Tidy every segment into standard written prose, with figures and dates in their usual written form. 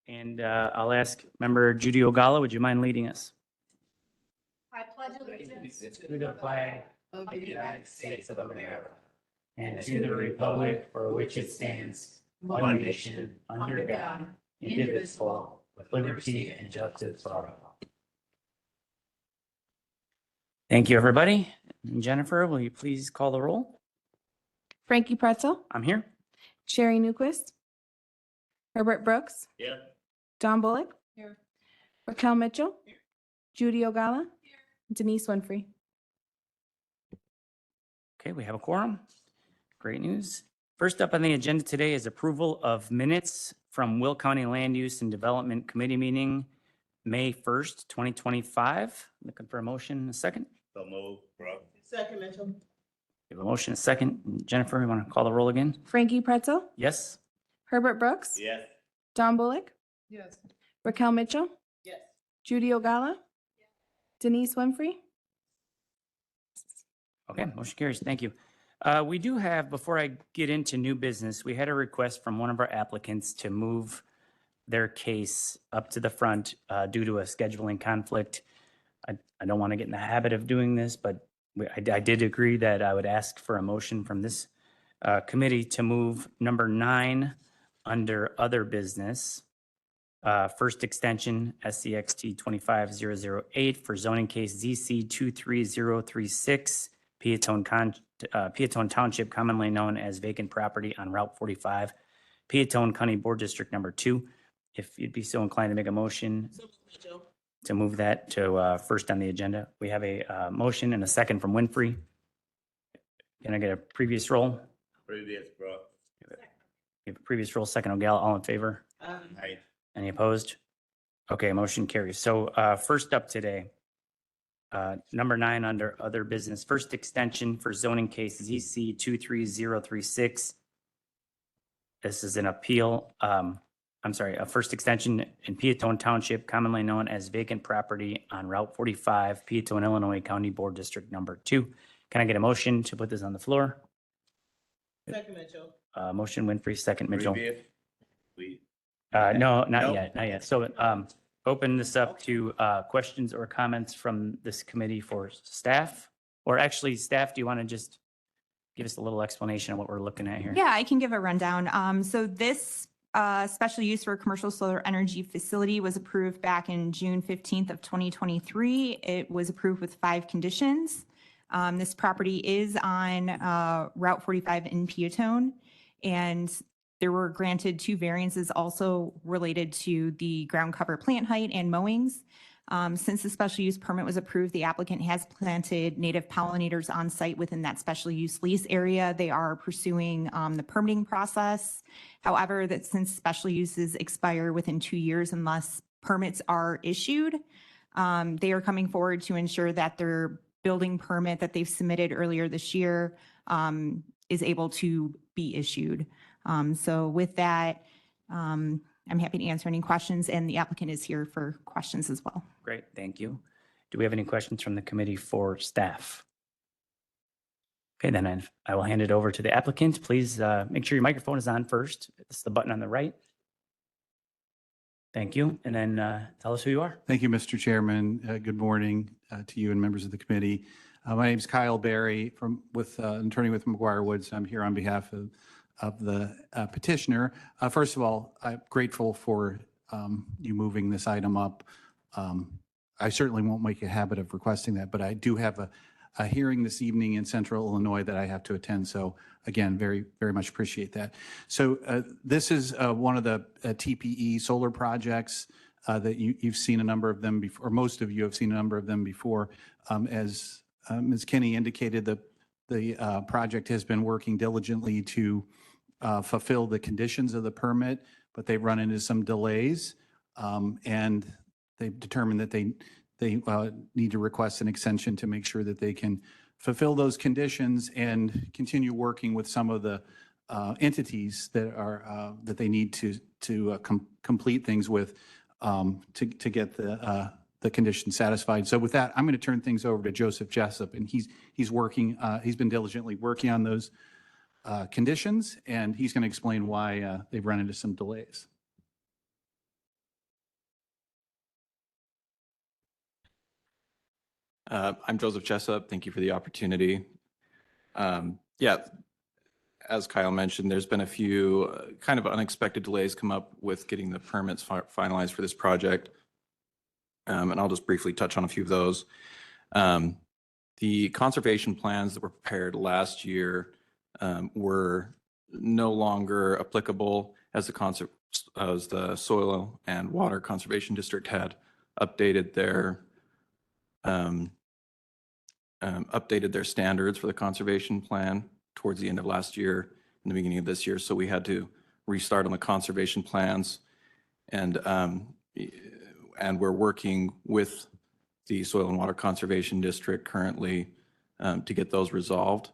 And I'll ask Member Judy Ogalla, would you mind leading us? I pledge allegiance To the flag of the United States of America and to the republic for which it stands, one nation, under God, indivisible, with liberty and justice for all. Thank you, everybody. And Jennifer, will you please call the roll? Frankie Pretzel, I'm here. Sherry Newquist, Herbert Brooks, Yeah. Don Bullock, Raquel Mitchell, Judy Ogalla, Denise Winfrey. Okay, we have a quorum. Great news. First up on the agenda today is approval of minutes from Will County Land Use and Development Committee meeting, May 1st, 2025. Looking for a motion in a second. So move, bro. Second, Mitchell. We have a motion, a second. Jennifer, you want to call the roll again? Frankie Pretzel, Yes? Herbert Brooks, Yes. Don Bullock, Yes. Raquel Mitchell, Yes. Judy Ogalla, Denise Winfrey. Okay, motion carries. Thank you. We do have, before I get into new business, we had a request from one of our applicants to move their case up to the front due to a scheduling conflict. I don't want to get in the habit of doing this, but I did agree that I would ask for a motion from this committee to move number 9 under other business. First extension, SCXT 25008 for zoning case ZC 23036, Peatone Township, commonly known as vacant property on Route 45, Peatone County Board District Number 2. If you'd be so inclined to make a motion to move that to first on the agenda. We have a motion and a second from Winfrey. Can I get a previous roll? Previous, bro. We have a previous roll, second O'Gala, all in favor? Aye. Any opposed? Okay, motion carries. So first up today, number 9 under other business, first extension for zoning case ZC 23036. This is an appeal, a first extension in Peatone Township, commonly known as vacant property on Route 45, Peatone, Illinois, County Board District Number 2. Can I get a motion to put this on the floor? Second, Mitchell. Motion Winfrey, second Mitchell. Previous. We, No, not No? yet, not yet. So open this up to questions or comments from this committee for staff. Or actually, staff, do you want to just give us a little explanation of what we're looking at here? Yeah, I can give a rundown. So this special use for a commercial solar energy facility was approved back in June 15th of 2023. It was approved with 5 conditions. This property is on Route 45 in Peatone, and there were granted 2 variances also related to the ground cover plant height and mowings. Since the special use permit was approved, the applicant has planted native pollinators on site within that special use lease area. They are pursuing the permitting process. However, that since special uses expire within 2 years unless permits are issued, they are coming forward to ensure that their building permit that they've submitted earlier this year is able to be issued. So with that, I'm happy to answer any questions, and the applicant is here for questions as well. Great, thank you. Do we have any questions from the committee for staff? Okay, then I will hand it over to the applicant. Please make sure your microphone is on first. It's the button on the right. Thank you. And then tell us who you are. Thank you, Mr. Chairman. Good morning to you and members of the committee. My name is Kyle Barry, an attorney with McGuire Woods. I'm here on behalf of the petitioner. First of all, I'm grateful for you moving this item up. I certainly won't make a habit of requesting that, but I do have a hearing this evening in Central Illinois that I have to attend. So again, very, very much appreciate that. So this is one of the TPE solar projects that you've seen a number of them before, or most of you have seen a number of them before. As Ms. Kinney indicated, the project has been working diligently to fulfill the conditions of the permit, but they've run into some delays, and they've determined that they need to request an extension to make sure that they can fulfill those conditions and continue working with some of the entities that they need to complete things with to get the conditions satisfied. So with that, I'm going to turn things over to Joseph Jessup, and he's working. He's been diligently working on those conditions, and he's going to explain why they've run into some delays. I'm Joseph Jessup. Thank you for the opportunity. Yeah, as Kyle mentioned, there's been a few kind of unexpected delays come up with getting the permits finalized for this project. And I'll just briefly touch on a few of those. The conservation plans that were prepared last year were no longer applicable as the Soil and Water Conservation District had updated their standards for the conservation plan towards the end of last year and the beginning of this year. So we had to restart on the conservation plans, and we're working with the Soil and Water Conservation District currently to get those resolved.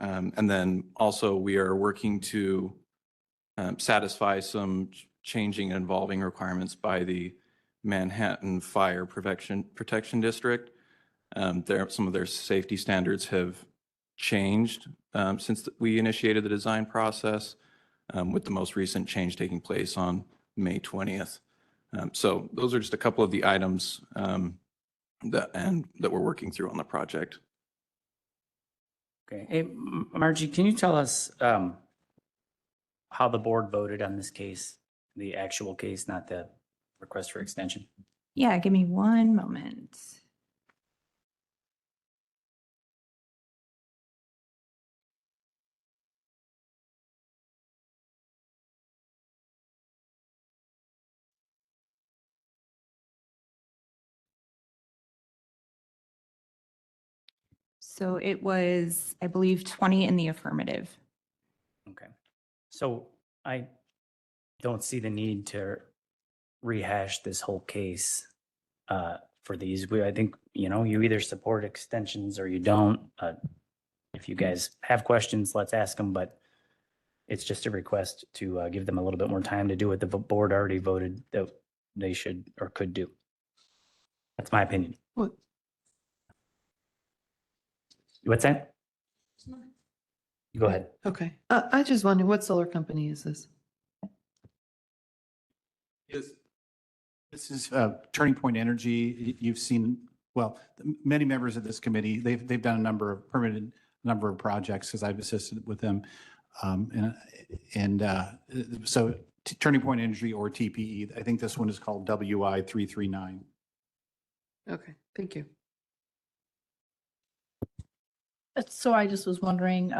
And then also we are working to satisfy some changing and evolving requirements by the Manhattan Fire Protection District. Some of their safety standards have changed since we initiated the design process, with the most recent change taking place on May 20th. So those are just a couple of the items that we're working through on the project. Okay. Hey, Margie, can you tell us how the board voted on this case, the actual case, not the request for extension? Yeah, give me one moment. So it was, I believe, 20 in the affirmative. Okay. So I don't see the need to rehash this whole case for these. I think, you either support extensions or you don't. If you guys have questions, let's ask them, but it's just a request to give them a little bit more time to do what the board already voted that they should or could do. That's my opinion. What? What's that? Go ahead. Okay. I just wonder, what solar company is this? This is Turning Point Energy. You've seen, well, many members of this committee, they've done a permitted number of projects because I've assisted with them. So Turning Point Energy, or TPE, I think this one is called WI 339. Okay, thank you. So I just was wondering,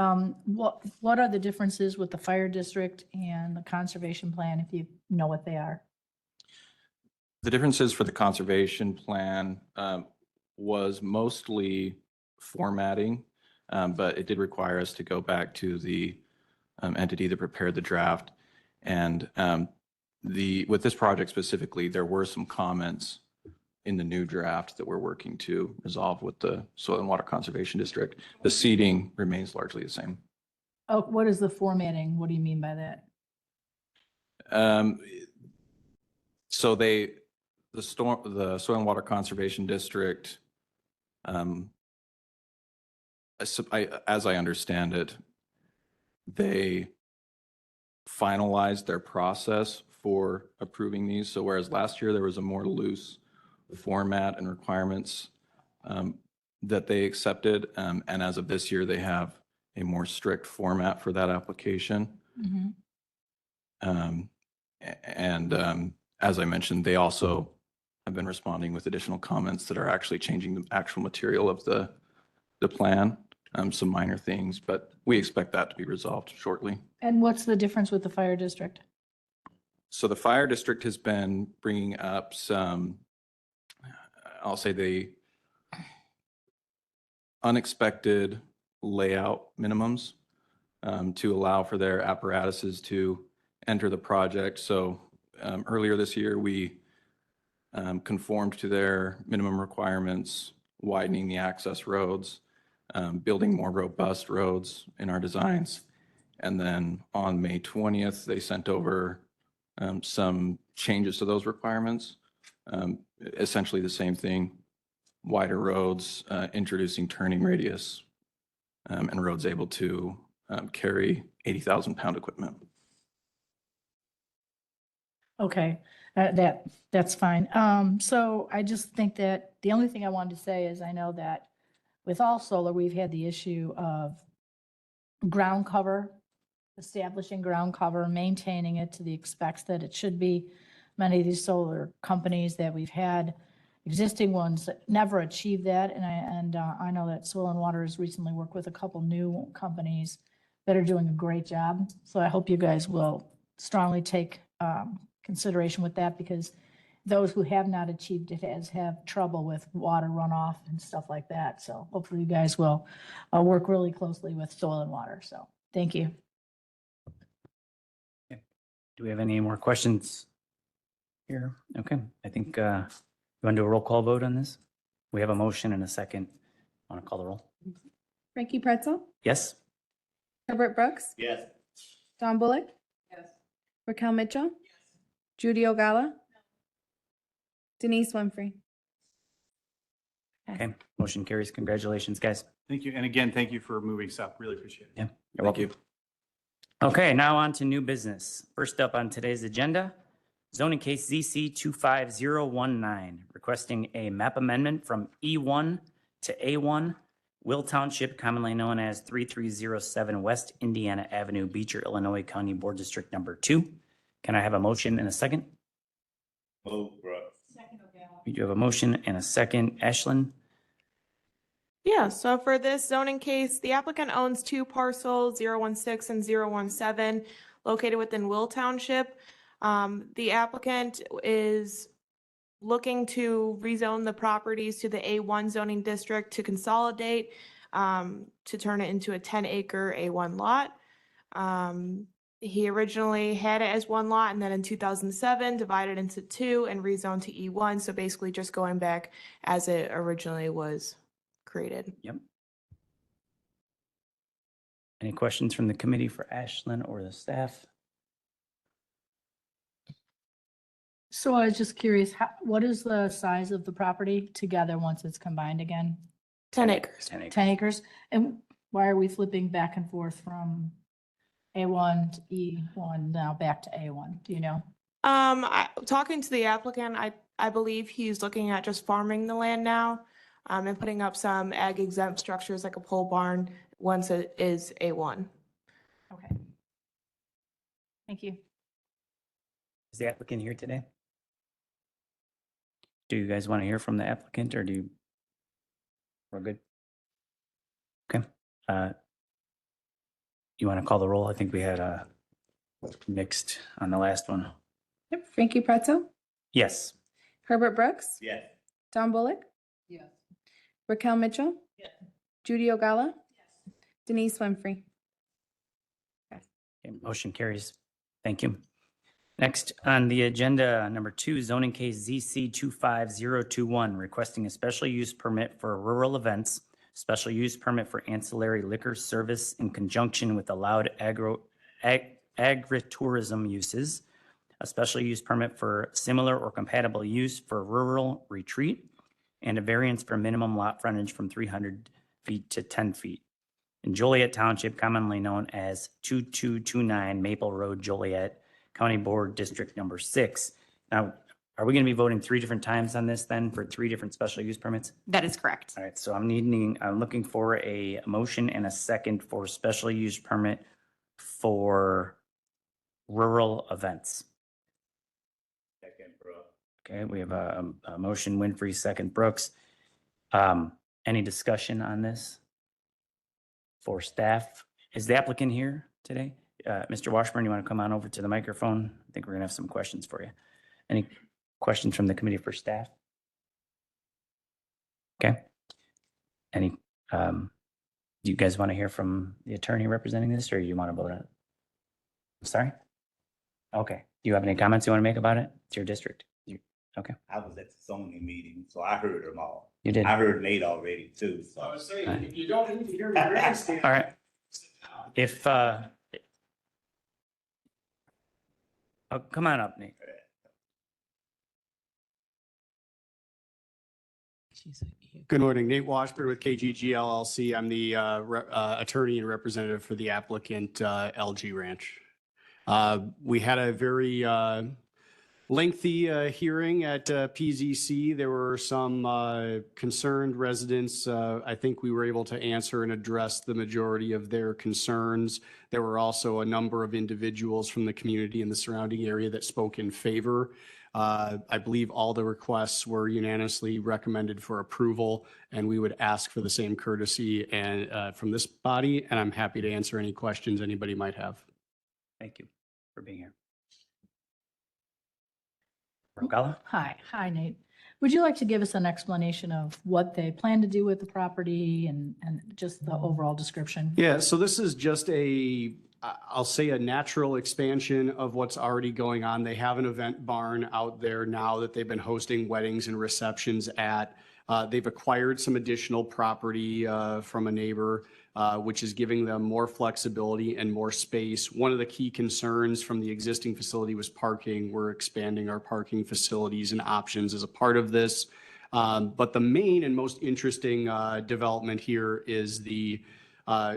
what are the differences with the fire district and the conservation plan, if you know what they are? The differences for the conservation plan was mostly formatting, but it did require us to go back to the entity that prepared the draft. And with this project specifically, there were some comments in the new draft that we're working to resolve with the Soil and Water Conservation District. The seating remains largely the same. Oh, what is the formatting? What do you mean by that? So the Soil and Water Conservation District, as I understand it, they finalized their process for approving these. So whereas last year there was a more loose format and requirements that they accepted, and as of this year they have a more strict format for that application. As I mentioned, they also have been responding with additional comments that are actually changing the actual material of the plan, some minor things, but we expect that to be resolved shortly. And what's the difference with the fire district? So the fire district has been bringing up some, I'll say, the unexpected layout minimums to allow for their apparatuses to enter the project. So earlier this year, we conformed to their minimum requirements, widening the access roads, building more robust roads in our designs. And then on May 20th, they sent over some changes to those requirements. Essentially the same thing, wider roads, introducing turning radius, and roads able to carry 80,000 pound equipment. Okay, that's fine. So I just think that the only thing I wanted to say is I know that with all solar, we've had the issue of ground cover, establishing ground cover, maintaining it to the specs that it should be. Many of these solar companies that we've had, existing ones that never achieve that. And I know that Soil and Water has recently worked with a couple new companies that are doing a great job. So I hope you guys will strongly take consideration with that, because those who have not achieved it have trouble with water runoff and stuff like that. So hopefully you guys will work really closely with Soil and Water. So thank you. Do we have any more questions here? Okay, I think, you want to do a roll call vote on this? We have a motion and a second. Want to call the roll? Frankie Pretzel, Yes? Herbert Brooks, Yes. Don Bullock, Yes. Raquel Mitchell, Judy Ogala, Denise Winfrey. Okay, motion carries. Congratulations, guys. Thank you. And again, thank you for moving stuff. Really appreciate it. Yeah, you're Thank welcome. you. Okay, now on to new business. First up on today's agenda, zoning case ZC 25019, requesting a map amendment from E1 to A1, Will Township, commonly known as 3307 West Indiana Avenue, Beecher, Illinois, County Board District Number 2. Can I have a motion and a second? Move, Brooks. We do have a motion and a second. Ashlyn? Yeah, so for this zoning case, the applicant owns two parcels, 016 and 017, located within Will Township. The applicant is looking to rezone the properties to the A1 zoning district to consolidate, to turn it into a 10-acre A1 lot. He originally had it as one lot, and then in 2007 divided into two and rezoned to E1. So basically just going back as it originally was created. Yep. Any questions from the committee for Ashlyn or the staff? So I was just curious, what is the size of the property together once it's combined again? 10 acres. 10 acres. 10 acres? And why are we flipping back and forth from A1 to E1 now back to A1? Do you know? Talking to the applicant, I believe he's looking at just farming the land now, and putting up some ag exempt structures like a pole barn once it is A1. Okay. Thank you. Is the applicant here today? Do you guys want to hear from the applicant or do you? We're good? Okay. You want to call the roll? I think we had mixed on the last one. Yep. Frankie Pretzel, Yes. Herbert Brooks, Yes. Don Bullock, Yes. Raquel Mitchell, Yes. Judy Ogala, Denise Winfrey. Okay, motion carries. Thank you. Next on the agenda, number 2, zoning case ZC 25021, requesting a special use permit for rural events, special use permit for ancillary liquor service in conjunction with allowed agritourism uses, a special use permit for similar or compatible use for rural retreat, and a variance for minimum lot frontage from 300 feet to 10 feet. In Joliet Township, commonly known as 2229 Maple Road, Joliet, County Board District Number 6. Now, are we going to be voting 3 different times on this then for 3 different special use permits? That is correct. All right, so I'm looking for a motion and a second for special use permit for rural events. Second, Brooks. Okay, we have a motion, Winfrey, second Brooks. Any discussion on this for staff? Is the applicant here today? Mr. Washburn, you want to come on over to the microphone? I think we're going to have some questions for you. Any questions from the committee for staff? Okay. Any, do you guys want to hear from the attorney representing this, or you want to vote on it? I'm sorry? Okay. Do you have any comments you want to make about it? It's your district. Okay, I was at the zoning meeting, so I heard them all. you did. I heard Nate already too, so. I was saying, if you don't need to hear me grandstand. All right. If, oh, come on up, Nate. Good morning, Nate Washburn with KGG LLC. I'm the attorney and representative for the applicant LG Ranch. We had a very lengthy hearing at PZC. There were some concerned residents. I think we were able to answer and address the majority of their concerns. There were also a number of individuals from the community in the surrounding area that spoke in favor. I believe all the requests were unanimously recommended for approval, and we would ask for the same courtesy and from this body, and I'm happy to answer any questions anybody might have. Thank you for being here. Rogala? Hi, Nate. Would you like to give us an explanation of what they plan to do with the property and just the overall description? Yeah, so this is just I'll say a natural expansion of what's already going on. They have an event barn out there now that they've been hosting weddings and receptions at. They've acquired some additional property from a neighbor, which is giving them more flexibility and more space. One of the key concerns from the existing facility was parking. We're expanding our parking facilities and options as a part of this. But the main and most interesting development here is the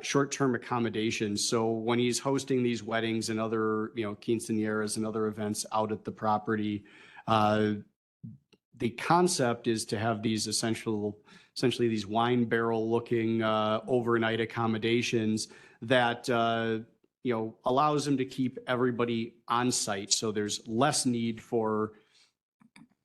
short-term accommodations. So when he's hosting these weddings and other, quinceañeras and other events out at the property, the concept is to have these essentially these wine barrel looking overnight accommodations that allows them to keep everybody on site. So there's less need for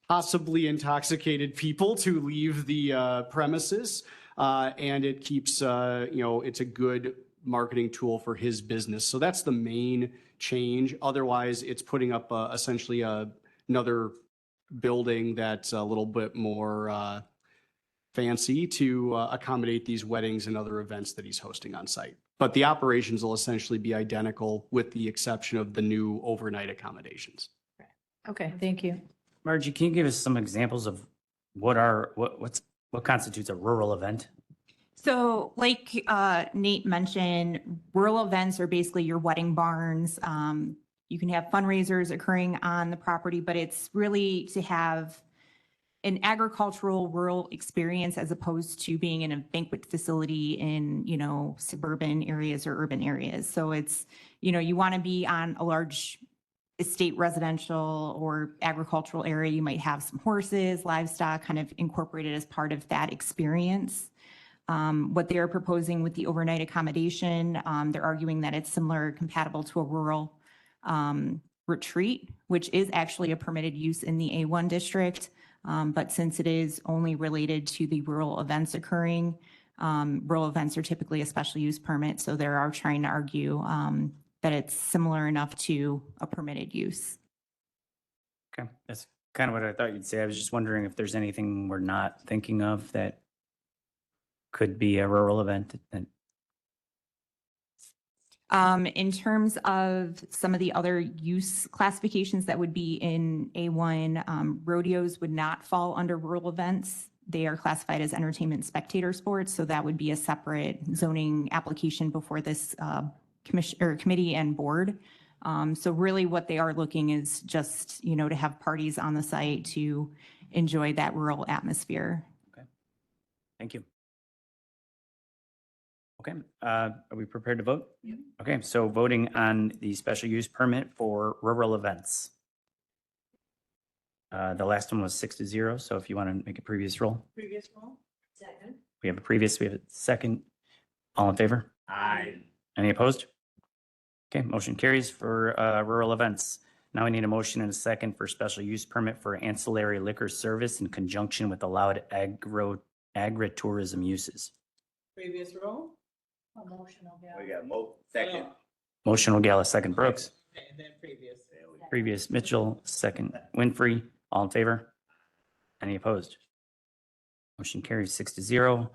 possibly intoxicated people to leave the premises. And it keeps, it's a good marketing tool for his business. So that's the main change. Otherwise, it's putting up essentially another building that's a little bit more fancy to accommodate these weddings and other events that he's hosting on site. But the operations will essentially be identical with the exception of the new overnight accommodations. Okay, thank you. Margie, can you give us some examples of what constitutes a rural event? So like Nate mentioned, rural events are basically your wedding barns. You can have fundraisers occurring on the property, but it's really to have an agricultural rural experience as opposed to being in a banquet facility in, suburban areas or urban areas. So it's, you want to be on a large estate residential or agricultural area. You might have some horses, livestock kind of incorporated as part of that experience. What they're proposing with the overnight accommodation, they're arguing that it's similar, compatible to a rural retreat, which is actually a permitted use in the A1 district. But since it is only related to the rural events occurring, rural events are typically a special use permit. So they are trying to argue that it's similar enough to a permitted use. Okay, that's kind of what I thought you'd say. I was just wondering if there's anything we're not thinking of that could be a rural event. In terms of some of the other use classifications that would be in A1, rodeos would not fall under rural events. They are classified as entertainment spectator sports, so that would be a separate zoning application before this committee and board. So really what they are looking is just, to have parties on the site to enjoy that rural atmosphere. Okay, thank you. Okay, are we prepared to vote? Yep. Okay, so voting on the special use permit for rural events. The last one was 6-0, so if you want to make a previous roll. Previous roll. Second. We have a second. All in favor? Aye. Any opposed? Okay, motion carries for rural events. Now we need a motion and a second for special use permit for ancillary liquor service in conjunction with allowed agritourism uses. Previous roll. We got second. Motion O'Gala, second Brooks. And then previous. Previous Mitchell, second Winfrey. All in favor? Any opposed? Motion carries 6-0.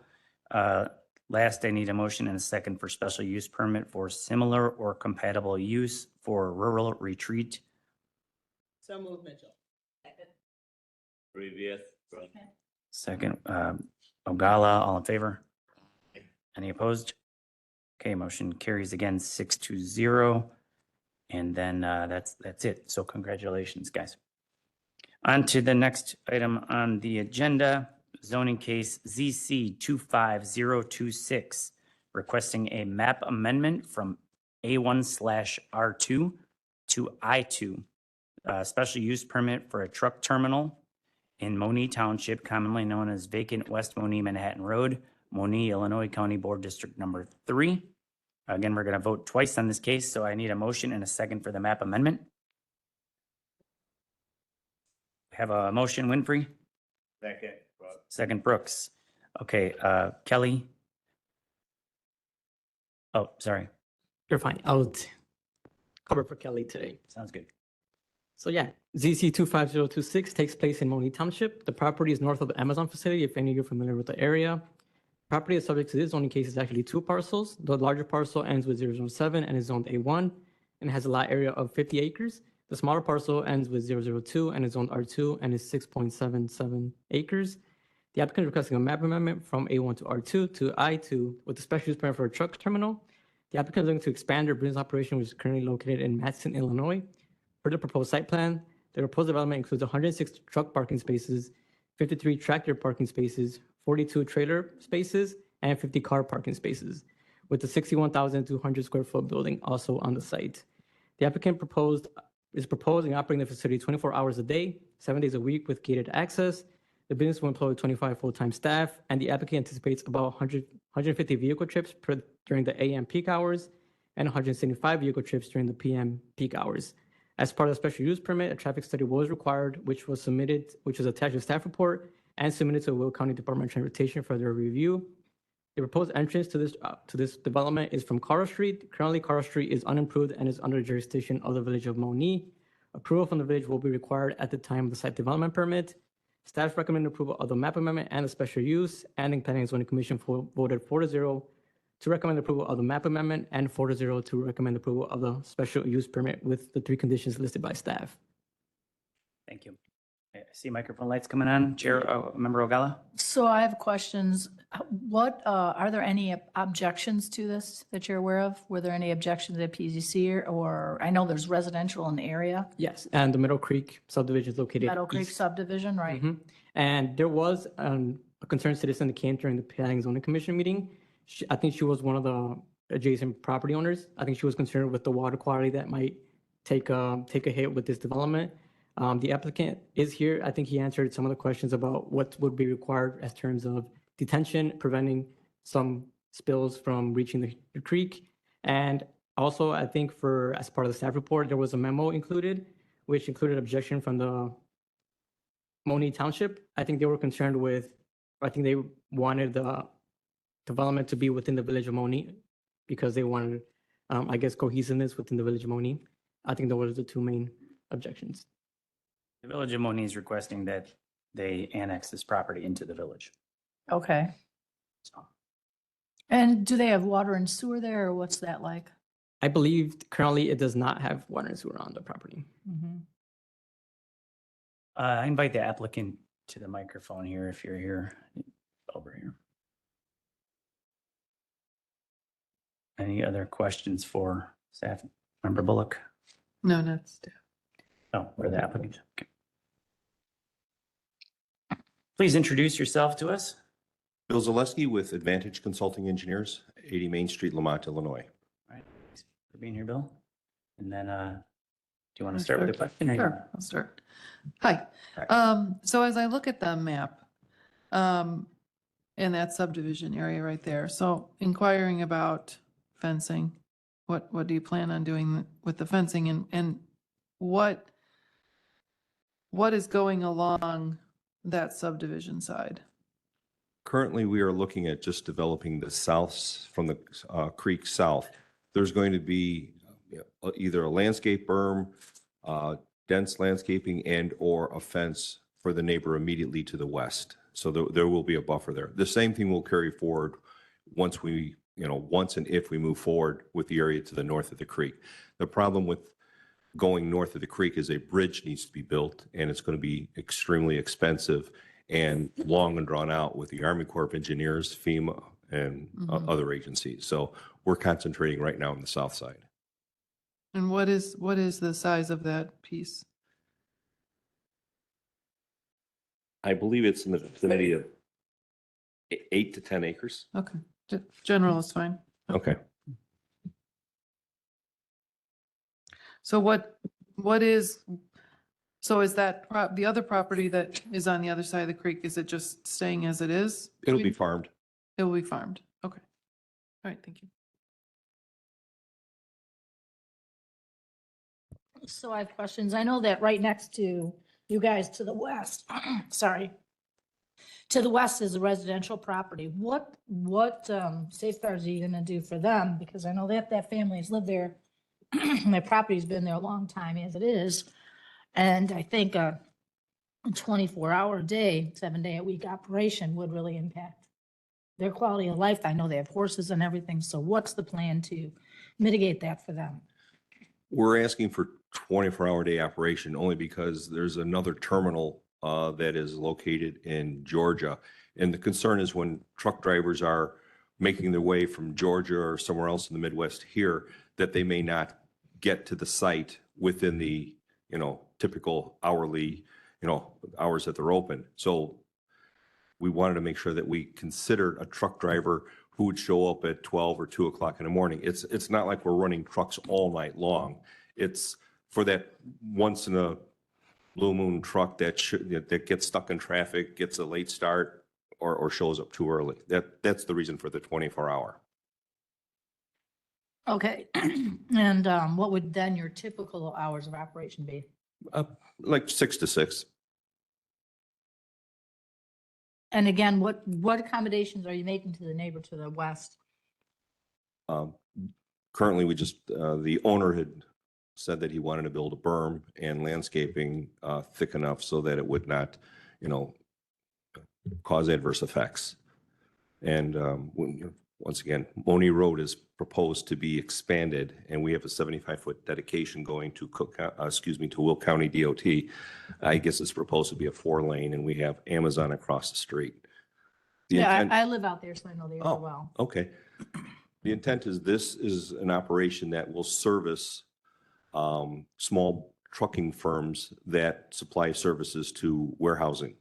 Last, I need a motion and a second for special use permit for similar or compatible use for rural retreat. So move Mitchell. Previous. Second, O'Gala, all in favor? Any opposed? Okay, motion carries again 6-0. And then that's it. So congratulations, guys. On to the next item on the agenda, zoning case ZC 25026, requesting a map amendment from A1/R2 to I2, special use permit for a truck terminal in Monee Township, commonly known as vacant West Monee Manhattan Road, Monee, Illinois County Board District Number 3. Again, we're going to vote twice on this case, so I need a motion and a second for the map amendment. Have a motion, Winfrey, Second, Brooks. second Brooks. Okay, Kelly. Oh, sorry. You're fine. I'll cover for Kelly today. Sounds good. So yeah, ZC 25026 takes place in Monee Township. The property is north of the Amazon facility, if any of you are familiar with the area. Property is subject to this zoning case is actually 2 parcels. The larger parcel ends with 007 and is zoned A1 and has a lot area of 50 acres. The smaller parcel ends with 002 and is zoned R2 and is 6.77 acres. The applicant is requesting a map amendment from A1 to R2 to I2 with a special use permit for a truck terminal. The applicant is looking to expand their business operation, which is currently located in Matteson, Illinois. For the proposed site plan, the proposed development includes 106 truck parking spaces, 53 tractor parking spaces, 42 trailer spaces, and 50 car parking spaces, with a 61,200 square foot building also on the site. The applicant is proposing operating the facility 24 hours a day, 7 days a week with gated access. The business will employ 25 full-time staff, and the applicant anticipates about 150 vehicle trips during the AM peak hours and 175 vehicle trips during the PM peak hours. As part of the special use permit, a traffic study was required, which was attached to the staff report and submitted to the Will County Department of Transportation for their review. The proposed entrance to this development is from Carl Street. Currently, Carl Street is unimproved and is under the jurisdiction of the Village of Monee. Approval from the village will be required at the time of the site development permit. Staff recommend approval of the map amendment and the special use, and the Planning and Zoning Commission voted 4-0 to recommend approval of the map amendment and 4-0 to recommend approval of the special use permit with the 3 conditions listed by staff. Thank you. I see microphone lights coming on. Member Ogala? So I have questions. What, are there any objections to this that you're aware of? Were there any objections at PZC or I know there's residential in the area? Yes, and the Meadow Creek subdivision is located Meadow Creek east. subdivision, right? Mhm. And there was a concerned citizen that came during the Planning and Zoning Commission meeting. I think she was one of the adjacent property owners. I think she was concerned with the water quality that might take a hit with this development. The applicant is here. I think he answered some of the questions about what would be required as terms of detention, preventing some spills from reaching the creek. And also, I think as part of the staff report, there was a memo included, which included objection from the Monee Township. I think they were concerned I think they wanted the development to be within the Village of Monee because they wanted, I guess, cohesiveness within the Village of Monee. I think those were the 2 main objections. The Village of Monee is requesting that they annex this property into the village. Okay. So, And do they have water and sewer there or what's that like? I believe currently it does not have water and sewer on the property. Mhm. I invite the applicant to the microphone here if you're here, over here. Any other questions for staff? Member Bullock? No, not staff. Oh, or the applicant. Okay. Please introduce yourself to us. Bill Zaleski with Advantage Consulting Engineers, 80 Main Street, Lamont, Illinois. All right, thanks for being here, Bill. And then, do you want to start with the question? or you- Sure, I'll start. Hi. So as I look at the map, in that subdivision area right there, so inquiring about fencing, what do you plan on doing with the fencing and what is going along that subdivision side? Currently, we are looking at just developing the south, from the creek south. There's going to be either a landscape berm, dense landscaping, and/or a fence for the neighbor immediately to the west. So there will be a buffer there. The same thing will carry forward once and if we move forward with the area to the north of the creek. The problem with going north of the creek is a bridge needs to be built, and it's going to be extremely expensive and long and drawn out with the Army Corps of Engineers, FEMA, and other agencies. So we're concentrating right now on the south side. And what is the size of that piece? I believe it's in the vicinity of 8 to 10 acres. Okay, general is fine. Okay. So what is So is that the other property that is on the other side of the creek, is it just staying as it is? It'll be farmed. It will be farmed. Okay. All right, thank you. So I have questions. I know that right next to you guys to the west, sorry, to the west is a residential property. What safeguards are you gonna do for them? Because I know that family has lived there. My property's been there a long time as it is. And I think a 24-hour day, 7-day-a-week operation would really impact their quality of life. I know they have horses and everything. So what's the plan to mitigate that for them? We're asking for 24-hour day operation only because there's another terminal that is located in Georgia. And the concern is when truck drivers are making their way from Georgia or somewhere else in the Midwest here, that they may not get to the site within the, typical hourly, hours that they're open. So we wanted to make sure that we considered a truck driver who would show up at 12 or 2 o'clock in the morning. It's not like we're running trucks all night long. It's for that once in a blue moon truck that gets stuck in traffic, gets a late start, or shows up too early. That's the reason for the 24-hour. Okay. And what would then your typical hours of operation be? Like 6 to 6. And again, what accommodations are you making to the neighbor to the west? Currently, the owner had said that he wanted to build a berm and landscaping thick enough so that it would not, cause adverse effects. And once again, Money Road is proposed to be expanded, and we have a 75-foot dedication going to Will County DOT. I guess it's proposed to be a 4-lane, and we have Amazon across the street. Yeah, I live out there, so I know the area Oh, well. okay. The intent is this is an operation that will service small trucking firms that supply services to warehousing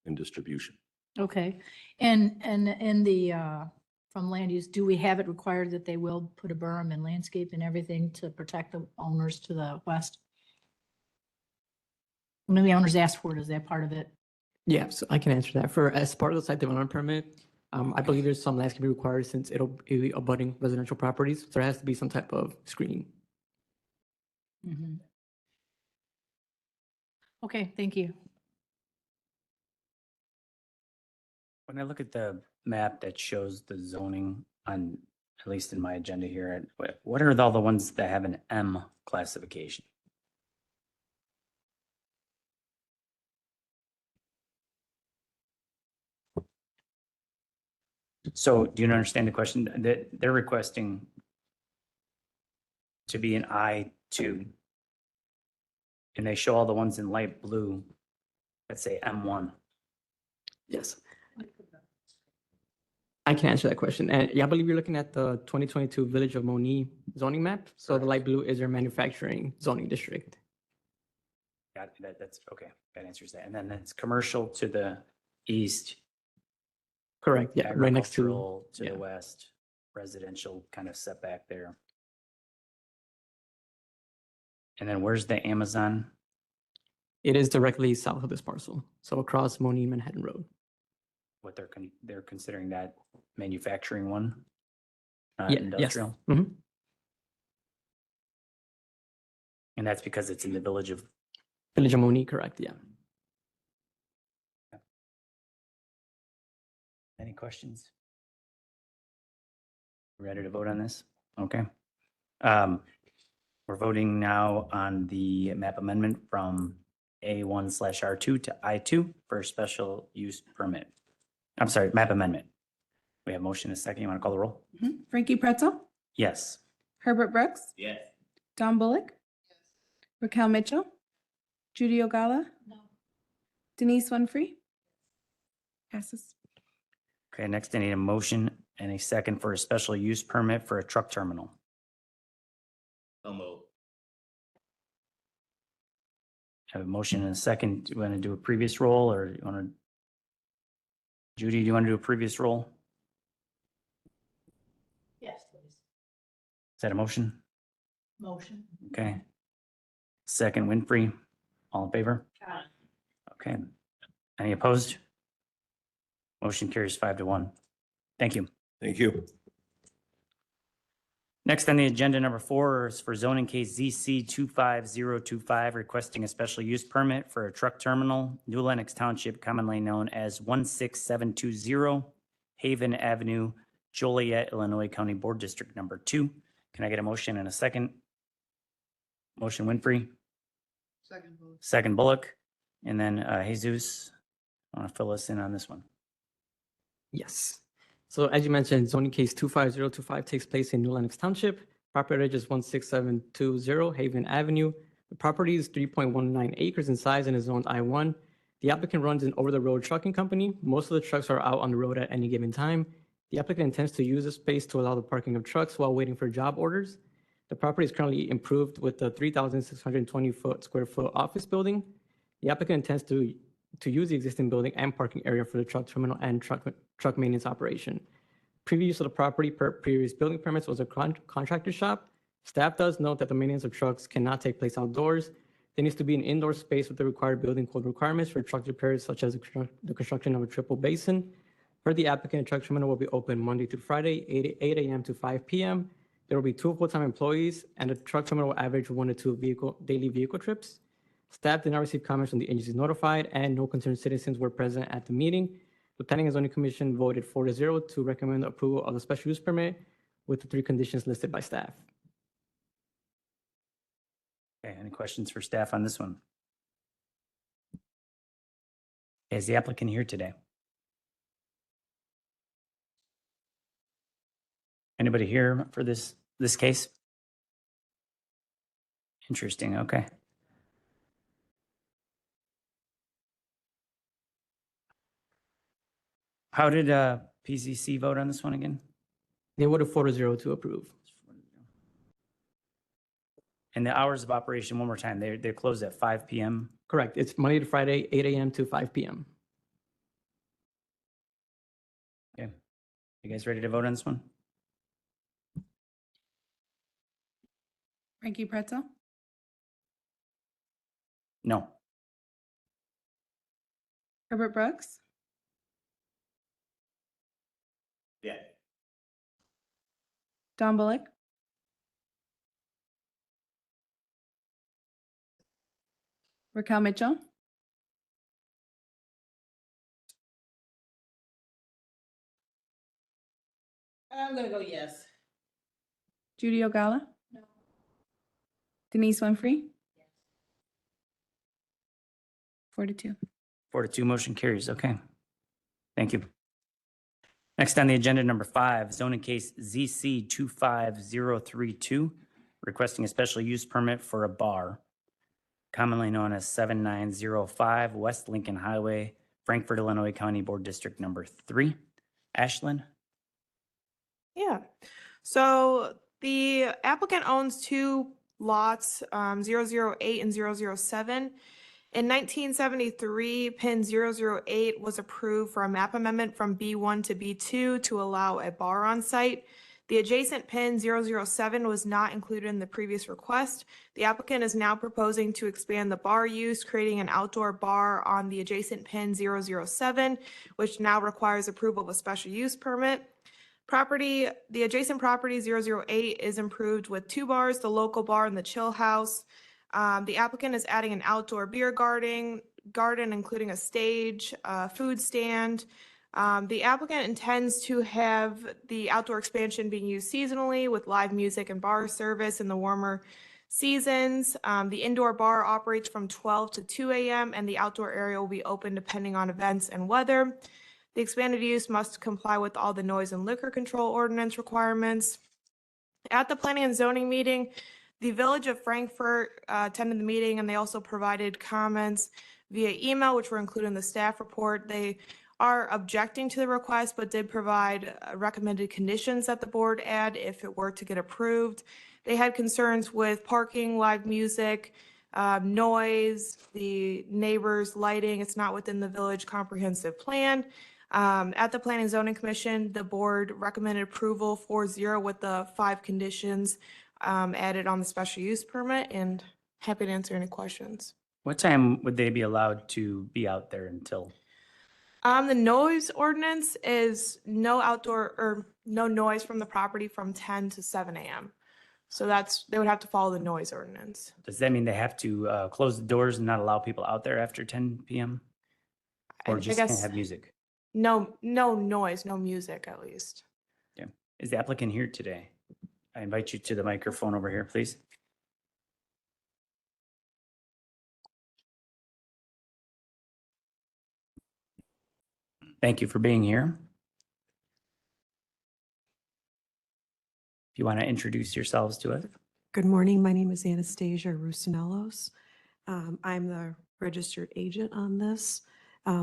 and distribution. Okay. And in the, from land use, do we have it required that they will put a berm and landscape and everything to protect the owners to the west? When the owners ask for it, is that part of it? Yeah, so I can answer that. As part of the site development permit, I believe there's some landscaping required since it'll be abutting residential properties. So there has to be some type of screening. Mhm. Okay, thank you. When I look at the map that shows the zoning on, at least in my agenda here, what are all the ones that have an M classification? So do you understand the question? They're requesting to be an I2. And they show all the ones in light blue that say M1. Yes. I can answer that question. And yeah, I believe you're looking at the 2022 Village of Moni zoning map. So the light blue is your manufacturing zoning district. Got it. That's okay. That answers that. And then it's commercial to the east. Correct. Yeah, right next to. agricultural to yeah. the west, residential kind of setback there. And then where's the Amazon? It is directly south of this parcel. So across Moni Manhattan Road. What they're considering that manufacturing one, not Yeah, yes. industrial. Mhm. And that's because it's in the village of, Village of Moni, correct, yeah. any questions? Ready to vote on this? Okay. We're voting now on the map amendment from A1/R2 to I2 for a special use permit. I'm sorry, map amendment. We have motion and a second. You want to call the roll? Frankie Pretzel, Yes. Herbert Brooks, Yes. Don Bullock, Raquel Mitchell, Judy Ogala, Denise Winfrey. Passes. Okay, next I need a motion and a second for a special use permit for a truck terminal. So moved. Have a motion and a second. Do you want to do a previous roll or you want to? Judy, do you want to do a previous roll? Yes, please. Is that a motion? Motion. Okay. second Winfrey. All in favor? Okay. Any opposed? Motion carries 5-1. Thank you. Thank you. Next on the agenda, number 4 is for zoning case ZC 25025, requesting a special use permit for a truck terminal, New Lenox Township, commonly known as 16720 Haven Avenue, Joliet, Illinois County Board District Number 2. Can I get a motion and a second? Motion Winfrey, second Bullock, and then Jesus. Want to fill us in on this one? Yes. So as you mentioned, zoning case 25025 takes place in New Lenox Township. Property address is 16720 Haven Avenue. The property is 3.19 acres in size and is zoned I-1. The applicant runs an over-the-road trucking company. Most of the trucks are out on the road at any given time. The applicant intends to use the space to allow the parking of trucks while waiting for job orders. The property is currently improved with a 3,620 square foot office building. The applicant intends to use the existing building and parking area for the truck terminal and truck maintenance operation. Previous use of the property per previous building permits was a contractor shop. Staff does note that the maintenance of trucks cannot take place outdoors. There needs to be an indoor space with the required building code requirements for truck repairs, such as the construction of a triple basin. For the applicant, truck terminal will be open Monday through Friday, 8 a.m. to 5 p.m. There will be 2 full-time employees, and the truck terminal will average 1 to 2 daily vehicle trips. Staff did not receive comments from the agencies notified, and no concerned citizens were present at the meeting. The Planning and Zoning Commission voted 4-0 to recommend approval of the special use permit with the 3 conditions listed by staff. Okay, any questions for staff on this one? Is the applicant here today? Anybody here for this case? Interesting, okay. How did PCC vote on this one again? They voted 4-0 to approve. And the hours of operation, one more time, they're closed at 5 p.m. Correct. It's Monday to Friday, 8 a.m. to 5 p.m. Okay. You guys ready to vote on this one? Frankie Pretzel, No. Herbert Brooks, Yeah. Don Bullock, Raquel Mitchell, I'm gonna go yes. Judy Ogala, Denise Winfrey, 4-2. 4-2, motion carries. Okay. Thank you. Next on the agenda, number 5, zoning case ZC 25032, requesting a special use permit for a bar, commonly known as 7905 West Lincoln Highway, Frankfort, Illinois County Board District Number 3. Ashlyn? Yeah. So the applicant owns 2 lots, 008 and 007. In 1973, PIN 008 was approved for a map amendment from B1 to B2 to allow a bar on site. The adjacent PIN 007 was not included in the previous request. The applicant is now proposing to expand the bar use, creating an outdoor bar on the adjacent PIN 007, which now requires approval of a special use permit. The adjacent property 008 is improved with 2 bars, the local bar and the chill house. The applicant is adding an outdoor beer garden including a stage, food stand. The applicant intends to have the outdoor expansion being used seasonally with live music and bar service in the warmer seasons. The indoor bar operates from 12 to 2 a.m. and the outdoor area will be open depending on events and weather. The expanded use must comply with all the noise and liquor control ordinance requirements. At the Planning and Zoning meeting, the Village of Frankfort attended the meeting, and they also provided comments via email, which were included in the staff report. They are objecting to the request, but did provide recommended conditions that the board add if it were to get approved. They had concerns with parking, live music, noise, the neighbors' lighting. It's not within the village comprehensive plan. At the Planning and Zoning Commission, the board recommended approval 4-0 with the 5 conditions added on the special use permit, and happy to answer any questions. What time would they be allowed to be out there until? The noise ordinance is no outdoor or no noise from the property from 10 to 7 a.m. So they would have to follow the noise ordinance. Does that mean they have to close the doors and not allow people out there after 10 p.m.? Or I just can't guess have music? no noise, no music at least. Yeah. Is the applicant here today? I invite you to the microphone over here, please. Thank you for being here. If you want to introduce yourselves to us. Good morning. My name is Anastasia Rusinellos. I'm the registered agent on this.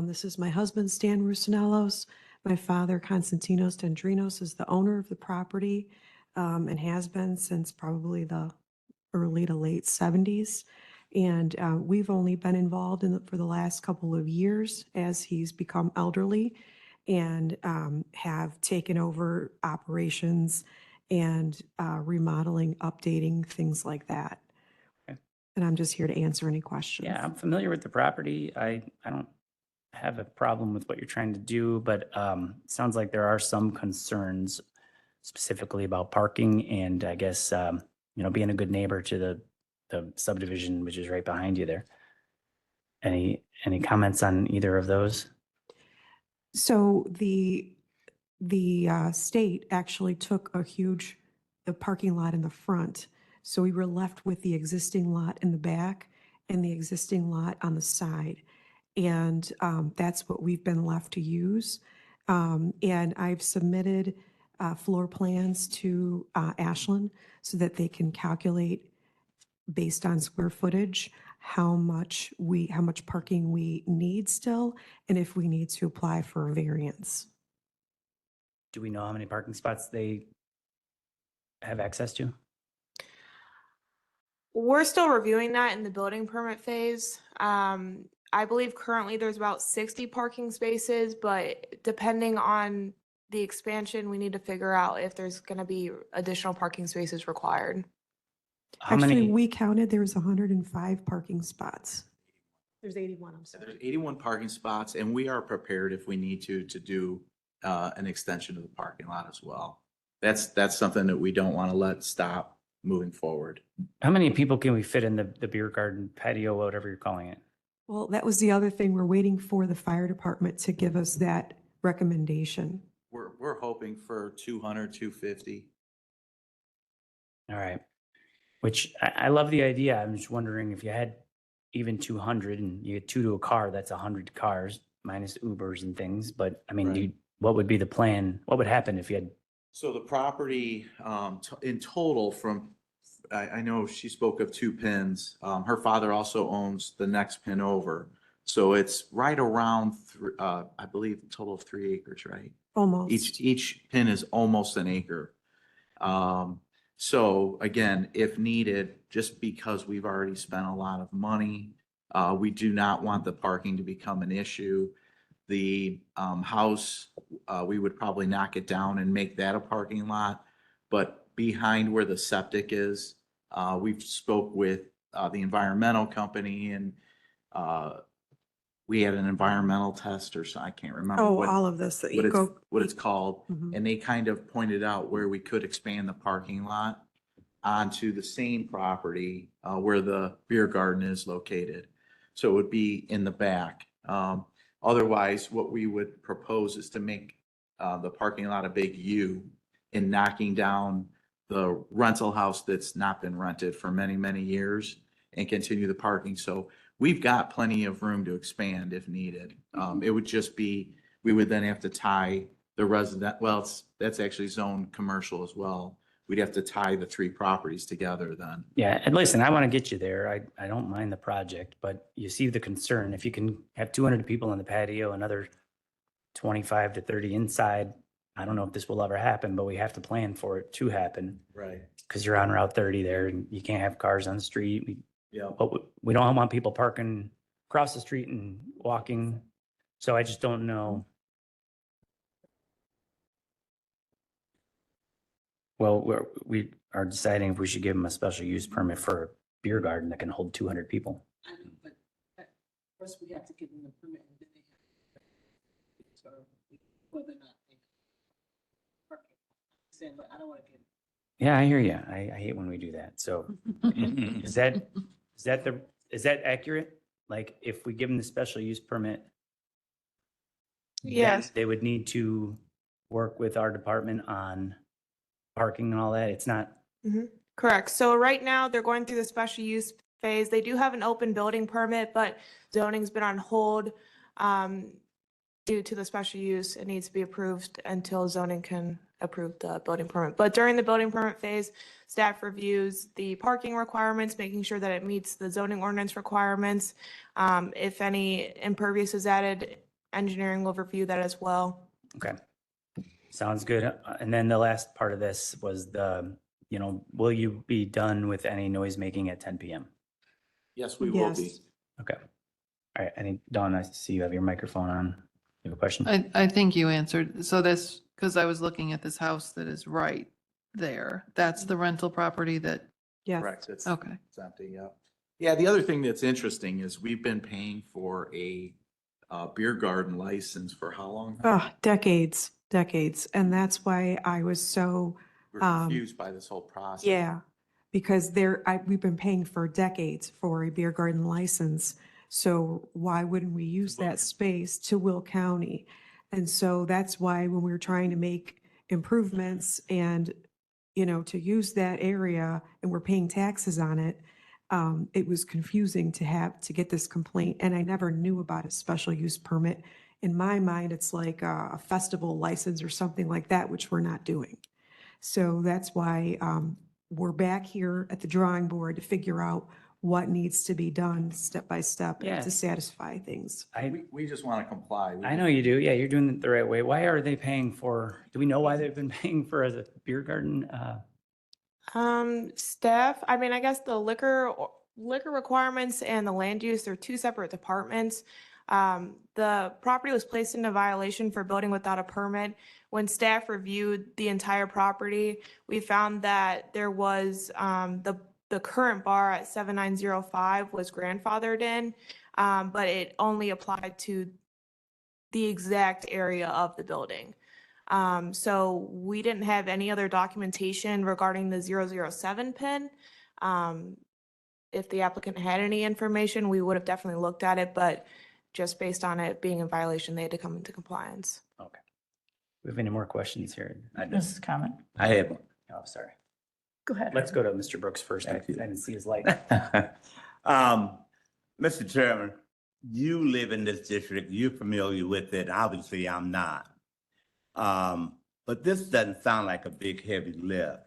This is my husband, Stan Rusinellos. My father, Konstantinos Dendrinos, is the owner of the property and has been since probably the early to late 70s. And we've only been involved for the last couple of years as he's become elderly and have taken over operations and remodeling, updating, things like that. Okay. And I'm just here to answer any questions. Yeah, I'm familiar with the property. I don't have a problem with what you're trying to do, but sounds like there are some concerns specifically about parking and I guess, being a good neighbor to the subdivision, which is right behind you there. Any comments on either of those? So the state actually took the parking lot in the front. So we were left with the existing lot in the back and the existing lot on the side. And that's what we've been left to use. And I've submitted floor plans to Ashland so that they can calculate based on square footage how much parking we need still, and if we need to apply for a variance. Do we know how many parking spots they have access to? We're still reviewing that in the building permit phase. I believe currently there's about 60 parking spaces, but depending on the expansion, we need to figure out if there's going to be additional parking spaces required. How Actually, many? we counted, there was 105 parking spots. There's 81, I'm sorry. There's 81 parking spots, and we are prepared if we need to do an extension of the parking lot as well. That's something that we don't want to let stop moving forward. How many people can we fit in the beer garden patio, whatever you're calling it? Well, that was the other thing. We're waiting for the fire department to give us that recommendation. We're hoping for 200, 250. All right. Which I love the idea. I'm just wondering if you had even 200 and you get 2 to a car, that's 100 cars minus Ubers and things. But I mean, Right. what would be the plan? What would happen if you had? So the property in total I know she spoke of 2 pins. Her father also owns the next pin over. So it's right around, I believe, a total of 3 acres, right? Almost. Each pin is almost an acre. So again, if needed, just because we've already spent a lot of money, we do not want the parking to become an issue. The house, we would probably knock it down and make that a parking lot. But behind where the septic is, we've spoke with the environmental company and we had an environmental test or so, I can't remember. Oh, what- all of this, the what it's called. Mhm. And they kind of pointed out where we could expand the parking lot onto the same property where the beer garden is located. So it would be in the back. Otherwise, what we would propose is to make the parking lot a big U and knocking down the rental house that's not been rented for many, many years and continue the parking. So we've got plenty of room to expand if needed. It would just be, we would then have to tie the that's actually zoned commercial as well. We'd have to tie the 3 properties together then. Yeah, and listen, I want to get you there. I don't mind the project, but you see the concern. If you can have 200 people on the patio, another 25 to 30 inside, I don't know if this will ever happen, but we have to plan for it to happen. Right. Because you're on Route 30 there and you can't have cars on the street. Yeah. But we don't want people parking across the street and walking. So I just don't know. Well, we are deciding if we should give them a special use permit for beer garden that can hold 200 people. I know, but first we have to give them the permit and then they have to determine whether or not they parking. Saying, but I don't want to get. Yeah, I hear you. I hate when we do that. So is that accurate? Like if we give them the special use permit, then Yes. they would need to work with our department on parking and all that. It's not, Correct. So right now, they're going through the special use phase. They do have an open building permit, but zoning's been on hold due to the special use. It needs to be approved until zoning can approve the building permit. But during the building permit phase, staff reviews the parking requirements, making sure that it meets the zoning ordinance requirements. If any impervious is added, engineering will review that as well. okay. Sounds good. And then the last part of this was will you be done with any noise making at 10 PM? Yes, we will be. Yes. Okay. All right. Dawn, I see you have your microphone on. You have a question? I think you answered. So this, because I was looking at this house that is right there. That's the rental property that, Yes. Correct. It's okay. it's empty, yeah. Yeah, the other thing that's interesting is we've been paying for a beer garden license for how long? Oh, decades. And that's why I was so, We're confused by this whole process. yeah, because we've been paying for decades for a beer garden license. So why wouldn't we use that space to Will County? And so that's why when we were trying to make improvements and, to use that area and we're paying taxes on it, it was confusing to get this complaint. And I never knew about a special use permit. In my mind, it's like a festival license or something like that, which we're not doing. So that's why we're back here at the drawing board to figure out what needs to be done step by step Yeah. to satisfy things. We just want to comply. I know you do. Yeah, you're doing it the right way. Why are they paying for, do we know why they've been paying for a beer garden? Staff, I mean, I guess the liquor requirements and the land use are two separate departments. The property was placed into violation for building without a permit. When staff reviewed the entire property, we found that there was, the current bar at 7905 was grandfathered in, but it only applied to the exact area of the building. So we didn't have any other documentation regarding the 007 pin. If the applicant had any information, we would have definitely looked at it, but just based on it being in violation, they had to come into compliance. Okay. We have any more questions here? This is comment. I have one. Oh, sorry. Go ahead. Let's go to Mr. Brooks first. I Thank you. didn't see his light. Mr. Chairman, you live in this district, you're familiar with it, obviously I'm not. But this doesn't sound like a big heavy lift.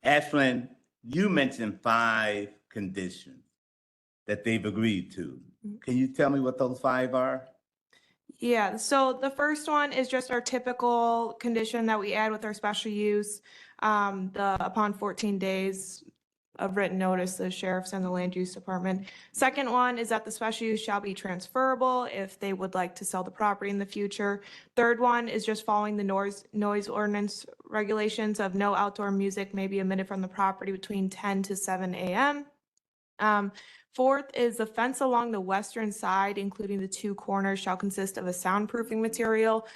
Ashland, you mentioned 5 conditions that they've agreed to. Can you tell me what those 5 are? Yeah, so the first one is just our typical condition that we add with our special use. Upon 14 days of written notice, the sheriff's and the land use department. Second one is that the special use shall be transferable if they would like to sell the property in the future. Third one is just following the noise ordinance regulations of no outdoor music may be emitted from the property between 10 to 7 a.m. Fourth is the fence along the western side, including the 2 corners, shall consist of a soundproofing material.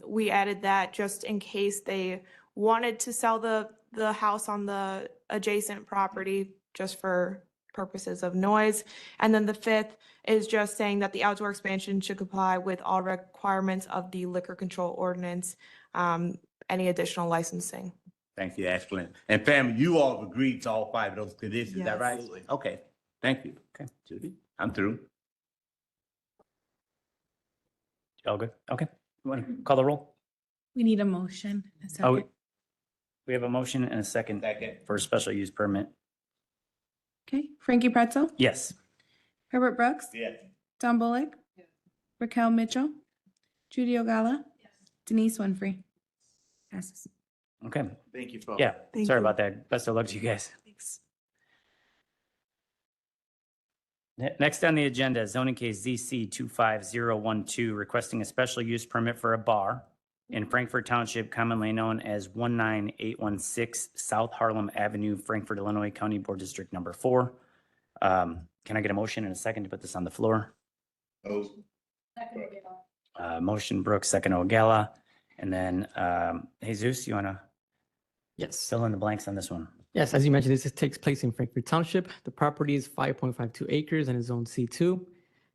We added that just in case they wanted to sell the house on the adjacent property, just for purposes of noise. And then the 5th is just saying that the outdoor expansion should comply with all requirements of the liquor control ordinance, any additional licensing. Thank you, Ashland. And family, you all have agreed to all 5 of those conditions, is that Yes. right? Absolutely. Okay, thank you. Okay. Judy, I'm through. All good? Okay. You want to call the roll? We need a motion. A Oh, second. we have a motion and a second for a special use permit. Okay, Frankie Pretzel, Yes. Herbert Brooks, Yes. Don Bullock, Raquel Mitchell, Judy Ogala, Denise Winfrey. Passes. Okay. Thank you, folks. Yeah. Thank Sorry you. about that. Best of luck to you guys. Thanks. Next on the agenda, zoning case ZC 25012, requesting a special use permit for a bar in Frankfort Township, commonly known as 19816 South Harlem Avenue, Frankfort, Illinois, County Board District Number 4. Can I get a motion and a second to put this on the floor? Motion Brooks, second O'Gala. And then Jesus, you want to Yes. fill in the blanks on this one? Yes, as you mentioned, this takes place in Frankfurt Township. The property is 5.52 acres and is zone C2.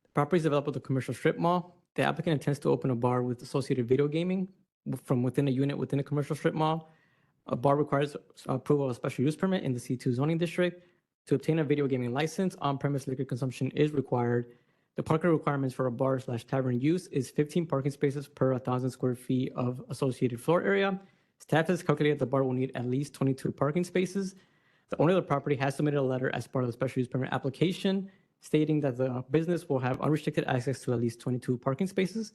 The property is developed with a commercial strip mall. The applicant intends to open a bar with associated video gaming from within a unit within a commercial strip mall. A bar requires approval of a special use permit in the C2 zoning district. To obtain a video gaming license, on-premise liquor consumption is required. The parking requirements for a bar/tavern use is 15 parking spaces per 1,000 square feet of associated floor area. Staff has calculated the bar will need at least 22 parking spaces. The owner of the property has submitted a letter as part of the special use permit application stating that the business will have unrestricted access to at least 22 parking spaces.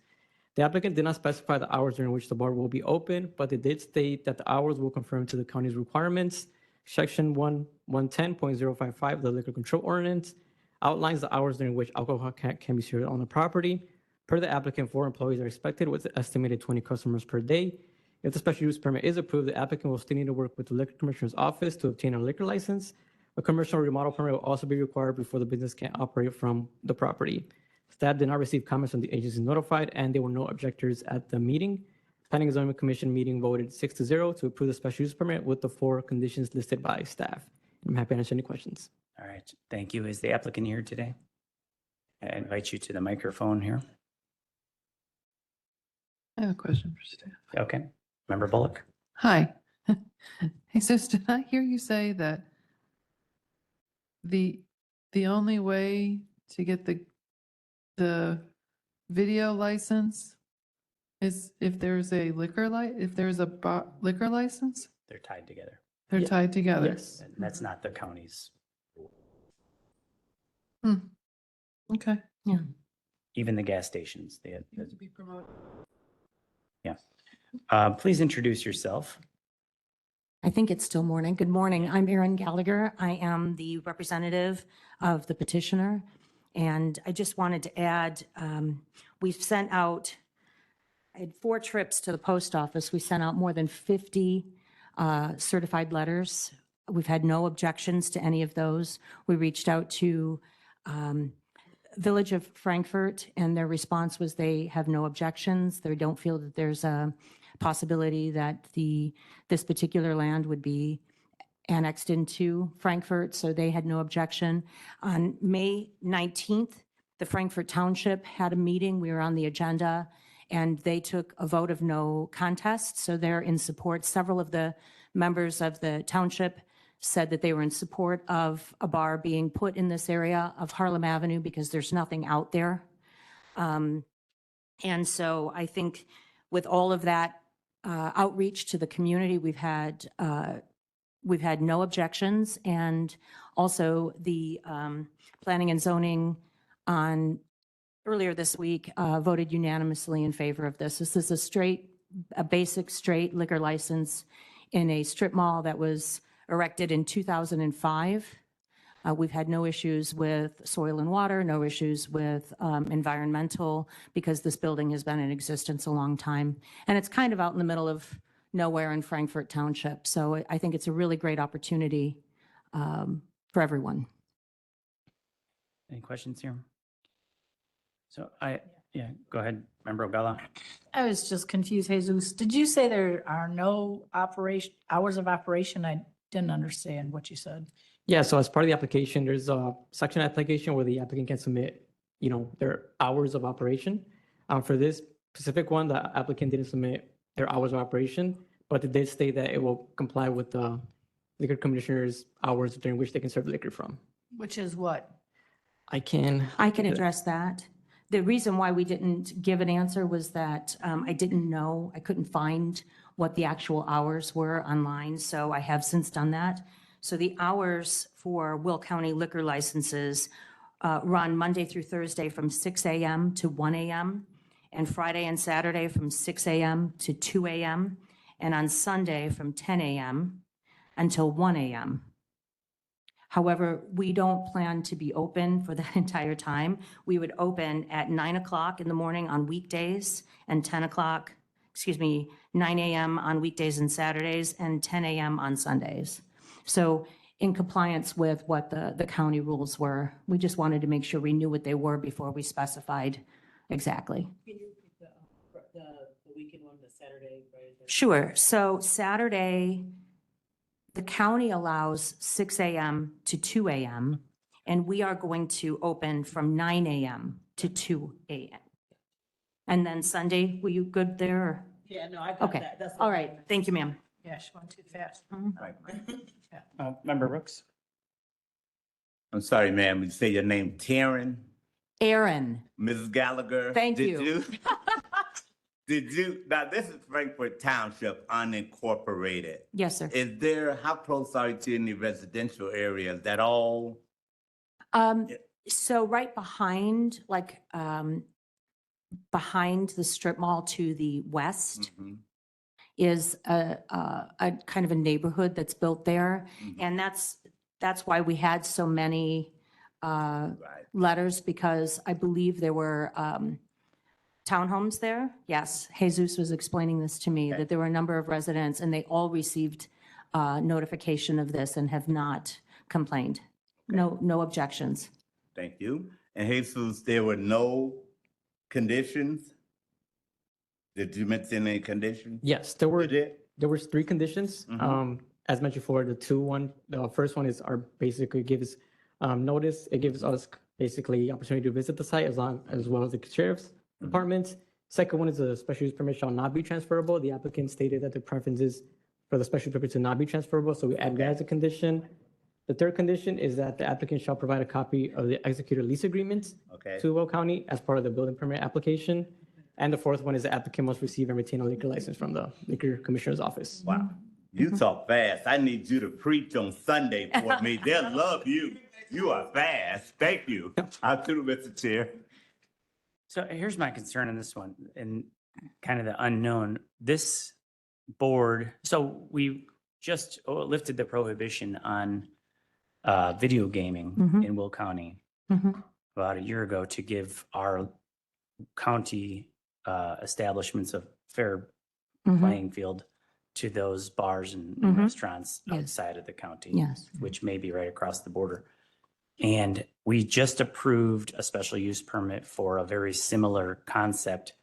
The applicant did not specify the hours during which the bar will be open, but they did state that the hours will conform to the county's requirements. Section 110.055 of the Liquor Control Ordinance outlines the hours during which alcohol can be served on the property. Per the applicant, 4 employees are expected with an estimated 20 customers per day. If the special use permit is approved, the applicant will still need to work with the Liquor Commissioner's office to obtain a liquor license. A commercial remodel permit will also be required before the business can operate from the property. Staff did not receive comments from the agencies notified, and there were no objectors at the meeting. Planning and Zoning Commission meeting voted 6-0 to approve the special use permit with the 4 conditions listed by staff. I'm happy to answer any questions. All right, thank you. Is the applicant here today? I invite you to the microphone here. I have a question for staff. Okay, Member Bullock? Hi. Jesus, did I hear you say that the only way to get the video license is if there's a liquor liquor license? They're tied together. They're Yeah. tied together? Yes. And that's not the county's, Okay. even the gas stations. Needs to be promoted. Please introduce yourself. I think it's still morning. Good morning. I'm Erin Gallagher. I am the representative of the petitioner. And I just wanted to add, we've sent out, I had 4 trips to the post office. We sent out more than 50 certified letters. We've had no objections to any of those. We reached out to Village of Frankfurt, and their response was they have no objections. They don't feel that there's a possibility that this particular land would be annexed into Frankfurt, so they had no objection. On May 19th, the Frankfurt Township had a meeting. We were on the agenda, and they took a vote of no contest, so they're in support. Several of the members of the township said that they were in support of a bar being put in this area of Harlem Avenue because there's nothing out there. And so I think with all of that outreach to the community, we've had no objections. And also the Planning and Zoning earlier this week voted unanimously in favor of this. This is a basic straight liquor license in a strip mall that was erected in 2005. We've had no issues with soil and water, no issues with environmental, because this building has been in existence a long time. And it's kind of out in the middle of nowhere in Frankfurt Township. So I think it's a really great opportunity for everyone. Any questions here? So go ahead, Member Ogala. I was just confused, Jesus. Did you say there are no hours of operation? I didn't understand what you said. Yeah, so as part of the application, there's a section application where the applicant can submit, their hours of operation. For this specific one, the applicant didn't submit their hours of operation, but it did state that it will comply with the liquor commissioner's hours during which they can serve liquor from. Which is what? I can address that. The reason why we didn't give an answer was that I didn't know, I couldn't find what the actual hours were online, so I have since done that. So the hours for Will County liquor licenses run Monday through Thursday from 6 a.m. to 1 a.m. and Friday and Saturday from 6 a.m. to 2 a.m. and on Sunday from 10 a.m. until 1 a.m. However, we don't plan to be open for that entire time. We would open at 9 o'clock in the morning on weekdays and 9 a.m. on weekdays and Saturdays and 10 a.m. on Sundays. So in compliance with what the county rules were. We just wanted to make sure we knew what they were before we specified exactly. Can you repeat the weekend one, the Saturday, right? Sure. So Saturday, the county allows 6 a.m. to 2 a.m., and we are going to open from 9 a.m. to 2 a.m. And then Sunday, were you good there? Or- Yeah, no, I got Okay. that. That's All what I right. meant. Thank you, ma'am. Yeah, she went too fast. Member Brooks? I'm sorry, ma'am, you say your name Taryn, Aaron, Mrs. Gallagher? Thank Did you. Did you, now this is Frankfurt Township unincorporated. yes, sir. Is there, how close are you to any residential areas at all? Yeah. So right behind, behind the strip mall to the west Mhm, is a kind of a neighborhood that's built there. mhm. And that's why we had so many Right. letters, because I believe there were townhomes there. Yes, Jesus was explaining this to me, Okay. that there were a number of residents and they all received notification of this and have not complained. No objections. Thank you. And Jesus, there were no conditions? Did you mention any conditions? Yes, there were. You did? There was 3 conditions. Mhm. As mentioned before, the first one is basically gives notice. It gives us basically opportunity to visit the site as well as the sheriff's department. Second one is a special use permit shall not be transferable. The applicant stated that the preference is for the special permit to not be transferable, so we add that as a condition. The third condition is that the applicant shall provide a copy of the executed lease agreement Okay. to Will County as part of the building permit application. And the fourth one is the applicant must receive and retain a liquor license from the liquor commissioner's office. Wow. You talk fast. I need you to preach on Sunday for me. They'll love you. You are fast. Thank you. I'm through, Mr. Chair. So here's my concern on this one and kind of the unknown. This board, so we just lifted the prohibition on video gaming Mhm. in Will County Mhm. about a year ago to give our county establishments a fair Mhm. playing field to those bars and Mhm. restaurants Yes. outside of the county. Yes. Which may be right across the border. And we just approved a special use permit for a very similar concept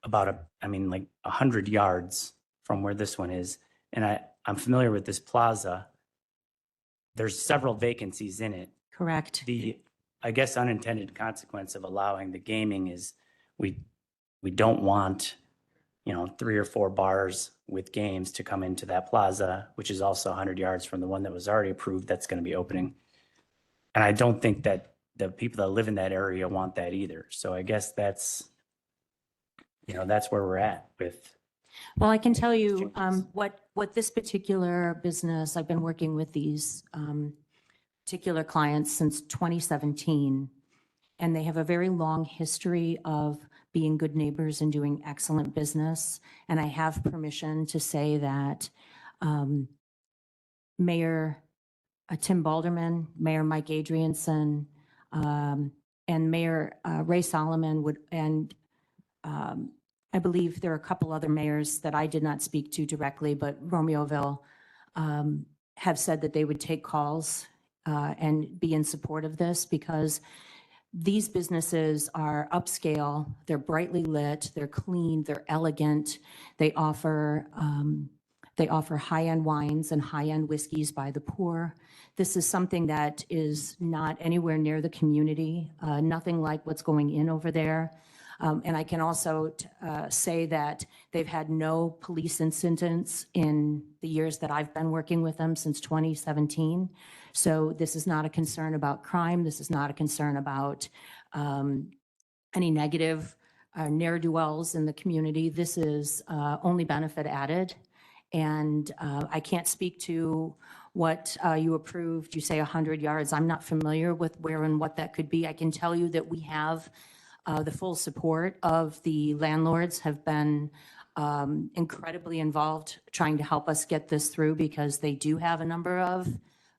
about like 100 yards from where this one is. And I'm familiar with this plaza. There's several vacancies in it. Correct. The, I guess, unintended consequence of allowing the gaming is we don't want, 3 or 4 bars with games to come into that plaza, which is also 100 yards from the one that was already approved that's going to be opening. And I don't think that the people that live in that area want that either. So I guess that's where we're at with. Well, I can tell you what this particular business, I've been working with these particular clients since 2017, and they have a very long history of being good neighbors and doing excellent business. And I have permission to say that Mayor Tim Balderman, Mayor Mike Adrianson, and Mayor Ray Solomon I believe there are a couple other mayors that I did not speak to directly, but Romeoville have said that they would take calls and be in support of this, because these businesses are upscale, they're brightly lit, they're clean, they're elegant, they offer high-end wines and high-end whiskeys by the pour. This is something that is not anywhere near the community, nothing like what's going in over there. And I can also say that they've had no police incidents in the years that I've been working with them, since 2017. So this is not a concern about crime. This is not a concern about any negative ne'er-do-wells in the community. This is only benefit added. And I can't speak to what you approved. You say 100 yards. I'm not familiar with where and what that could be. I can tell you that we have the full support of the landlords, have been incredibly involved trying to help us get this through, because they do have a number of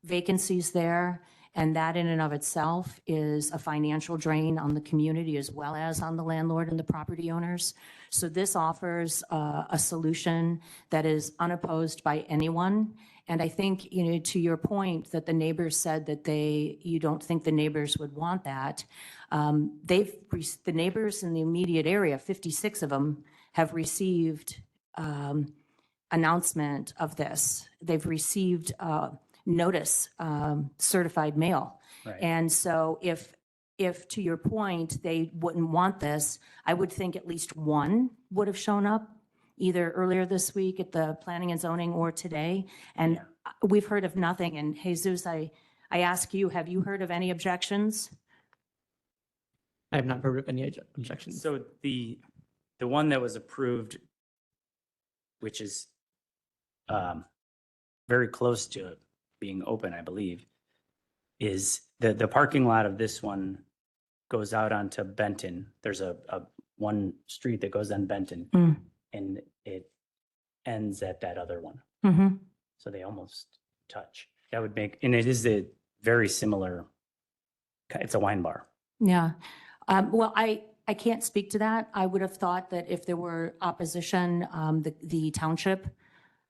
vacancies there. And that in and of itself is a financial drain on the community as well as on the landlord and the property owners. So this offers a solution that is unopposed by anyone. And I think, you know, to your point that the neighbors said that you don't think the neighbors would want that. The neighbors in the immediate area, 56 of them, have received announcement of this. They've received notice, certified mail. Right. And so if to your point, they wouldn't want this, I would think at least one would have shown up either earlier this week at the planning and zoning or today. And we've heard of nothing. And Jesus, I ask you, have you heard of any objections? I have not heard of any objections. So the one that was approved, which is very close to being open, I believe, is the parking lot of this one goes out onto Benton. There's a one street that goes on Benton, and it ends at that other one. Mm-hmm. So they almost touch. That would make, and it is a very similar, it's a wine bar. Yeah. Well, I can't speak to that. I would have thought that if there were opposition, the township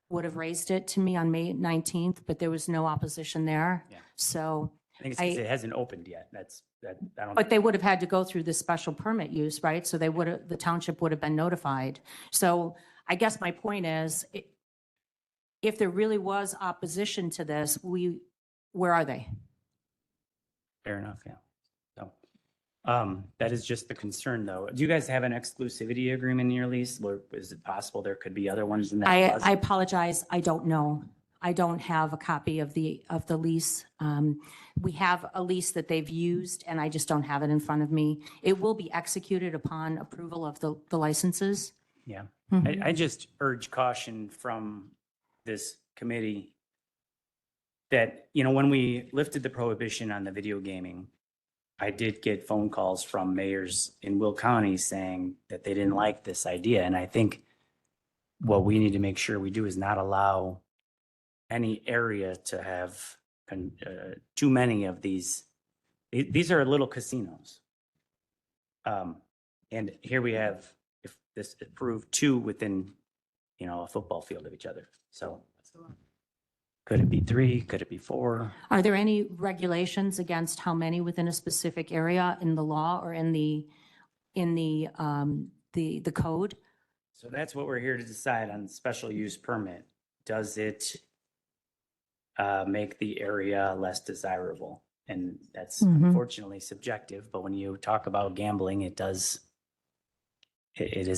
would have raised it to me on May 19th, but there was no opposition there. Yeah. So, I think it's 'cause it hasn't opened yet. I don't. but they would have had to go through this special permit use, right? So the township would have been notified. So I guess my point is, if there really was opposition to this, where are they? Fair enough, yeah. So, that is just the concern, though. Do you guys have an exclusivity agreement in your lease? Or is it possible there could be other ones in that clause? I apologize. I don't know. I don't have a copy of the lease. We have a lease that they've used, and I just don't have it in front of me. It will be executed upon approval of the licenses. Yeah. Mhm. I just urge caution from this committee that, you know, when we lifted the prohibition on the video gaming, I did get phone calls from mayors in Will County saying that they didn't like this idea. And I think what we need to make sure we do is not allow any area to have too many of these. These are little casinos. And here we have, if this approved, two within, you know, a football field of each other. So could it be three? Could it be four? Are there any regulations against how many within a specific area in the law or in the code? So that's what we're here to decide on special use permit. Does it make the area less desirable? And that's unfortunately subjective, but when you talk about gambling, it is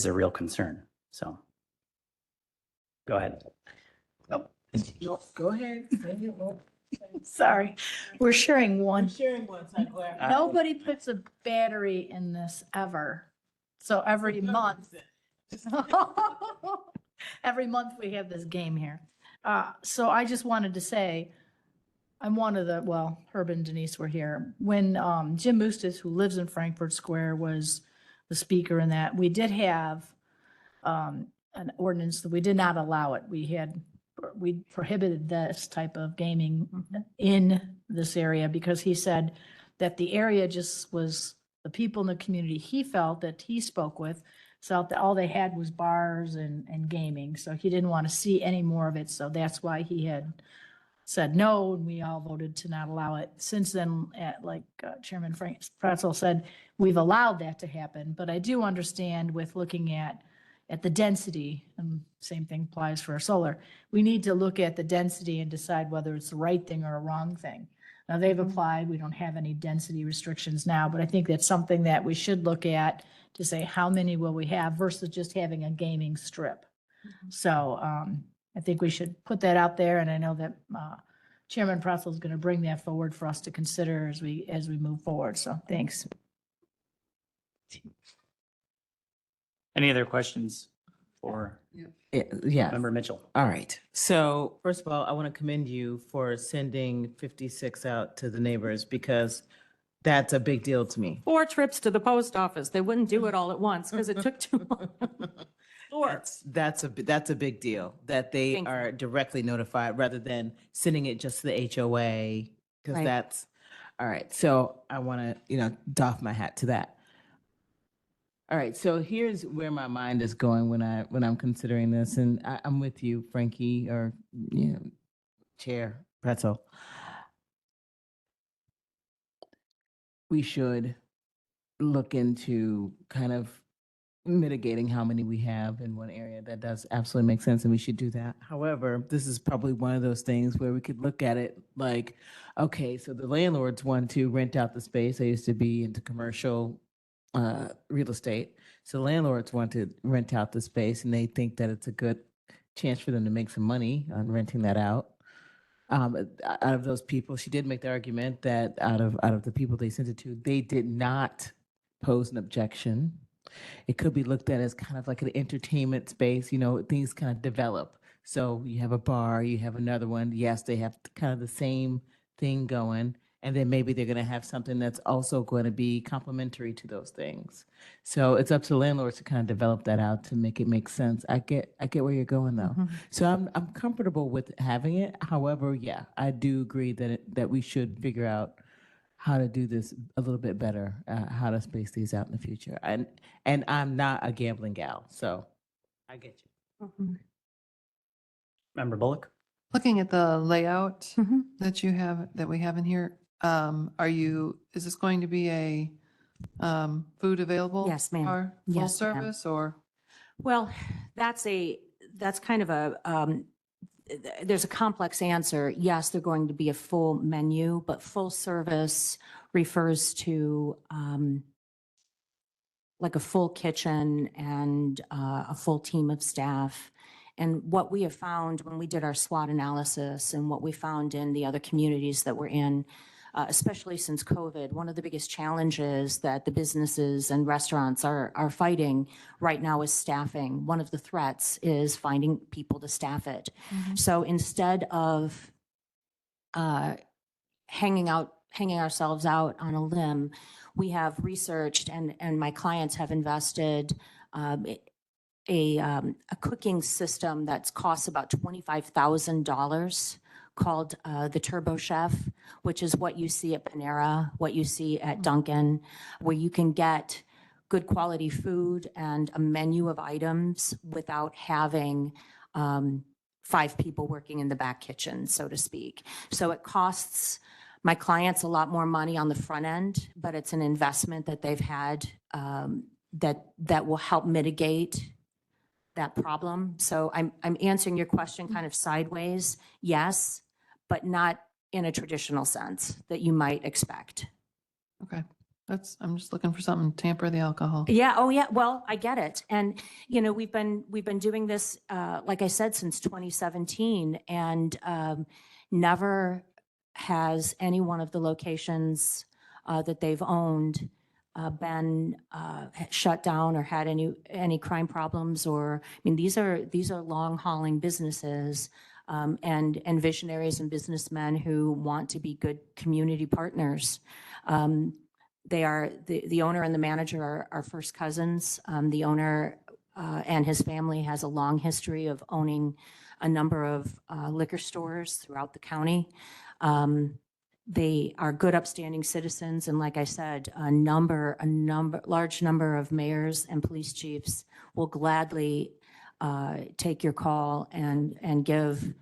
a real concern. So go ahead. Go ahead. Sorry, we're sharing one. Sharing one, St. Clair. Nobody puts a battery in this ever. So every month. Every month we have this game here. So I just wanted to say, I'm one of the, well, Herb and Denise were here. When Jim Mustis, who lives in Frankfurt Square, was the speaker in that, we did have an ordinance that we did not allow it. We prohibited this type of gaming in this area because he said that the area just was, the people in the community he felt that he spoke with felt that all they had was bars and gaming. So he didn't want to see any more of it. So that's why he had said no, and we all voted to not allow it. Since then, like Chairman Frank Pretzel said, we've allowed that to happen. But I do understand with looking at the density, and same thing applies for solar, we need to look at the density and decide whether it's the right thing or a wrong thing. Now, they've applied, we don't have any density restrictions now, but I think that's something that we should look at to say how many will we have versus just having a gaming strip. So I think we should put that out there, and I know that Chairman Pretzel is going to bring that forward for us to consider as we move forward. So thanks. Any other questions for Yeah. Member Mitchell? All right. So first of all, I want to commend you for sending 56 out to the neighbors because that's a big deal to me. 4 trips to the post office. They wouldn't do it all at once because it took too long. That's a big deal that they Thank you. are directly notified rather than sending it just to the HOA because Right. that's all right. So I want to, doff my hat to that. All right. So here's where my mind is going when I'm considering this, and I'm with you, Frankie, or Chair Pretzel. We should look into kind of mitigating how many we have in one area. That does absolutely make sense, and we should do that. However, this is probably one of those things where we could look at it like, okay, so the landlords want to rent out the space. I used to be into commercial real estate. So landlords want to rent out the space, and they think that it's a good chance for them to make some money on renting that out. Out of those people, she did make the argument that out of the people they sent it to, they did not pose an objection. It could be looked at as kind of like an entertainment space, you know, things kind of develop. So you have a bar, you have another one. Yes, they have kind of the same thing going. And then maybe they're going to have something that's also going to be complementary to those things. So it's up to landlords to kind of develop that out to make it make sense. I get where you're going though. So I'm comfortable with having it. However, yeah, I do agree that we should figure out how to do this a little bit better, how to space these out in the future. And I'm not a gambling gal, so I get you. Member Bullock? Looking at the layout Mhm. that you have, that we have in here, is this going to be a food available? Yes, ma'am. bar, Yes, Full ma'am. service or? Well, that's kind of there's a complex answer. Yes, they're going to be a full menu, but full service refers to like a full kitchen and a full team of staff. And what we have found when we did our SWOT analysis and what we found in the other communities that we're in, especially since COVID, one of the biggest challenges that the businesses and restaurants are fighting right now is staffing. One of the threats is finding people to staff it. So instead of hanging ourselves out on a limb, we have researched and my clients have invested a cooking system that costs about $25,000 called the Turbo Chef, which is what you see at Panera, what you see at Dunkin', where you can get good quality food and a menu of items without having 5 people working in the back kitchen, so to speak. So it costs my clients a lot more money on the front end, but it's an investment that they've had that will help mitigate that problem. So I'm answering your question kind of sideways, yes, but not in a traditional sense that you might expect. Okay, I'm just looking for something to tamper the alcohol. Yeah, oh yeah, well, I get it. And, you know, we've been doing this, like I said, since 2017, and never has any one of the locations that they've owned been shut down or had any crime problems, or, I mean, these are long hauling businesses and visionaries and businessmen who want to be good community partners. They are, the owner and the manager are first cousins. The owner and his family has a long history of owning a number of liquor stores throughout the county. They are good upstanding citizens, and like I said, a large number of mayors and police chiefs will gladly take your call and give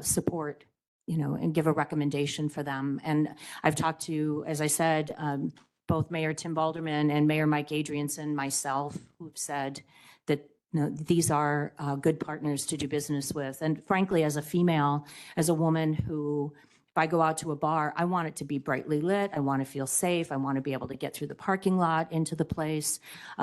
support, you know, and give a recommendation for them. And I've talked to, as I said, both Mayor Tim Balderman and Mayor Mike Adrianson, myself, who've said that, you know, these are good partners to do business with. And frankly, as a female, as a woman who, if I go out to a bar, I want it to be brightly lit. I want to feel safe. I want to be able to get through the parking lot into the place.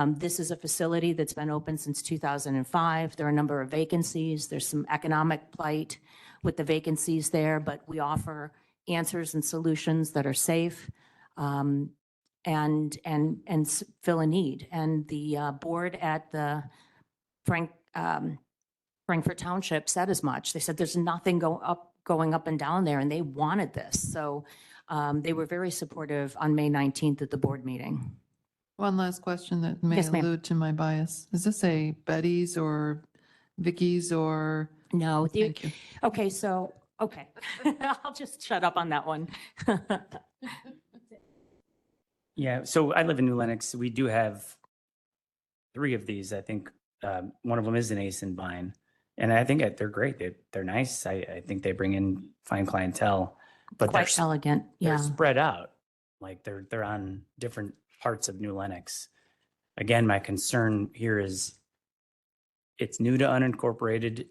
This is a facility that's been open since 2005. There are a number of vacancies. There's some economic plight with the vacancies there, but we offer answers and solutions that are safe and fill a need. And the board at the Frankfurt Township said as much. They said there's nothing going up and down there, and they wanted this. So they were very supportive on May 19th at the board meeting. One last question that may Yes, ma'am. allude to my bias. Is this a Betty's or Vicky's or? No. Thank you. Okay, so, okay. I'll just shut up on that one. Yeah, so I live in New Lenox. We do have 3 of these. I think one of them is an Ace and Vine. And I think they're great. They're nice. I think they bring in fine clientele, but Quite elegant, they're yeah. spread out. Like they're on different parts of New Lenox. Again, my concern here is it's new to unincorporated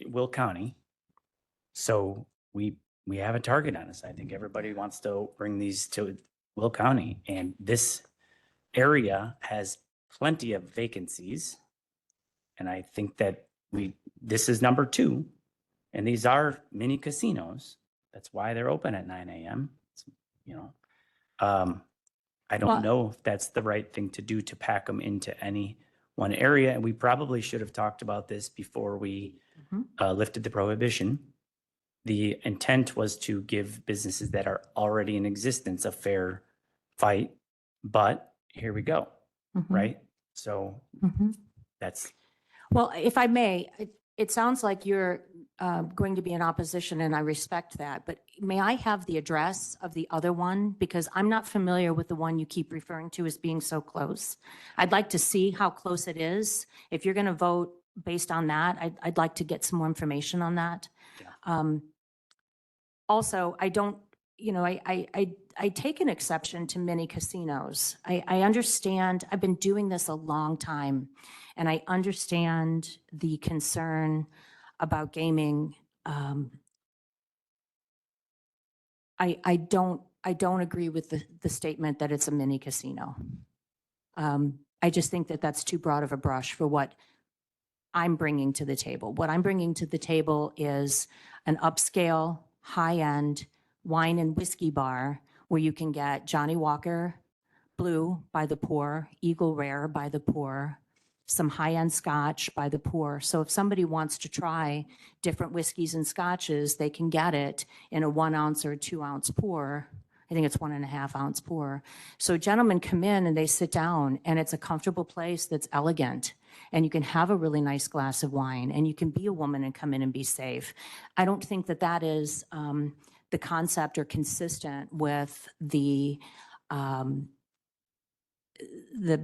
Will County. So we have a target on us. I think everybody wants to bring these to Will County, and this area has plenty of vacancies. And I think that this is number 2, and these are mini casinos. That's why they're open at 9 a.m. You know, I don't Well- know if that's the right thing to do to pack them into any one area. And we probably should have talked about this before we lifted the prohibition. The intent was to give businesses that are already in existence a fair fight, but here we go, Mhm. right? So Mhm. that's, Well, if I may, it sounds like you're going to be in opposition, and I respect that. But may I have the address of the other one? Because I'm not familiar with the one you keep referring to as being so close. I'd like to see how close it is. If you're going to vote based on that, I'd like to get some more information on that. Also, I don't, you know, I take an exception to mini casinos. I understand, I've been doing this a long time, and I understand the concern about gaming. I don't agree with the statement that it's a mini casino. I just think that that's too broad of a brush for what I'm bringing to the table. What I'm bringing to the table is an upscale, high-end wine and whiskey bar where you can get Johnny Walker Blue by the pour, Eagle Rare by the pour, some high-end scotch by the pour. So if somebody wants to try different whiskeys and scotches, they can get it in a 1 ounce or 2 ounce pour. I think it's 1.5 ounce pour. So gentlemen come in and they sit down, and it's a comfortable place that's elegant. And you can have a really nice glass of wine, and you can be a woman and come in and be safe. I don't think that that is the concept or consistent with the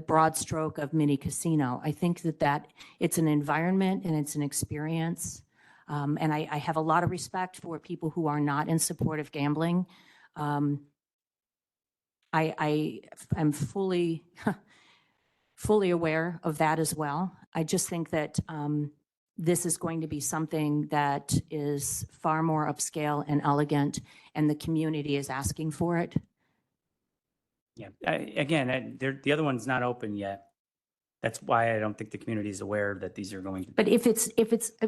broad stroke of mini casino. I think that it's an environment and it's an experience. And I have a lot of respect for people who are not in support of gambling. I am fully aware of that as well. I just think that this is going to be something that is far more upscale and elegant, and the community is asking for it. yeah. The other one's not open yet. That's why I don't think the community is aware that these are going to. But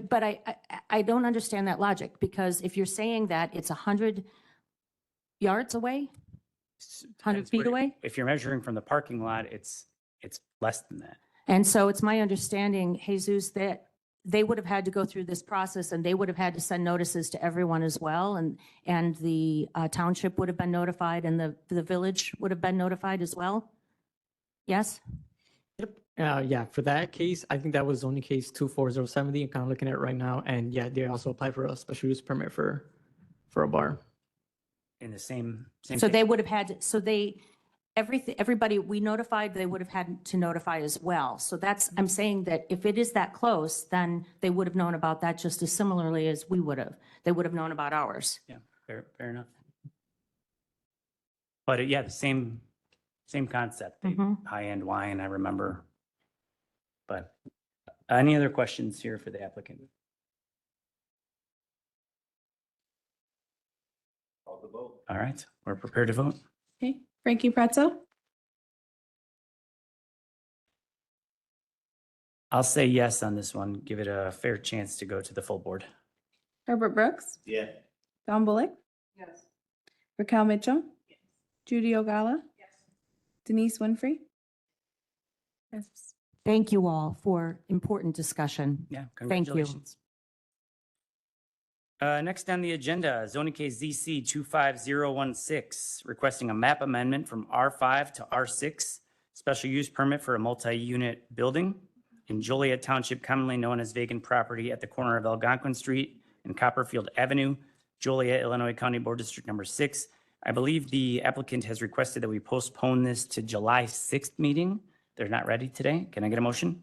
but I don't understand that logic, because if you're saying that it's 100 yards away, 100 feet away? If you're measuring from the parking lot, it's less than that. And so it's my understanding, Jesus, that they would have had to go through this process, and they would have had to send notices to everyone as well. And the township would have been notified, and the village would have been notified as well? Yes? Yeah, for that case, I think that was only case 24070. I'm kind of looking at it right now. And yeah, they also applied for a special use permit for a bar. In the same. So they would have had, everybody we notified, they would have had to notify as well. So I'm saying that if it is that close, then they would have known about that just as similarly as we would have. They would have known about ours. Yeah, fair enough. But yeah, the same concept, high-end wine, I remember. But any other questions here for the applicant? All right, we're prepared to vote. Okay, Frankie Pretzel, I'll say yes on this one. Give it a fair chance to go to the full board. Herbert Brooks, Yeah. Don Bullock. Yes. Raquel Mitchell. Yes. Judy Ogala. Yes. Denise Winfrey. Yes. Thank you all for important discussion. Yeah, Thank you. congratulations. Next on the agenda, zoning case ZC 25016, requesting a map amendment from R5 to R6, special use permit for a multi-unit building in Joliet Township, commonly known as vacant property at the corner of Algonquin Street and Copperfield Avenue, Joliet, Illinois County Board District Number 6. I believe the applicant has requested that we postpone this to July 6th meeting. They're not ready today. Can I get a motion?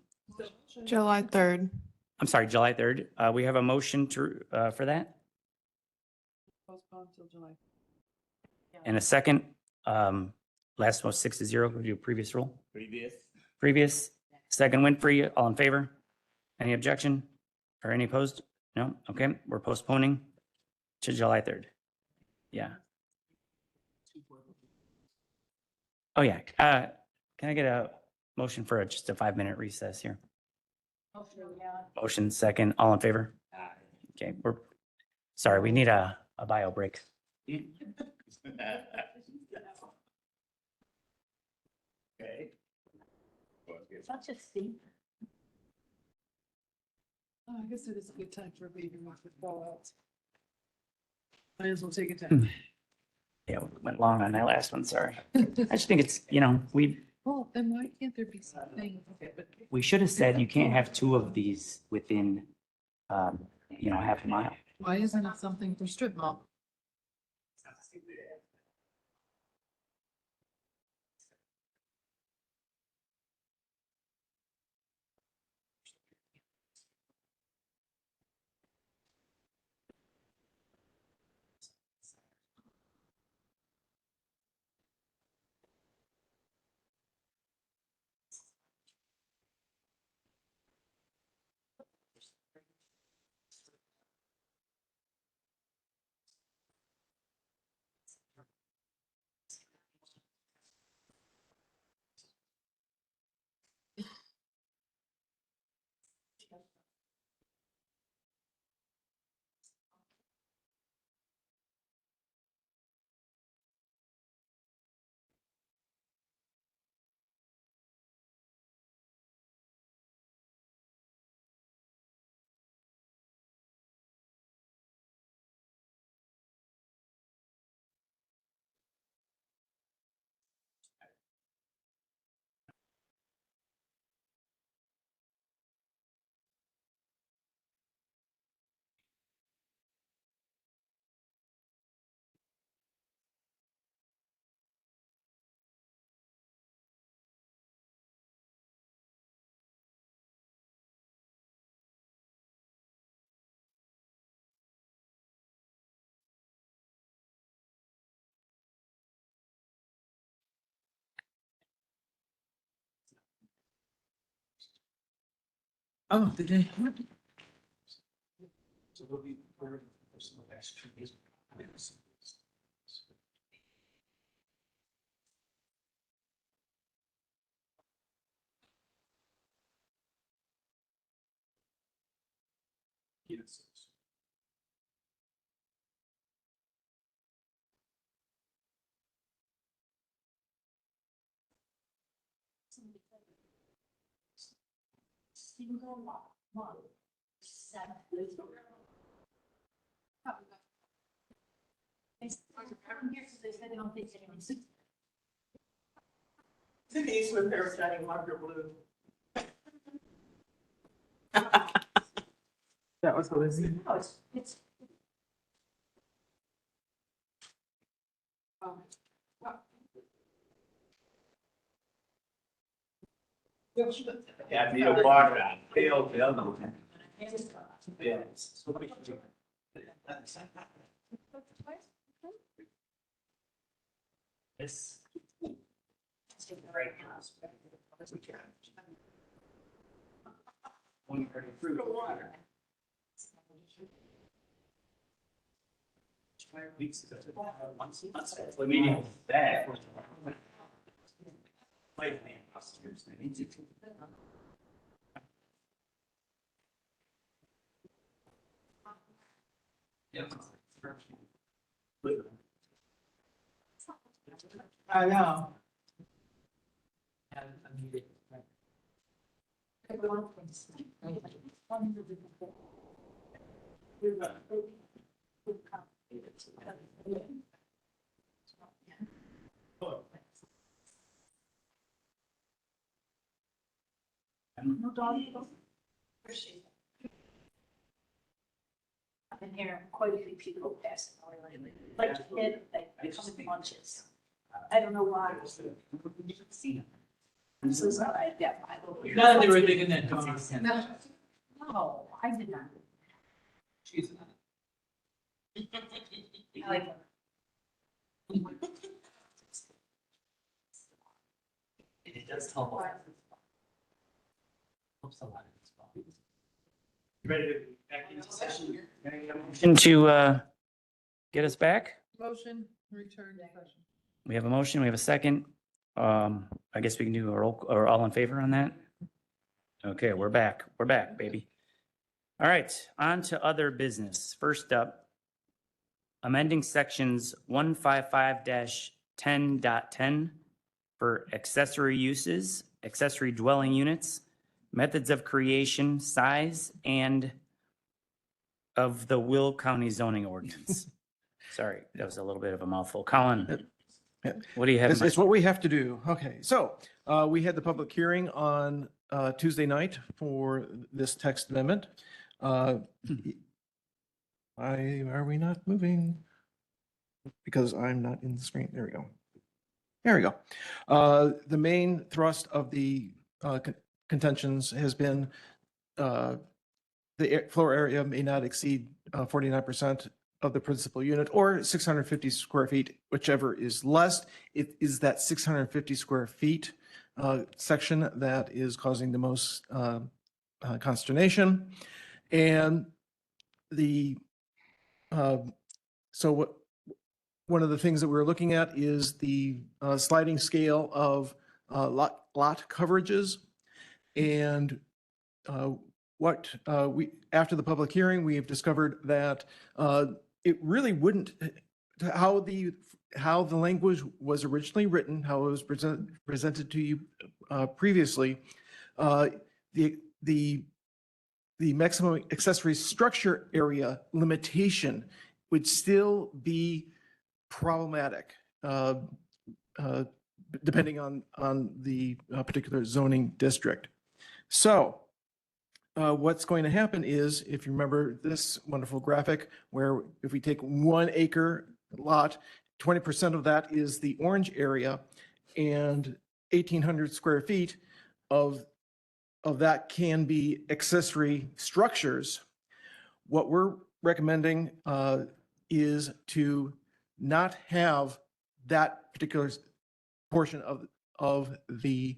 July 3rd. I'm sorry, July 3rd. We have a motion to, for that Postpone till July. and a second. Last was 6-0. We'll do a previous roll. Previous. Previous, second Winfrey, all in favor? Any objection or any opposed? No? Okay, we're postponing to July 3rd. Yeah. Oh, yeah. Can I get a motion for just a 5-minute recess here? Motion second, all in favor? Okay, sorry, we need a bio break. Okay. Such a steep. Oh, I guess it is a good time for leaving off the fallouts. Might as well take it down. Yeah, we went long on that last one, sorry. I just think it's, Well, then why can't there be something? Okay, but we should have said you can't have 2 of these within, half a mile. why isn't it something for strip mall? Oh, did they? Denise with their shining marker blue. That was Lizzie. Yeah, need a bar down. Phil. Yes. This. Weeks ago. We mean that. I know. No dog. I've been hearing quite a few people passing away lately. Like you did, they come in bunches. I don't know why. I'm so sorry. Yeah. Now they were digging that dog. No. I did not. I like It does help. Helps a lot. Ready to back into session? Can I get a motion to get us back? Motion, return to session. We have a motion, we have a second. I guess we can do a roll, or all in favor on that? Okay, we're back, baby. All right, on to other business. First up, amending sections 155-10.10 for accessory uses, accessory dwelling units, methods of creation, size, and of the Will County zoning ordinance. Sorry, that was a little bit of a mouthful. Colin, what do you have? in It's what we have to do. Okay, so we had the public hearing on Tuesday night for this text amendment. Are we not moving? Because I'm not in the screen. There we go. There we go. The main thrust of the contentions has been the floor area may not exceed 49% of the principal unit or 650 square feet, whichever is less. It is that 650 square feet section that is causing the most consternation. And one of the things that we're looking at is the sliding scale of lot coverages. And after the public hearing, we have discovered that it really wouldn't, how the language was originally written, how it was presented to you previously, the maximum accessory structure area limitation would still be problematic, depending on the particular zoning district. So what's going to happen is, if you remember this wonderful graphic, where if we take 1 acre lot, 20% of that is the orange area, and 1,800 square feet of that can be accessory structures. What we're recommending is to not have that particular portion of the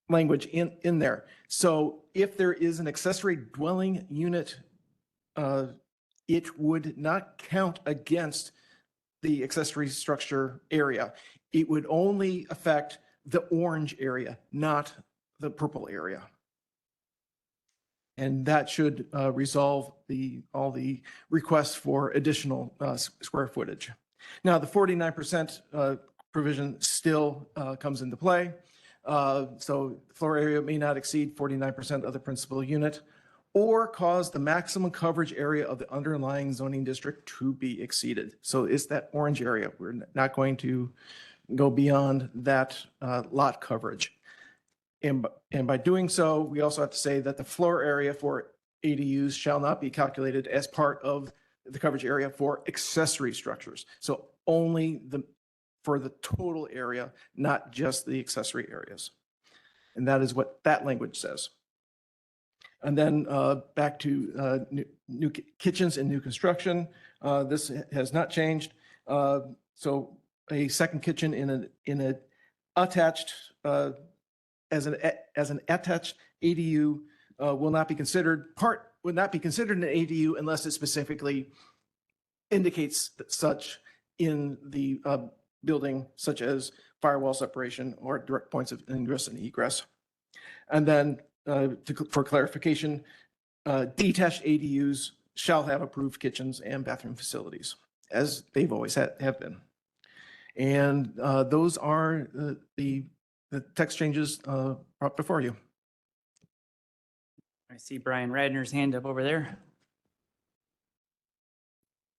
language in there. So if there is an accessory dwelling unit, it would not count against the accessory structure area. It would only affect the orange area, not the purple area. And that should resolve all the requests for additional square footage. Now, the 49% provision still comes into play. So floor area may not exceed 49% of the principal unit or cause the maximum coverage area of the underlying zoning district to be exceeded. So it's that orange area. We're not going to go beyond that lot coverage. And by doing so, we also have to say that the floor area for ADUs shall not be calculated as part of the coverage area for accessory structures. So only for the total area, not just the accessory areas. And that is what that language says. And then back to new kitchens and new construction. This has not changed. So a second kitchen in a attached as an attached ADU would not be considered an ADU unless it specifically indicates such in the building, such as firewall separation or direct points of ingress and egress. And then for clarification, detached ADUs shall have approved kitchens and bathroom facilities, as they've always have been. And those are the text changes brought before you. I see Brian Radner's hand up over there.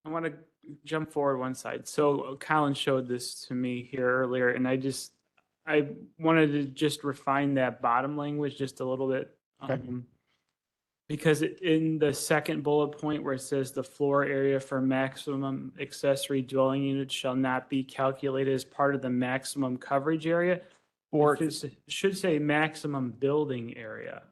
I want to jump forward one side. So Colin showed this to me here earlier, and I wanted to just refine that bottom language just a little bit. Because in the second bullet point where it says the floor area for maximum accessory dwelling units shall not be calculated as part of the maximum coverage area, or it should say maximum building area.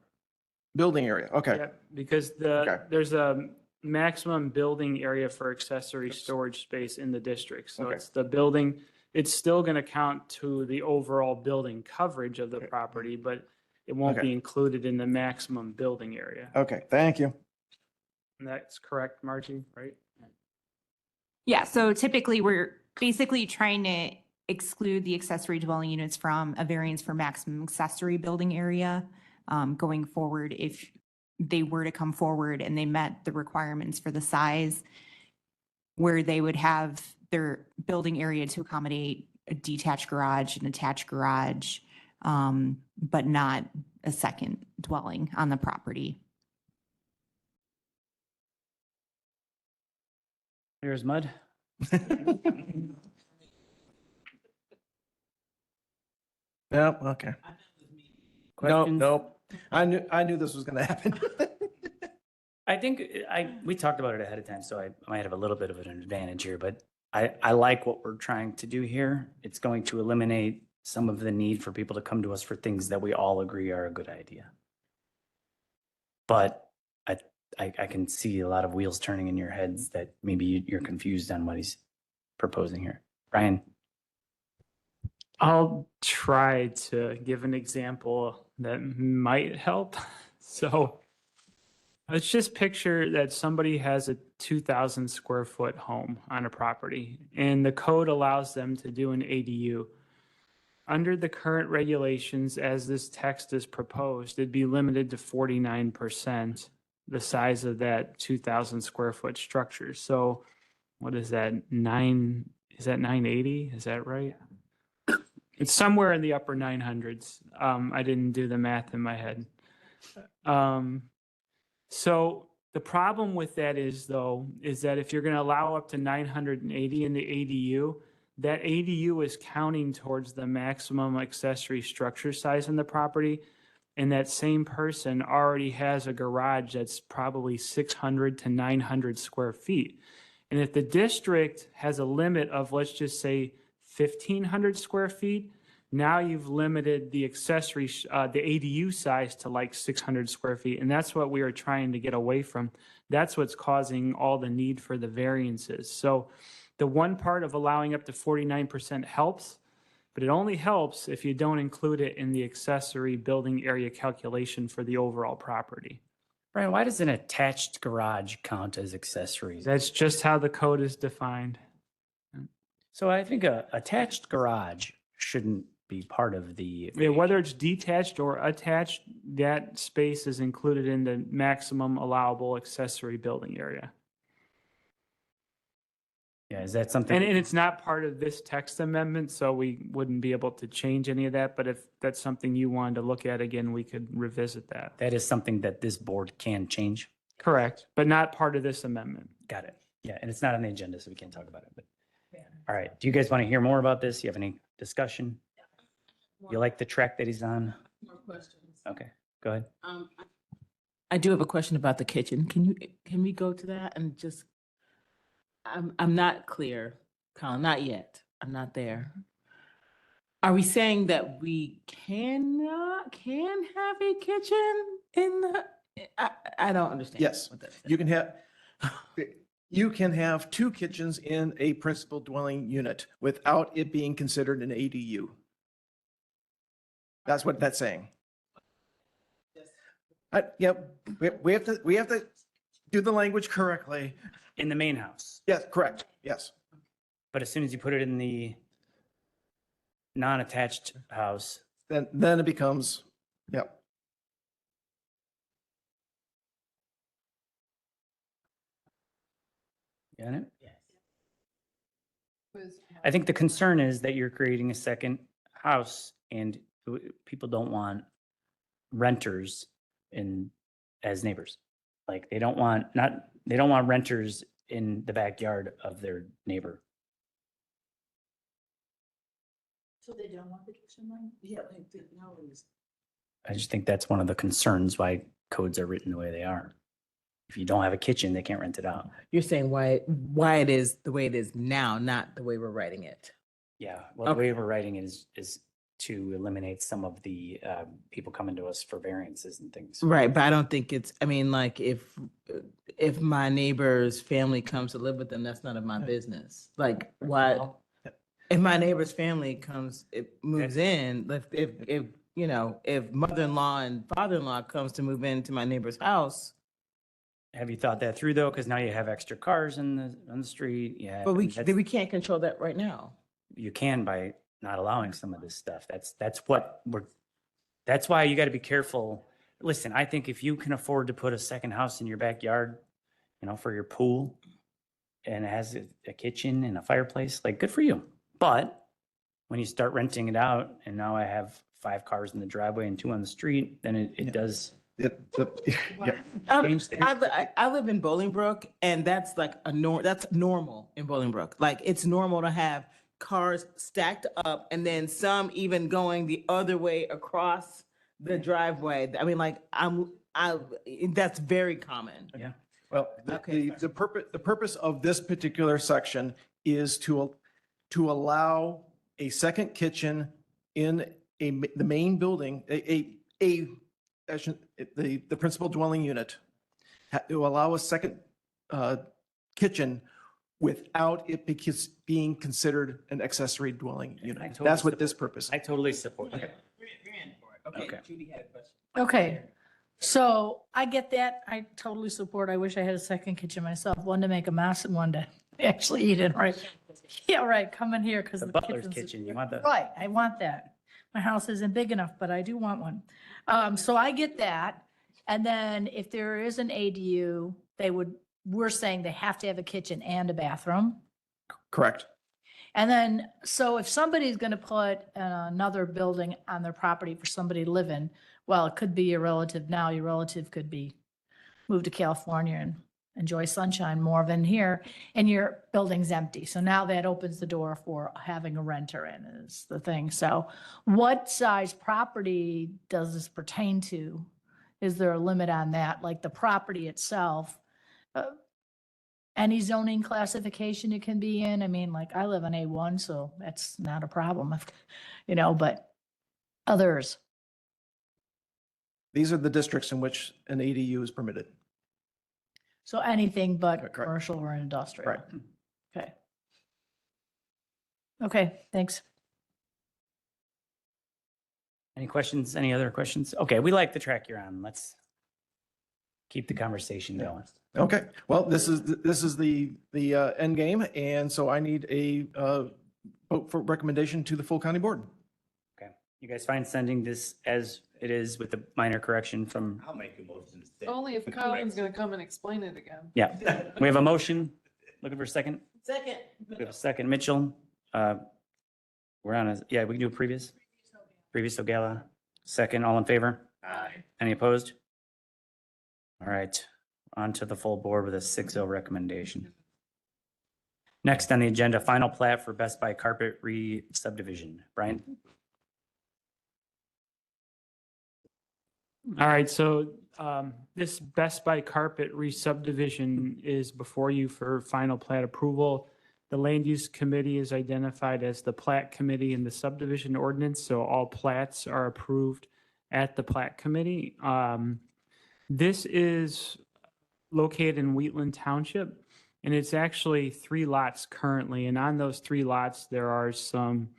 Building area, okay. Yeah, because there's a maximum building area for accessory storage space in the district. So Okay. it's the building, it's still going to count to the overall building coverage of the property, but it won't Okay. be included in the maximum building area. Okay, thank you. And that's correct, Margie, right? Yeah, so typically we're basically trying to exclude the accessory dwelling units from a variance for maximum accessory building area going forward. If they were to come forward and they met the requirements for the size, where they would have their building area to accommodate a detached garage, an attached garage, but not a second dwelling on the property. Here's mud. No, okay. Nope, Questions? nope. I knew this was gonna happen. I think we talked about it ahead of time, so I might have a little bit of an advantage here, but I like what we're trying to do here. It's going to eliminate some of the need for people to come to us for things that we all agree are a good idea. But I can see a lot of wheels turning in your heads that maybe you're confused on what he's proposing here. Brian? I'll try to give an example that might help. So let's just picture that somebody has a 2,000 square foot home on a property and the code allows them to do an ADU. Under the current regulations, as this text is proposed, it'd be limited to 49% the size of that 2,000 square foot structure. So what is that, is that 980? Is that right? It's somewhere in the upper 900s. I didn't do the math in my head. So the problem with that is that if you're going to allow up to 980 in the ADU, that ADU is counting towards the maximum accessory structure size in the property. And that same person already has a garage that's probably 600 to 900 square feet. And if the district has a limit of, let's just say, 1,500 square feet, now you've limited the accessory, the ADU size to like 600 square feet. And that's what we are trying to get away from. That's what's causing all the need for the variances. So the one part of allowing up to 49% helps, but it only helps if you don't include it in the accessory building area calculation for the overall property. Brian, why does an attached garage count as accessories? That's just how the code is defined. So I think a attached garage shouldn't be part of the. Yeah, whether it's detached or attached, that space is included in the maximum allowable accessory building area. Yeah, is that something? And it's not part of this text amendment, so we wouldn't be able to change any of that. But if that's something you wanted to look at again, we could revisit that. That is something that this board can change. Correct, but not part of this amendment. Got it. Yeah, and it's not on the agenda, so we can't talk about it, but. All right, do you guys want to hear more about this? You have any discussion? You like the track that he's on? More questions. Okay, go ahead. I do have a question about the kitchen. Can we go to that and just, I'm not clear, Colin, not yet. I'm not there. Are we saying that we can have a kitchen in the, I don't understand. Yes, what that says. You can have two kitchens in a principal dwelling unit without it being considered an ADU. That's what that's saying. Yep, we have to do the language correctly. In the main house, Yes, correct, yes. but as soon as you put it in the non-attached house, Then it becomes, yep. got it? I think the concern is that you're creating a second house and people don't want renters as neighbors. Like they don't want renters in the backyard of their neighbor. So they don't want the kitchen line? Yeah, I just think that's one of the concerns why codes are written the way they are. If you don't have a kitchen, they can't rent it out. You're saying why it is the way it is now, not the way we're writing it. Yeah, well, the way we're writing it is to eliminate some of the people coming to us for variances and things. Right, but I don't think it's, I mean, like, if my neighbor's family comes to live with them, that's none of my business. Like, why, if my neighbor's family comes, it moves in, if, you know, if mother-in-law and father-in-law comes to move into my neighbor's house, Have you thought that through though? Because now you have extra cars on the street. Yeah. but we can't control that right now. You can by not allowing some of this stuff. That's why you got to be careful. Listen, I think if you can afford to put a second house in your backyard, you know, for your pool, and it has a kitchen and a fireplace, like, good for you. But when you start renting it out and now I have 5 cars in the driveway and 2 on the street, then it does change things. I live in Bolingbrook, and that's like that's normal in Bolingbrook. Like, it's normal to have cars stacked up and then some even going the other way across the driveway. I mean, like, that's very common. Yeah. Well, the purpose of this particular section is to allow a second kitchen in the main building, the principal dwelling unit, to allow a second kitchen without it being considered an accessory dwelling unit. That's what this purpose. I totally support it. Okay. Judy had a question. Okay, so I get that. I totally support. I wish I had a second kitchen myself, one to make a mess and one to actually eat in, right? Yeah, right, come in here because The the butler's kitchen's. kitchen, you want the. Right, I want that. My house isn't big enough, but I do want one. So I get that. And then if there is an ADU, we're saying they have to have a kitchen and a bathroom. Correct. And then, so if somebody's going to put another building on their property for somebody to live in, well, it could be your relative now. Your relative could be moved to California and enjoy sunshine more than here, and your building's empty. So now that opens the door for having a renter in is the thing. So what size property does this pertain to? Is there a limit on that? Like the property itself? Any zoning classification it can be in? I mean, like, I live in A1, so that's not a problem, but others. These are the districts in which an ADU is permitted. So anything but Correct. commercial or industrial? Right. Okay. Okay, thanks. Any questions? Any other questions? Okay, we like the track you're on. Let's keep the conversation going. Okay, well, this is the end game, and so I need a vote for recommendation to the full county board. Okay, you guys fine sending this as it is with the minor correction from, I'll make a motion. Only if Colin's gonna come and explain it again. yeah. We have a motion. Looking for a second. Second. We have a second. Mitchell. We're on we can do a previous. Previous Ogala. Second, all in favor? Aye. Any opposed? All right, on to the full board with a 6-0 recommendation. Next on the agenda, final plat for Best Buy Carpet re-subdivision. Brian? All right, so this Best Buy Carpet re-subdivision is before you for final plat approval. The Land Use Committee is identified as the plat committee in the subdivision ordinance, so all plats are approved at the plat committee. This is located in Wheatland Township, and it's actually 3 lots currently, and on those 3 lots, there are some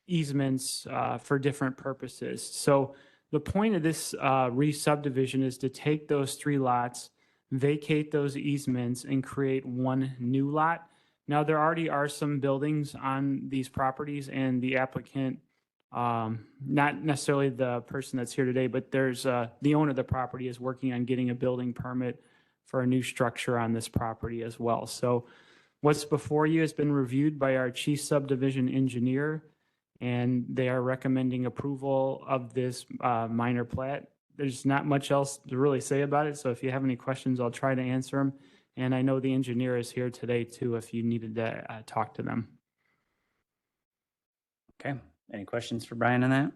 easements for different purposes. So the point of this re-subdivision is to take those 3 lots, vacate those easements, and create one new lot. Now, there already are some buildings on these properties, and the applicant, not necessarily the person that's here today, but there's the owner of the property is working on getting a building permit for a new structure on this property as well. So what's before you has been reviewed by our chief subdivision engineer, and they are recommending approval of this minor plat. There's not much else to really say about it, so if you have any questions, I'll try to answer them. And I know the engineer is here today too, if you needed to talk to them. Okay, any questions for Brian on that?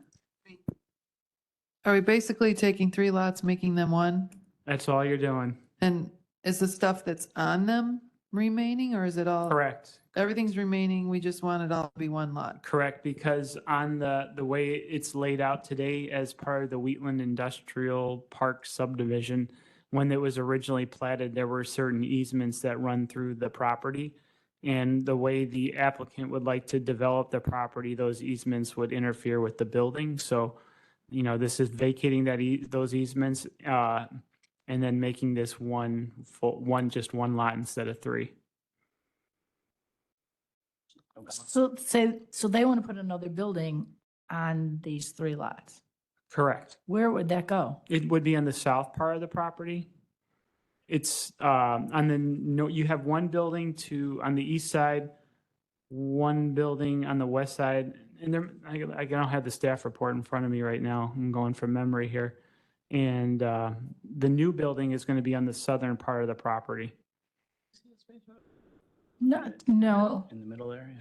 Are we basically taking 3 lots, making them one? That's all you're doing. And is the stuff that's on them remaining, or is it all? Correct. Everything's remaining, we just want it all to be one lot. Correct, because on the way it's laid out today as part of the Wheatland Industrial Park subdivision, when it was originally platted, there were certain easements that run through the property. And the way the applicant would like to develop the property, those easements would interfere with the building. So, this is vacating those easements, and then making this just one lot instead of three. So they want to put another building on these 3 lots. Correct. Where would that go? It would be on the south part of the property. It's you have one building on the east side, one building on the west side, and I don't have the staff report in front of me right now. I'm going from memory here. And the new building is going to be on the southern part of the property. No, In the middle area.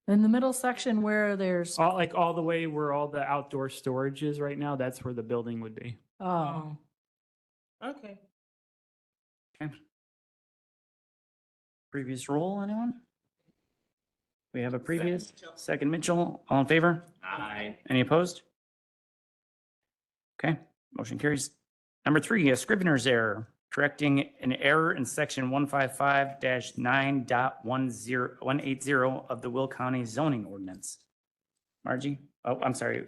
in the middle section where there's, All the way where all the outdoor storage is right now, that's where the building would be. oh, Okay. Previous roll, anyone? We have a previous, second Mitchell, all in favor? Aye. Any opposed? Okay, motion carries. Number 3, a scrivener's error, correcting an error in section 155-9.180 of the Will County zoning ordinance. Margie? Oh, I'm sorry.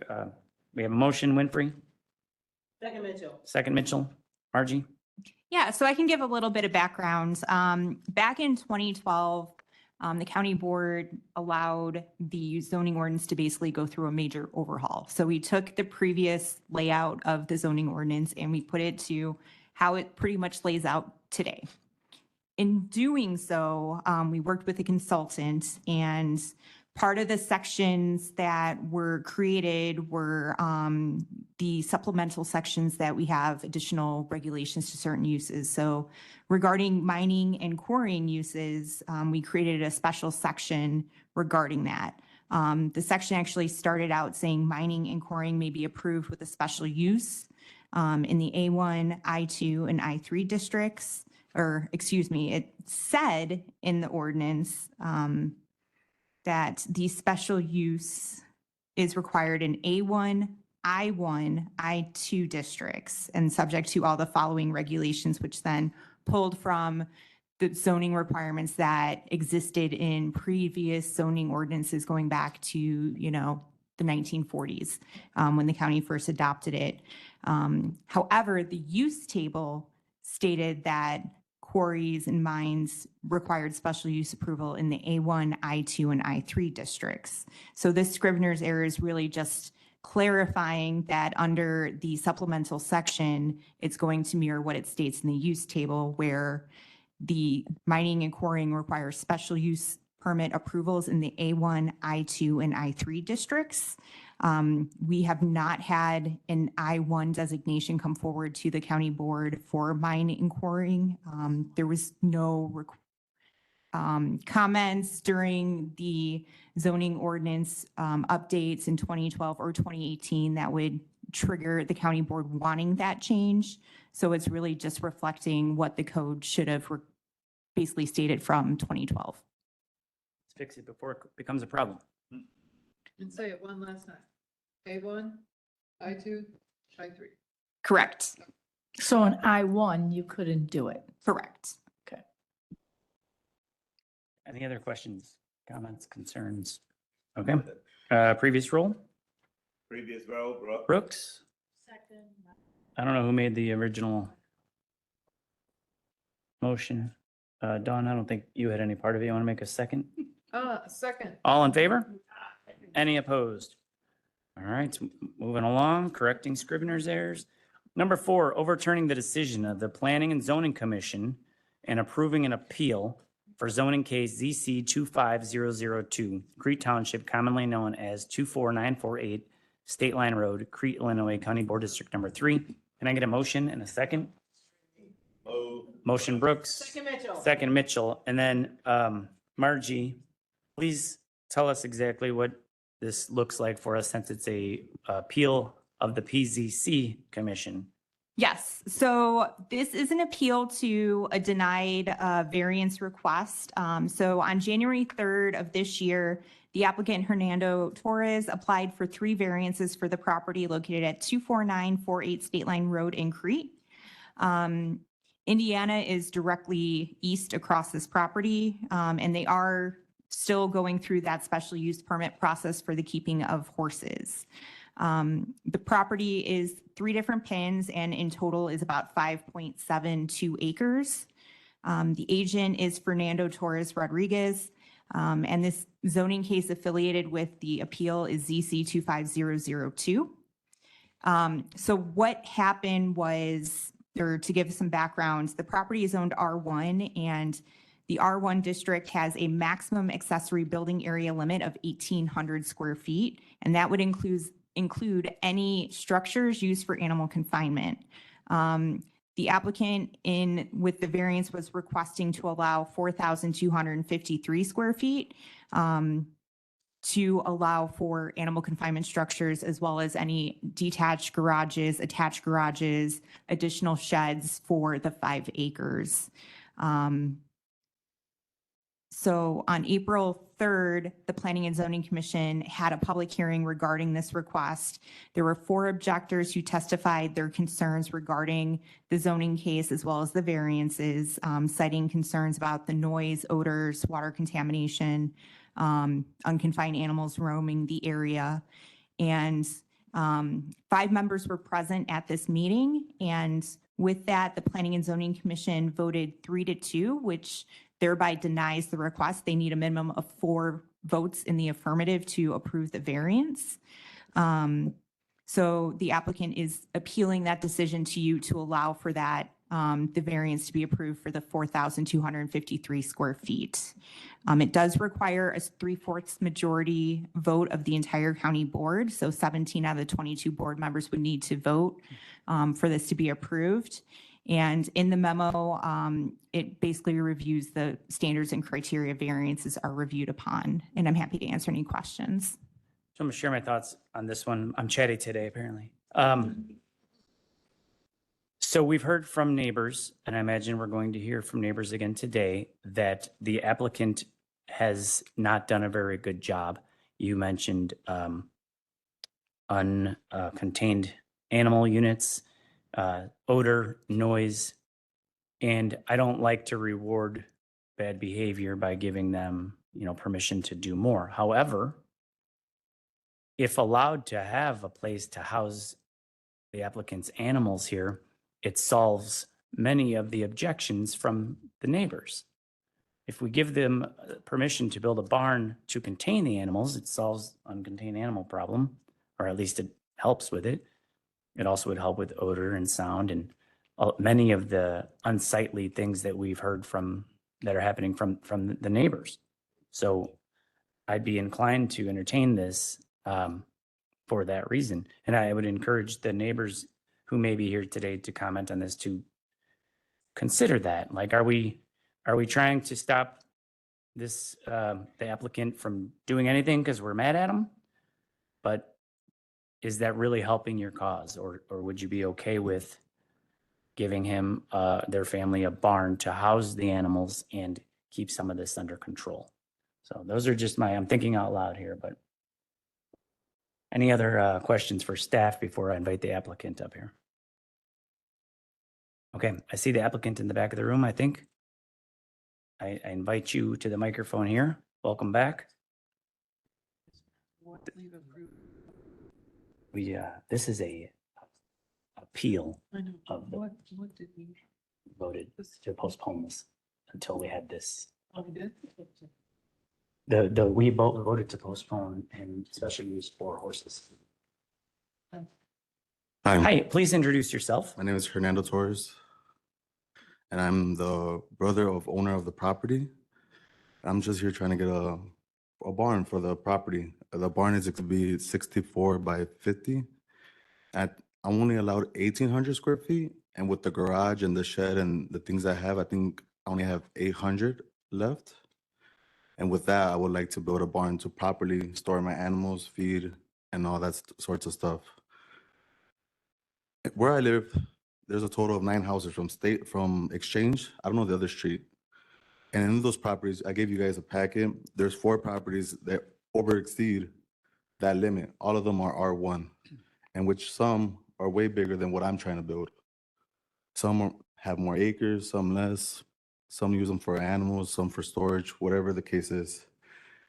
We have a motion, Winfrey. Second Mitchell. Second Mitchell. Margie? Yeah, so I can give a little bit of background. Back in 2012, the county board allowed the zoning ordinance to basically go through a major overhaul. So we took the previous layout of the zoning ordinance and we put it to how it pretty much lays out today. In doing so, we worked with a consultant, and part of the sections that were created were the supplemental sections that we have additional regulations to certain uses. So regarding mining and quarrying uses, we created a special section regarding that. The section actually started out saying mining and quarrying may be approved with a special use in the A1, I2, and I3 districts. Or, excuse me, it said in the ordinance that the special use is required in A1, I1, I2 districts and subject to all the following regulations, which then pulled from the zoning requirements that existed in previous zoning ordinances going back to, the 1940s when the county first adopted it. However, the use table stated that quarries and mines required special use approval in the A1, I2, and I3 districts. So this scrivener's error is really just clarifying that under the supplemental section, it's going to mirror what it states in the use table, where the mining and quarrying require special use permit approvals in the A1, I2, and I3 districts. We have not had an I1 designation come forward to the county board for mining and quarrying. There was no comments during the zoning ordinance updates in 2012 or 2018 that would trigger the county board wanting that change. So it's really just reflecting what the code should have basically stated from 2012. Let's fix it before it becomes a problem. And say it one last time. A1, I2, I3. Correct. so in I1, you couldn't do it. Correct. Okay. Any other questions, comments, concerns? Okay. Previous roll, Previous row, Brooks? I don't know who made the original motion. Dawn, I don't think you had any part of it. You want to make a second? Second. All in favor? Any opposed? All right, moving along, correcting scrivener's errors. Number 4, overturning the decision of the Planning and Zoning Commission and approving an appeal for zoning case ZC 25002, Crete Township, commonly known as 24948 State Line Road, Crete, Illinois, County Board District Number 3. Can I get a motion and a second? Motion Brooks. Second Mitchell. Second Mitchell. And then Margie, please tell us exactly what this looks like for us, since it's a appeal of the PZC Commission. Yes, so this is an appeal to a denied variance request. So on January 3rd of this year, the applicant Hernando Torres applied for 3 variances for the property located at 24948 State Line Road in Crete. Indiana is directly east across this property, and they are still going through that special use permit process for the keeping of horses. The property is 3 different pins and in total is about 5.72 acres. The agent is Fernando Torres Rodriguez, and this zoning case affiliated with the appeal is ZC 25002. So what happened was, or to give some background, the property is owned R1 and the R1 district has a maximum accessory building area limit of 1,800 square feet, and that would include any structures used for animal confinement. The applicant with the variance was requesting to allow 4,253 square feet to allow for animal confinement structures as well as any detached garages, attached garages, additional sheds for the 5 acres. So on April 3rd, the Planning and Zoning Commission had a public hearing regarding this request. There were 4 objectors who testified their concerns regarding the zoning case as well as the variances, citing concerns about the noise, odors, water contamination, unconfined animals roaming the area. And 5 members were present at this meeting. And with that, the Planning and Zoning Commission voted 3-2, which thereby denies the request. They need a minimum of 4 votes in the affirmative to approve the variance. So the applicant is appealing that decision to you to allow for that, the variance to be approved for the 4,253 square feet. It does require a 3/4 majority vote of the entire county board. So 17 out of the 22 board members would need to vote for this to be approved. And in the memo, it basically reviews the standards and criteria variances are reviewed upon. And I'm happy to answer any questions. So I'm gonna share my thoughts on this one. I'm chatty today, apparently. So we've heard from neighbors, and I imagine we're going to hear from neighbors again today, that the applicant has not done a very good job. You mentioned uncontained animal units, odor, noise, and I don't like to reward bad behavior by giving them, permission to do more. However, if allowed to have a place to house the applicant's animals here, it solves many of the objections from the neighbors. If we give them permission to build a barn to contain the animals, it solves uncontained animal problem, or at least it helps with it. It also would help with odor and sound and many of the unsightly things that we've heard that are happening from the neighbors. So I'd be inclined to entertain this for that reason. And I would encourage the neighbors who may be here today to comment on this to consider that. Like, are we trying to stop this, the applicant from doing anything because we're mad at him? But is that really helping your cause? Or would you be okay with giving him, their family, a barn to house the animals and keep some of this under control? So those are just I'm thinking out loud here, but any other questions for staff before I invite the applicant up here? Okay, I see the applicant in the back of the room, I think. I invite you to the microphone here. Welcome back. This is a appeal of the voted to postpone this until we had this. We voted to postpone and special use for horses. Hi, please introduce yourself. My name is Hernando Torres, and I'm the brother of owner of the property. I'm just here trying to get a barn for the property. The barn is to be 64 by 50. I'm only allowed 1,800 square feet, and with the garage and the shed and the things I have, I think I only have 800 left. And with that, I would like to build a barn to properly store my animals, feed, and all that sorts of stuff. Where I live, there's a total of 9 houses from Exchange. I don't know the other street. And in those properties, I gave you guys a packet. There's 4 properties that over exceed that limit. All of them are R1, and which some are way bigger than what I'm trying to build. Have more acres, some less. Some use them for animals, some for storage, whatever the case is.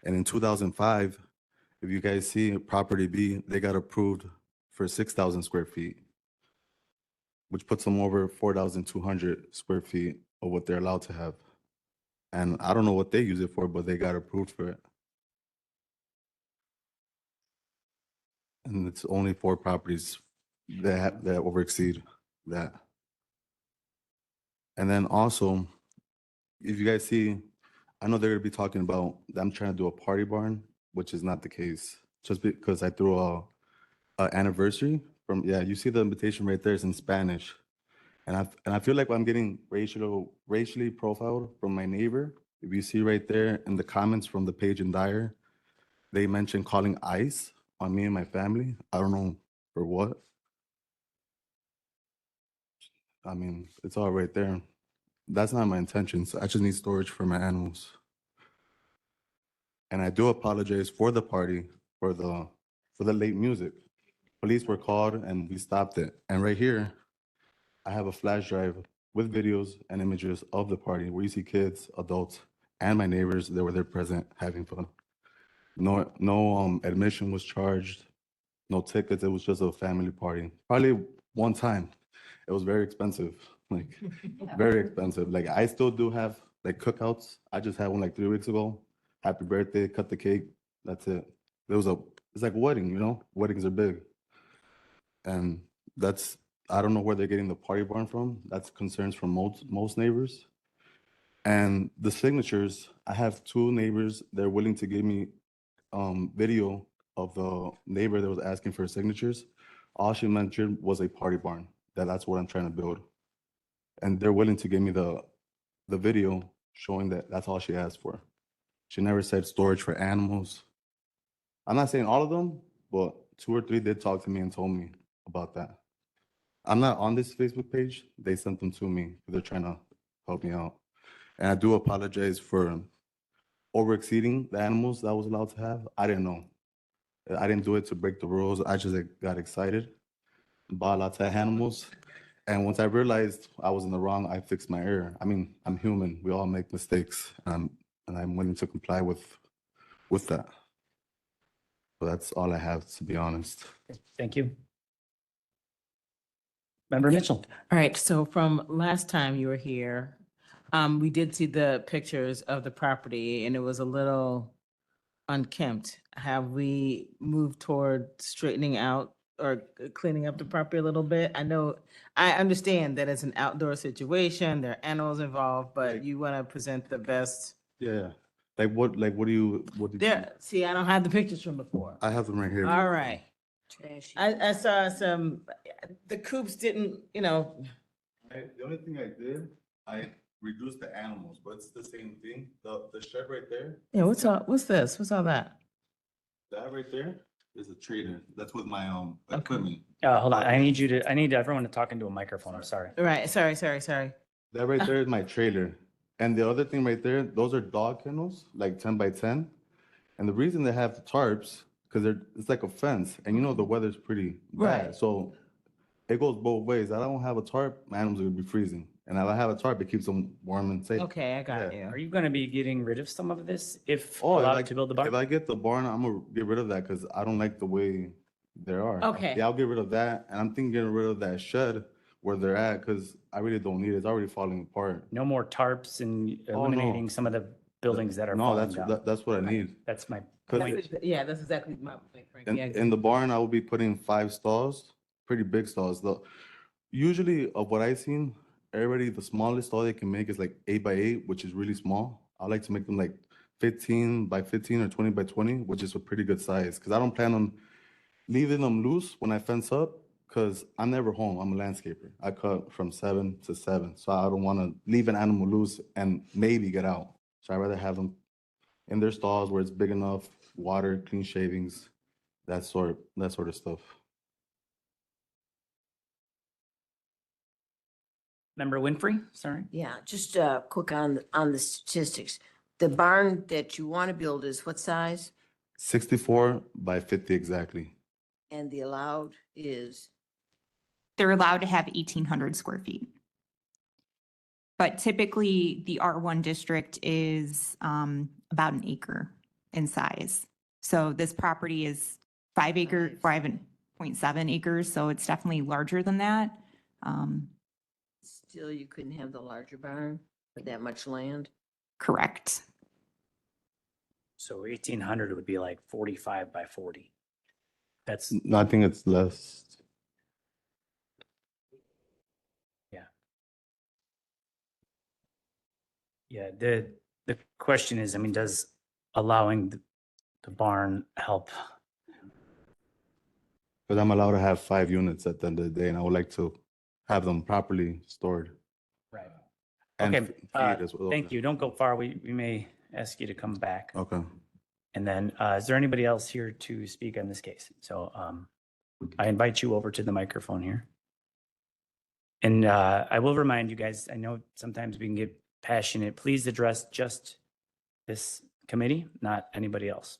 And in 2005, if you guys see property B, they got approved for 6,000 square feet, which puts them over 4,200 square feet of what they're allowed to have. And I don't know what they use it for, but they got approved for it. And it's only 4 properties that over exceed that. And then also, if you guys see, I know they're gonna be talking about them trying to do a party barn, which is not the case. Just because I threw a anniversary from, yeah, you see the invitation right there is in Spanish. And I feel like I'm getting racially profiled from my neighbor. If you see right there in the comments from the page in Dyer, they mentioned calling ICE on me and my family. I don't know for what. I mean, it's all right there. That's not my intentions. I just need storage for my animals. And I do apologize for the party, for the late music. Police were called and we stopped it. And right here, I have a flash drive with videos and images of the party where you see kids, adults, and my neighbors that were there present having fun. No admission was charged, no tickets. It was just a family party. Probably one time. It was very expensive, like very expensive. Like I still do have like cookouts. I just had one like 3 weeks ago. Happy birthday, cut the cake. That's it. It's like a wedding, you know? Weddings are big. And I don't know where they're getting the party barn from. That's concerns from most neighbors. And the signatures, I have 2 neighbors. They're willing to give me video of the neighbor that was asking for signatures. All she mentioned was a party barn. That's what I'm trying to build. And they're willing to give me the video showing that that's all she asked for. She never said storage for animals. I'm not saying all of them, but 2 or 3 did talk to me and told me about that. I'm not on this Facebook page. They sent them to me. They're trying to help me out. And I do apologize for over exceeding the animals that I was allowed to have. I didn't know. I didn't do it to break the rules. I just got excited, bought lots of animals. And once I realized I was in the wrong, I fixed my error. I mean, I'm human. We all make mistakes. And I'm willing to comply with that. So that's all I have, to be honest. Thank you. Member Mitchell. All right, so from last time you were here, we did see the pictures of the property and it was a little unkempt. Have we moved toward straightening out or cleaning up the property a little bit? I understand that it's an outdoor situation, there are animals involved, but you want to present the best. Yeah. What do you? There, see, I don't have the pictures from before. I have them right here. All right. I saw some, the coops didn't, The only thing I did, I reduced the animals, but it's the same thing. The shed right there. Yeah, what's this? What's all that? That right there is a trailer. That's with my equipment. Hold on. I need everyone to talk into a microphone. I'm sorry. Right, sorry. That right there is my trailer. And the other thing right there, those are dog kennels, like 10 by 10. And the reason they have the tarps, because it's like a fence, and the weather's pretty bad. Right. So it goes both ways. I don't have a tarp, my animals are gonna be freezing. And if I have a tarp, it keeps them warm and safe. Okay, I got you. Are you going to be getting rid of some of this if Oh, allowed to build the barn? If I get the barn, I'm gonna get rid of that because I don't like the way they are. Okay. Yeah, I'll get rid of that. And I'm thinking getting rid of that shed where they're at because I really don't need it. It's already falling apart. No more tarps and eliminating some of the buildings that are No, falling down. that's what I need. That's my Because Yeah, that's exactly my point, Frankie. in the barn, I will be putting 5 stalls, pretty big stalls. Usually of what I've seen, everybody, the smallest stall they can make is like 8 by 8, which is really small. I like to make them like 15 by 15 or 20 by 20, which is a pretty good size. Because I don't plan on leaving them loose when I fence up, because I'm never home. I'm a landscaper. I cut from 7 to 7. So I don't want to leave an animal loose and maybe get out. So I'd rather have them in their stalls where it's big enough, water, clean shavings, that sort of stuff. Member Winfrey, sorry. Yeah, just quick on the statistics. The barn that you want to build is what size? 64 by 50 exactly. And the allowed is, They're allowed to have 1,800 square feet. But typically, the R1 district is about an acre in size. So this property is 5.7 acres, so it's definitely larger than that. still you couldn't have the larger barn with that much land? Correct. So 1,800 would be like 45 by 40. That's, No, I think it's less. yeah, the question is, I mean, does allowing the barn help? But I'm allowed to have 5 units at the end of the day, and I would like to have them properly stored. Right. And Okay, feed as well. thank you. Don't go far. We may ask you to come back. Okay. And then, is there anybody else here to speak on this case? So I invite you over to the microphone here. And I will remind you guys, I know sometimes we can get passionate. Please address just this committee, not anybody else.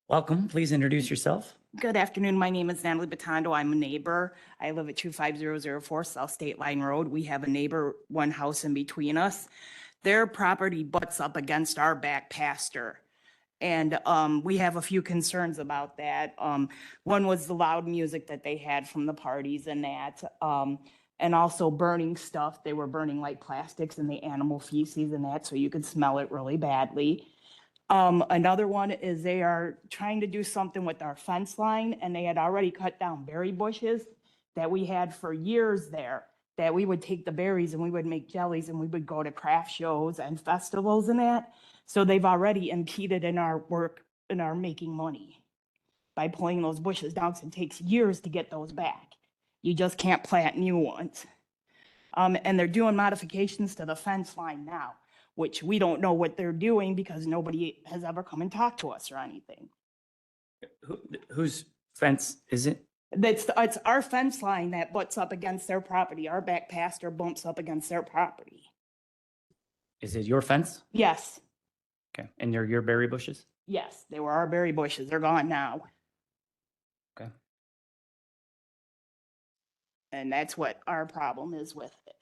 Welcome. Please introduce yourself. Good afternoon. My name is Natalie Batondo. I'm a neighbor. I live at 25004 South State Line Road. We have a neighbor, one house in between us. Their property butts up against our back pasture. And we have a few concerns about that. One was the loud music that they had from the parties and that. And also burning stuff. They were burning like plastics and the animal feces and that, so you could smell it really badly. Another one is they are trying to do something with our fence line, and they had already cut down berry bushes that we had for years there, that we would take the berries and we would make jellies and we would go to craft shows and festivals and that. So they've already impeded in our work, in our making money by pulling those bushes down. So it takes years to get those back. You just can't plant new ones. And they're doing modifications to the fence line now, which we don't know what they're doing because nobody has ever come and talked to us or anything. Whose fence is it? It's our fence line that butts up against their property. Our back pasture bumps up against their property. Is it your fence? Yes, Okay. And your berry bushes? yes, they were our berry bushes. They're gone now. Okay. And that's what our problem is with it.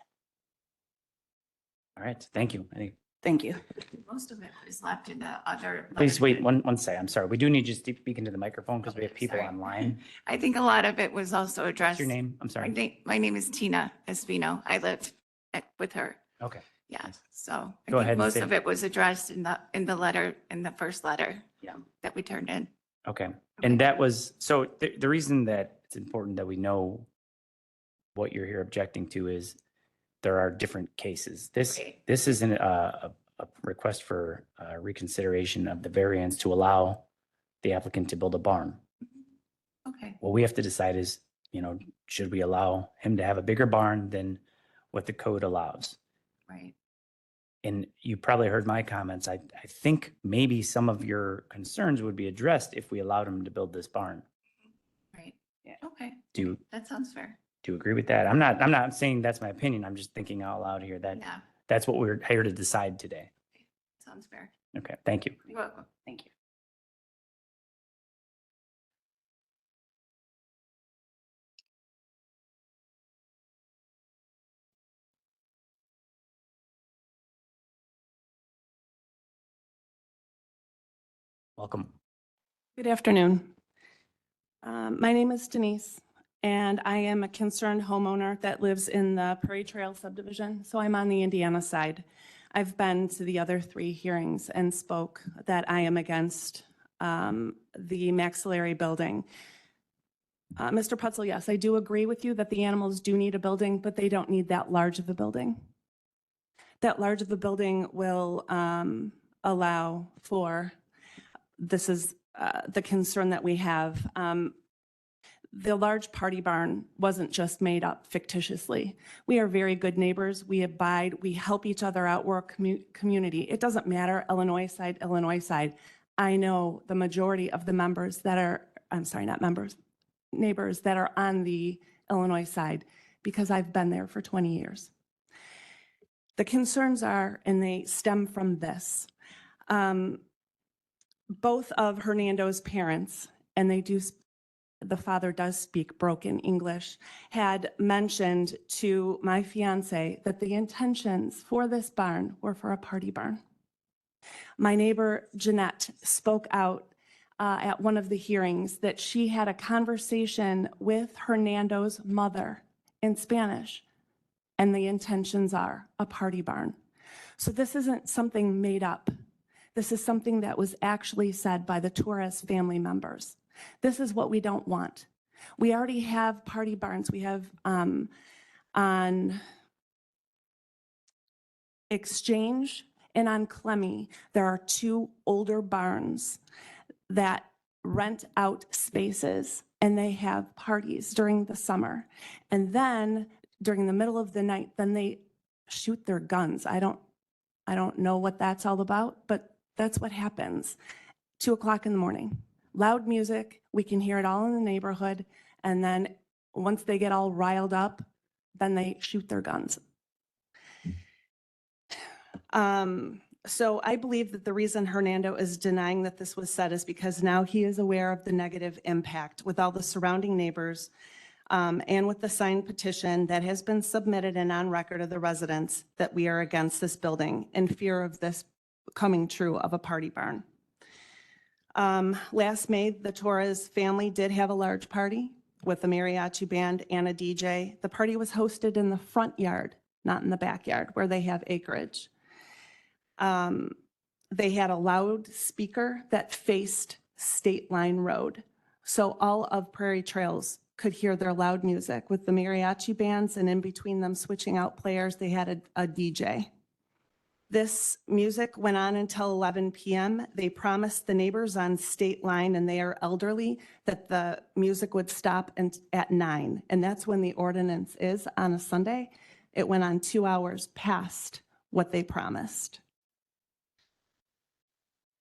All right. Thank you. Thank you. Most of it was left in the other. Please wait one second. I'm sorry. We do need you to speak into the microphone because we have people sorry. online. I think a lot of it was also addressed. What's your name? I'm sorry. My name is Tina Espino. I live with her. Okay. Yeah, so I Go think ahead and most say- of it was addressed in the letter, in the first letter. Yeah. That we turned in. Okay. And that was, so the reason that it's important that we know what you're here objecting to is there are different cases. This isn't a request for reconsideration of the variance to allow the applicant to build a barn. Okay. What we have to decide is, should we allow him to have a bigger barn than what the code allows? Right. And you probably heard my comments. I think maybe some of your concerns would be addressed if we allowed him to build this barn. Right. Yeah. Okay. Do That sounds fair. you agree with that? I'm not saying that's my opinion. I'm just thinking out loud here that Yeah. that's what we're here to decide today. Sounds fair. Okay, thank you. You're welcome. Thank you. Welcome. Good afternoon. My name is Denise, and I am a concerned homeowner that lives in the Prairie Trail subdivision, so I'm on the Indiana side. I've been to the other 3 hearings and spoke that I am against the maxillary building. Mr. Putzel, yes, I do agree with you that the animals do need a building, but they don't need that large of a building. That large of a building will allow for, this is the concern that we have. The large party barn wasn't just made up fictitiously. We are very good neighbors. We abide, we help each other out. We're a community. It doesn't matter, Illinois side. I know the majority of the members that are, I'm sorry, not members, neighbors that are on the Illinois side because I've been there for 20 years. The concerns are, and they stem from this. Both of Hernando's parents, and the father does speak broken English, had mentioned to my fiance that the intentions for this barn were for a party barn. My neighbor Jeanette spoke out at one of the hearings that she had a conversation with Hernando's mother in Spanish, and the intentions are a party barn. So this isn't something made up. This is something that was actually said by the Torres family members. This is what we don't want. We already have party barns. We have on Exchange and on Clemmy, there are 2 older barns that rent out spaces and they have parties during the summer. And then during the middle of the night, then they shoot their guns. I don't know what that's all about, but that's what happens. 2 o'clock in the morning, loud music, we can hear it all in the neighborhood. And then once they get all riled up, then they shoot their guns. So I believe that the reason Hernando is denying that this was said is because now he is aware of the negative impact with all the surrounding neighbors and with the signed petition that has been submitted and on record of the residents that we are against this building in fear of this coming true of a party barn. Last May, the Torres family did have a large party with a mariachi band and a DJ. The party was hosted in the front yard, not in the backyard where they have acreage. They had a loud speaker that faced State Line Road. So all of Prairie Trails could hear their loud music with the mariachi bands, and in between them switching out players, they had a DJ. This music went on until 11 p.m. They promised the neighbors on State Line, and they are elderly, that the music would stop at 9. And that's when the ordinance is on a Sunday. It went on 2 hours past what they promised.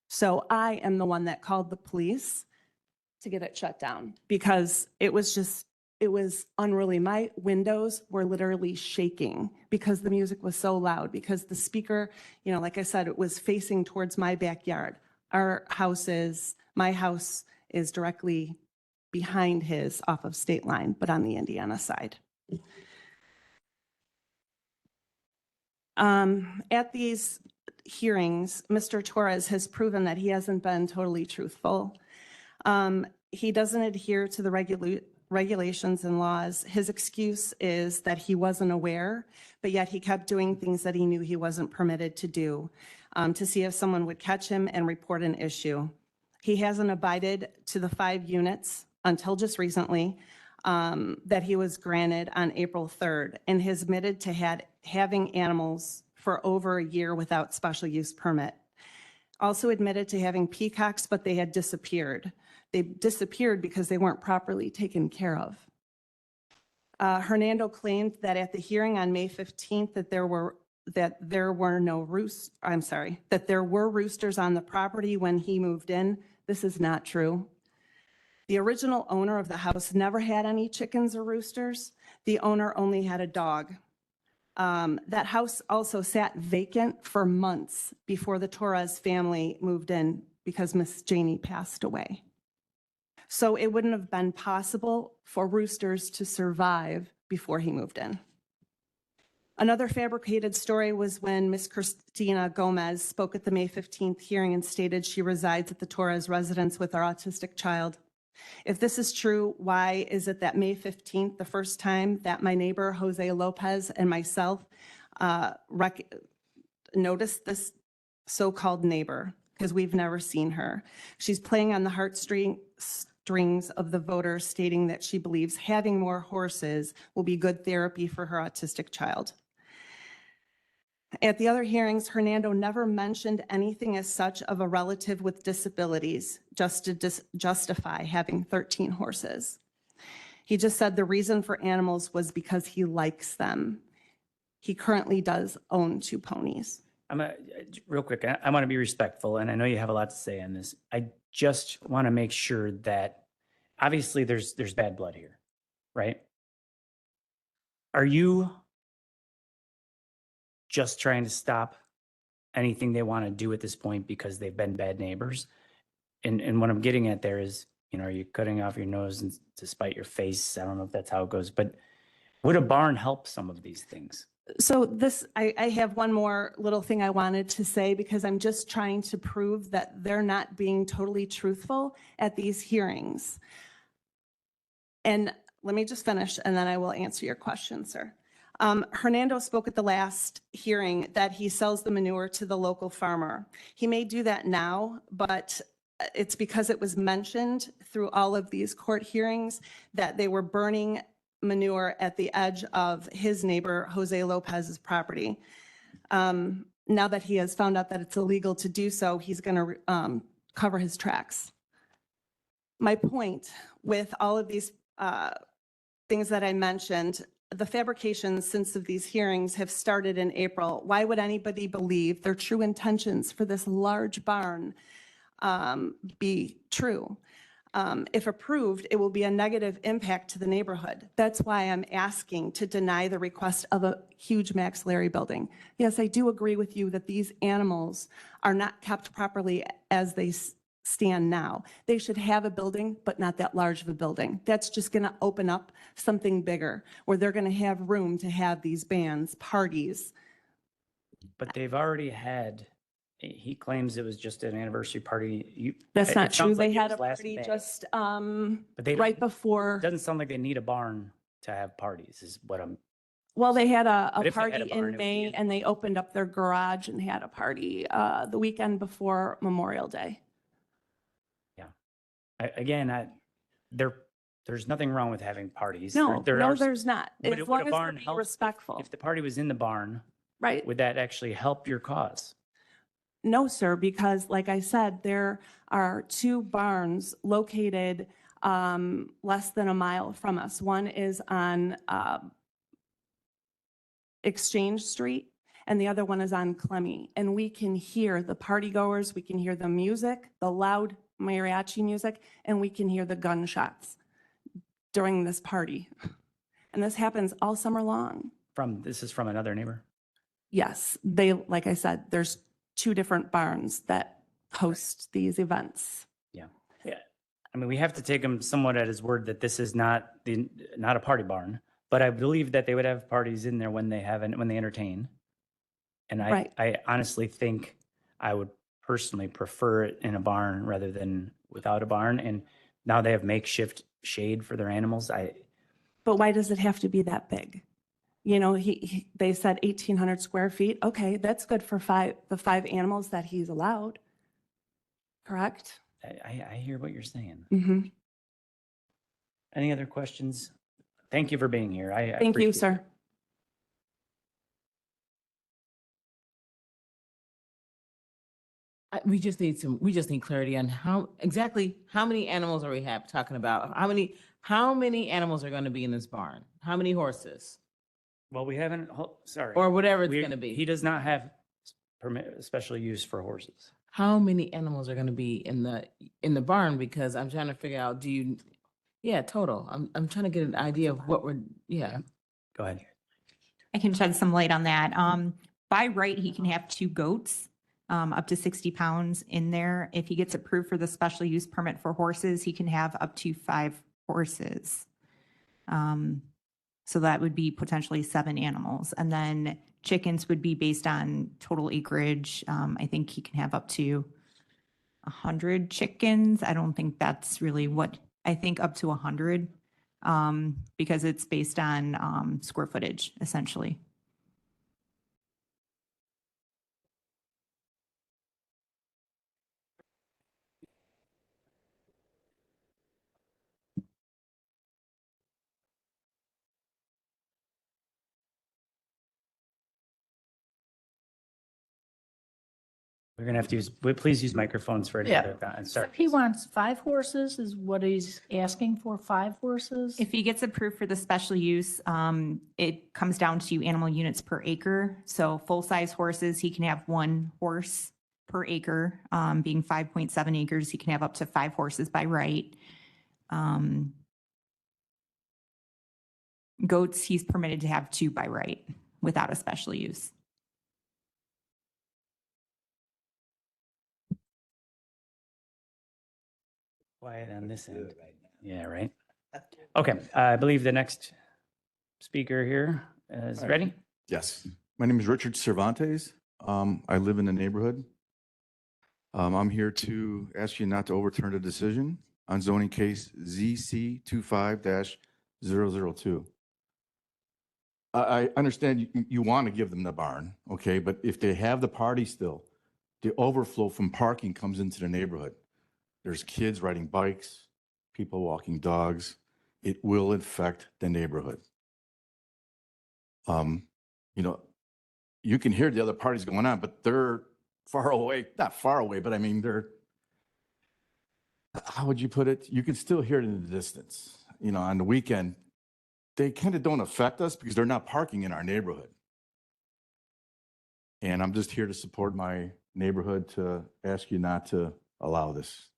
So I am the one that called the police to get it shut down because it was unruly. My windows were literally shaking because the music was so loud, because the speaker, like I said, it was facing towards my backyard. My house is directly behind his off of State Line, but on the Indiana side. At these hearings, Mr. Torres has proven that he hasn't been totally truthful. He doesn't adhere to the regulations and laws. His excuse is that he wasn't aware, but yet he kept doing things that he knew he wasn't permitted to do to see if someone would catch him and report an issue. He hasn't abided to the 5 units until just recently that he was granted on April 3rd, and has admitted to having animals for over a year without special use permit. Also admitted to having peacocks, but they had disappeared. They disappeared because they weren't properly taken care of. Hernando claimed that at the hearing on May 15th that there were roosters on the property when he moved in. This is not true. The original owner of the house never had any chickens or roosters. The owner only had a dog. That house also sat vacant for months before the Torres family moved in because Miss Janie passed away. So it wouldn't have been possible for roosters to survive before he moved in. Another fabricated story was when Miss Christina Gomez spoke at the May 15th hearing and stated she resides at the Torres residence with our autistic child. If this is true, why is it that May 15th, the first time that my neighbor Jose Lopez and myself noticed this so-called neighbor? Because we've never seen her. She's playing on the heartstrings of the voters, stating that she believes having more horses will be good therapy for her autistic child. At the other hearings, Hernando never mentioned anything as such of a relative with disabilities just to justify having 13 horses. He just said the reason for animals was because he likes them. He currently does own 2 ponies. real quick, I want to be respectful, and I know you have a lot to say on this. I just want to make sure that obviously there's bad blood here, right? Are you just trying to stop anything they want to do at this point because they've been bad neighbors? And what I'm getting at there is, are you cutting off your nose to spite your face? I don't know if that's how it goes, but would a barn help some of these things? So this, I have one more little thing I wanted to say because I'm just trying to prove that they're not being totally truthful at these hearings. And let me just finish and then I will answer your question, sir. Hernando spoke at the last hearing that he sells the manure to the local farmer. He may do that now, but it's because it was mentioned through all of these court hearings that they were burning manure at the edge of his neighbor, Jose Lopez's property. Now that he has found out that it's illegal to do so, he's going to cover his tracks. My point with all of these things that I mentioned, the fabrications since of these hearings have started in April. Why would anybody believe their true intentions for this large barn be true? If approved, it will be a negative impact to the neighborhood. That's why I'm asking to deny the request of a huge maxillary building. Yes, I do agree with you that these animals are not kept properly as they stand now. They should have a building, but not that large of a building. That's just going to open up something bigger where they're going to have room to have these bands, parties. But they've already had, he claims it was just an anniversary party. That's it not true. sounds like They it had a was last party May. just But they right before. It doesn't sound like they need a barn to have parties is what I'm. Well, they had a But if they had party a barn, it in would be May in the and they opened up their garage and had a party the weekend before Memorial Day. There's nothing wrong with having parties. No, There no, are- there's not. Would As it- would long a as they're barn being help respectful. If the party was in the barn, Right. would that actually help your cause? No, sir, because like I said, there are two barns located less than a mile from us. One is on Exchange Street and the other one is on Clemmy. And we can hear the party goers, we can hear the music, the loud mariachi music, and we can hear the gunshots during this party. And this happens all summer long. This is from another neighbor? Yes, they, like I said, there's two different barns that host these events. Yeah. I mean, we have to take him somewhat at his word that this is not a party barn, but I believe that they would have parties in there when they entertain. And Right. I honestly think I would personally prefer it in a barn rather than without a barn. And now they have makeshift shade for their animals. But why does it have to be that big? You know, they said 1,800 square feet. Okay, that's good for the five animals that he's allowed. Correct? I hear what you're saying. Mm-hmm. Any other questions? Thank you for being here. I Thank you, appreciate it. sir. We just need clarity on how many animals are we talking about? How many animals are going to be in this barn? How many horses? Well, we haven't, sorry. Or whatever it's going to be. He does not have special use for horses. How many animals are going to be in the barn? Because I'm trying to figure out, total. I'm trying to get an idea of what we're. Go ahead. I can shed some light on that. By right, he can have 2 goats, up to 60 pounds in there. If he gets approved for the special use permit for horses, he can have up to 5 horses. So that would be potentially 7 animals. And then chickens would be based on total acreage. I think he can have up to 100 chickens. I don't think that's really I think up to 100, because it's based on square footage, essentially. We're going to have to use, please use microphones for Yeah. another, and So sorry. he wants 5 horses is what he's asking for, 5 horses? If he gets approved for the special use, it comes down to animal units per acre. So full-size horses, he can have 1 horse per acre, being 5.7 acres. He can have up to 5 horses by right. Goats, he's permitted to have 2 by right without a special use. Quiet on this end. Yeah, right. Okay, I believe the next speaker here is All right. ready. Yes. My name is Richard Cervantes. I live in the neighborhood. I'm here to ask you not to overturn the decision on zoning case ZC 25-002. I understand you want to give them the barn, okay, but if they have the party still, the overflow from parking comes into the neighborhood. There's kids riding bikes, people walking dogs. It will affect the neighborhood. You know, you can hear the other parties going on, but they're far away, not far away, but I mean, they're, how would you put it? You can still hear it in the distance. You know, on the weekend, they kind of don't affect us because they're not parking in our neighborhood. And I'm just here to support my neighborhood to ask you not to allow this.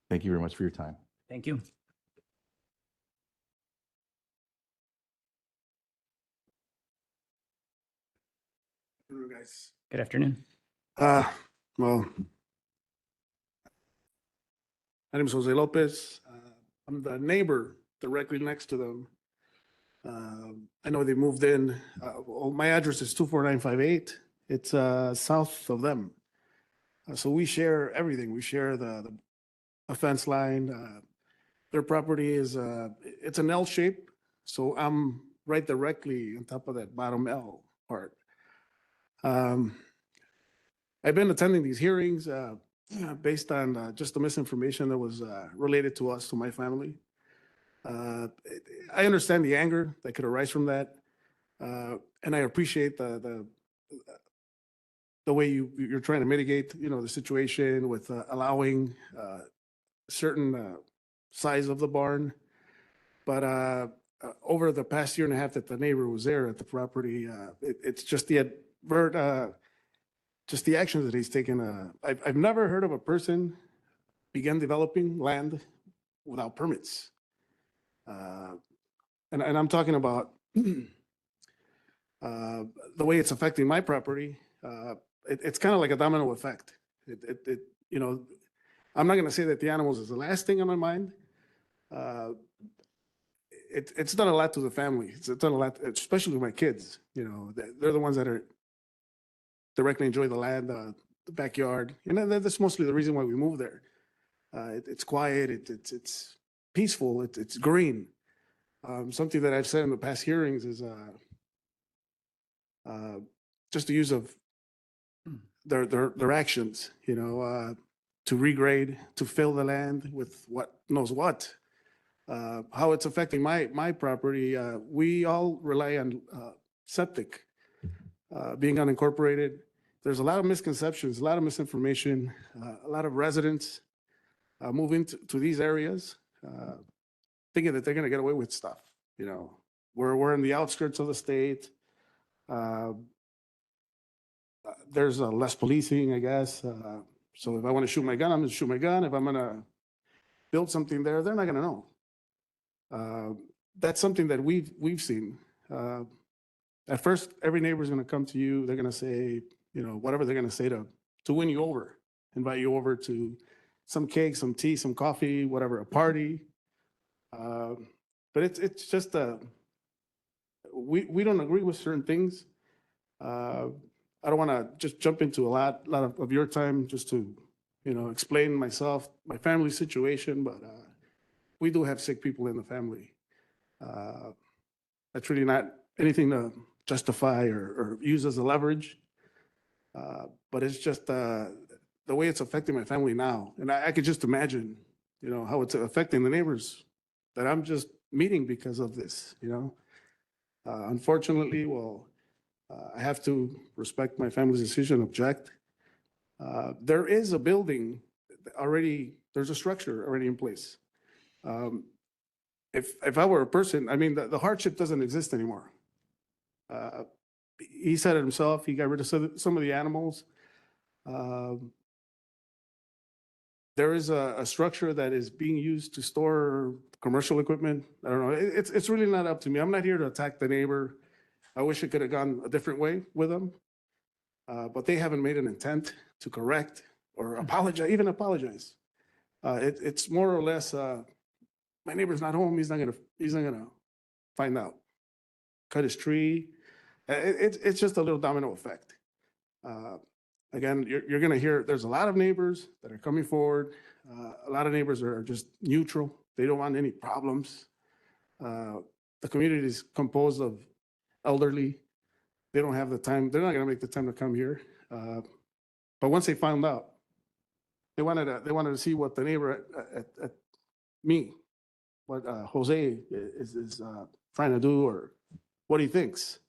Thank you very much for your time. Thank you. Hello, guys. Good afternoon. Well, my name is Jose Lopez. I'm the neighbor directly next to them. I know they moved in. Well, my address is 24958. It's south of them. So we share everything. We share the fence line. Their property is, it's an L shape. So I'm right directly on top of that bottom L part. I've been attending these hearings based on just the misinformation that was related to us, to my family. I understand the anger that could arise from that, and I appreciate the way you're trying to mitigate, you know, the situation with allowing certain size of the barn. But over the past year and a half that the neighbor was there at the property, it's just the just the actions that he's taken. I've never heard of a person begin developing land without permits. And I'm talking about the way it's affecting my property. It's kind of like a domino effect. You know, I'm not going to say that the animals is the last thing on my mind. It's done a lot to the family. It's done a lot, especially my kids. You know, they're the ones that are directly enjoy the land, the backyard. And that's mostly the reason why we moved there. It's quiet. It's peaceful. It's green. Something that I've said in the past hearings is just the use of their actions. You know, to regrade, to fill the land with what knows what. How it's affecting my property. We all rely on septic. Being unincorporated, there's a lot of misconceptions, a lot of misinformation, a lot of residents moving to these areas, thinking that they're going to get away with stuff. You know, we're in the outskirts of the state. There's less policing, I guess. So if I want to shoot my gun, I'm going to shoot my gun. If I'm going to build something there, they're not going to know. That's something that we've seen. At first, every neighbor is going to come to you. They're going to say, you know, whatever they're going to say to win you over, invite you over to some cake, some tea, some coffee, whatever, a party. But it's just we don't agree with certain things. I don't want to just jump into a lot of your time just to, you know, explain myself, my family situation, but we do have sick people in the family. That's really not anything to justify or use as a leverage. But it's just the way it's affecting my family now. And I could just imagine, you know, how it's affecting the neighbors that I'm just meeting because of this, you know. Unfortunately, well, I have to respect my family's decision, object. There is a building already, there's a structure already in place. If I were a person, I mean, the hardship doesn't exist anymore. He said it himself, he got rid of some of the animals. There is a structure that is being used to store commercial equipment. I don't know. It's really not up to me. I'm not here to attack the neighbor. I wish it could have gone a different way with them. But they haven't made an intent to correct or apologize, even apologize. It's more or less, my neighbor's not home. He's not gonna find out. Cut his tree. It's just a little domino effect. Again, you're going to hear there's a lot of neighbors that are coming forward. A lot of neighbors are just neutral. They don't want any problems. The community is composed of elderly. They don't have the time. They're not going to make the time to come here. But once they found out, they wanted to see what the neighbor at me, what Jose is trying to do or what he thinks.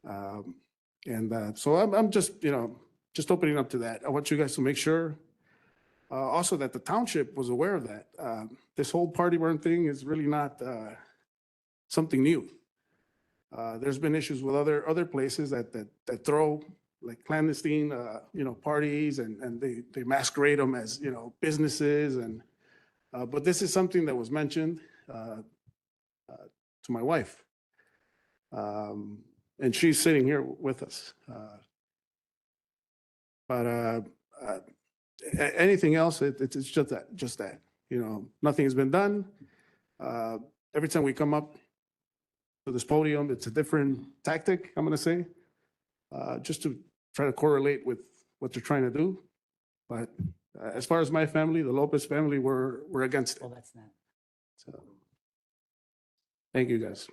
So I'm just, just opening up to that. I want you guys to make sure also that the township was aware of that. This whole party burn thing is really not something new. There's been issues with other places that throw like clandestine, parties and they masquerade them as, businesses but this is something that was mentioned to my wife. And she's sitting here with us. Anything else, it's just that, nothing has been done. Every time we come up to this podium, it's a different tactic, I'm gonna say, just to try to correlate with what they're trying to do. But as far as my family, the Lopez family, we're against it. Well, that's not. So, thank you, guys.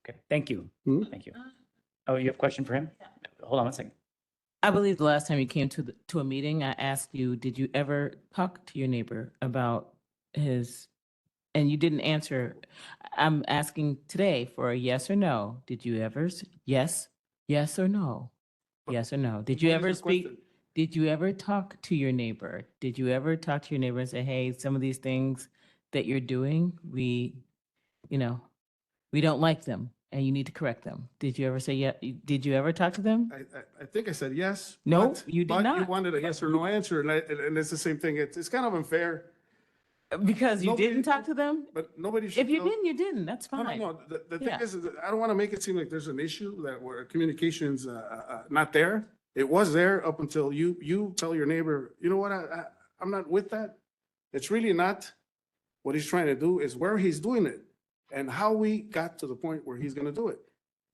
Okay, thank you. Hmm? Thank you. Oh, you have a question for him? Hold on one second. I believe the last time you came to a meeting, I asked you, did you ever talk to your neighbor about his, and you didn't answer. I'm asking today for a yes or no. Did you ever, yes or no? Yes or no? Did you What is ever the speak? question? Did you ever talk to your neighbor? Did you ever talk to your neighbor and say, hey, some of these things that you're doing, we don't like them and you need to correct them? Did you ever say, yeah? Did you ever talk to them? I think I said yes. No, but- you did but not. You wanted a yes or no answer, and it's the same thing. It's kind of unfair. Because you Nobody- didn't talk to them? But nobody should. If you know- didn't, you didn't. That's No, fine. no, no. The thing Yeah. is, that I don't want to make it seem like there's an issue that where communication's not there. It was there up until you tell your neighbor, you know what, I'm not with that. It's really not what he's trying to do, is where he's doing it and how we got to the point where he's going to do it.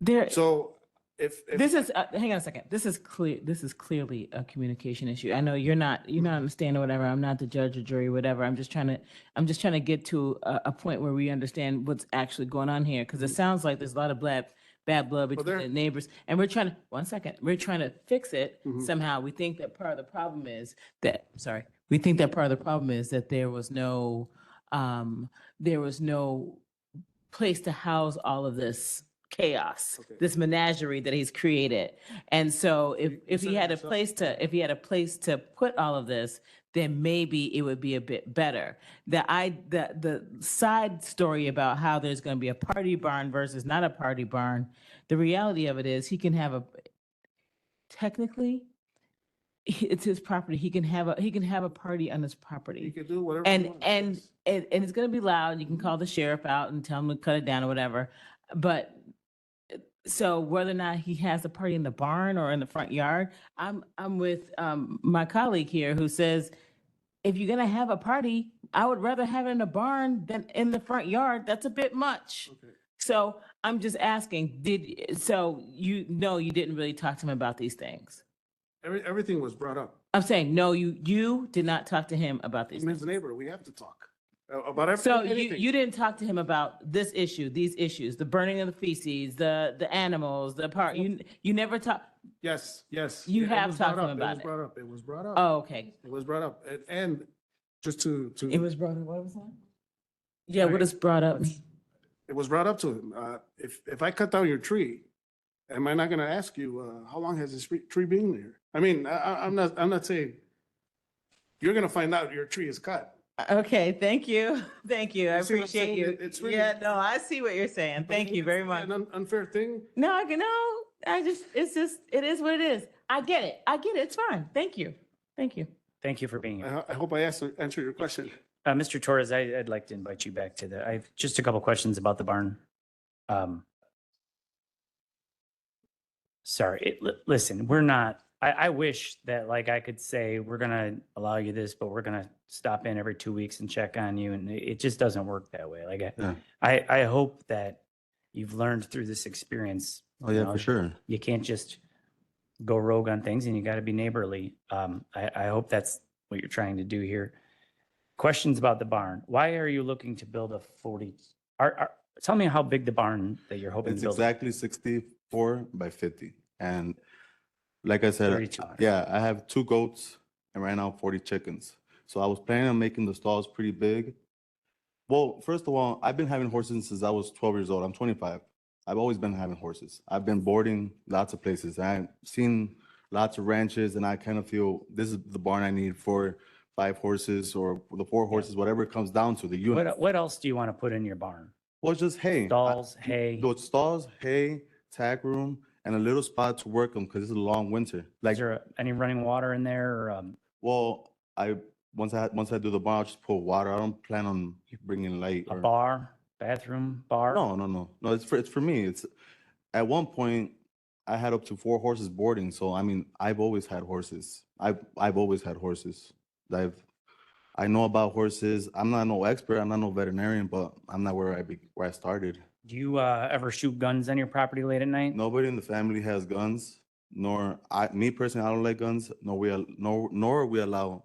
There, So if this is, hang on a second. This is clearly a communication issue. I know you're not understanding whatever. I'm not the judge or jury, whatever. I'm just trying to get to a point where we understand what's actually going on here. Cause it sounds like there's a lot of bad blood between the neighbors. And we're trying to fix it somehow. We think that part of the problem is that, there was no place to house all of this chaos, this menagerie that he's created. And so if he had a place to put all of this, then maybe it would be a bit better. The side story about how there's going to be a party barn versus not a party barn, the reality of it is technically it's his property. He can have a party on his property. he could do whatever. he And wants. it's gonna be loud. You can call the sheriff out and tell him to cut it down or whatever. But so whether or not he has a party in the barn or in the front yard, I'm with my colleague here who says, if you're gonna have a party, I would rather have it in a barn than in the front yard. That's a bit much. Okay. So I'm just asking, you didn't really talk to him about these things? Everything was brought up. I'm saying, no, you did not talk to him about these I'm things. his neighbor. We have to talk about everything. So you didn't talk to him about this issue, these issues, the burning of the feces, the animals, the part, you never talked? Yes. You It have was talked brought to him up. about it. It was brought up. Oh, okay. It was brought up. And just to. It was brought up, what was that? Yeah, what is brought up? It was brought up to him. If I cut down your tree, am I not gonna ask you, how long has this tree been there? I mean, I'm not saying, you're gonna find out your tree is cut. Okay, thank you. Thank you. I You see what I'm appreciate saying? you. It's really- Yeah, no, I see what you're saying. Thank you very much. An unfair thing. No, it is what it is. I get it. It's fine. Thank you. Thank you. Thank you for being here. I hope I answered your question. Mr. Torres, I'd like to invite you back to I have just a couple questions about the barn. Sorry, listen, we're not, I wish that like I could say, we're gonna allow you this, but we're gonna stop in every 2 weeks and check on you. And it just doesn't work that way. Like, Yeah. I hope that you've learned through this experience. Oh, you yeah, know, for sure. You can't just go rogue on things and you gotta be neighborly. I hope that's what you're trying to do here. Questions about the barn. Why are you looking to build a 40? Tell me how big the barn that you're hoping It's to build. exactly 64 by 50. And like I said, 3,200. yeah, I have 2 goats and right now 40 chickens. So I was planning on making the stalls pretty big. Well, first of all, I've been having horses since I was 12 years old. I'm 25. I've always been having horses. I've been boarding lots of places. I've seen lots of ranches and I kind of feel this is the barn I need for 5 horses or the 4 horses, whatever it comes down to, the unit. What else do you want to put in your barn? Well, just hay. Stalls, hay. Those stalls, hay, tack room, and a little spot to work them because it's a long winter. Like, Is there any running water in there or, well, once I do the barn, I'll just put water. I don't plan on bringing light a or bar, bathroom, bar? No. It's for me. It's at one point I had up to 4 horses boarding. So I mean, I've always had horses. I've always had horses. I know about horses. I'm not no expert. I'm not no veterinarian, but I'm not where I started. Do you ever shoot guns on your property late at night? Nobody in the family has guns, nor me personally. I don't like guns. Nor we allow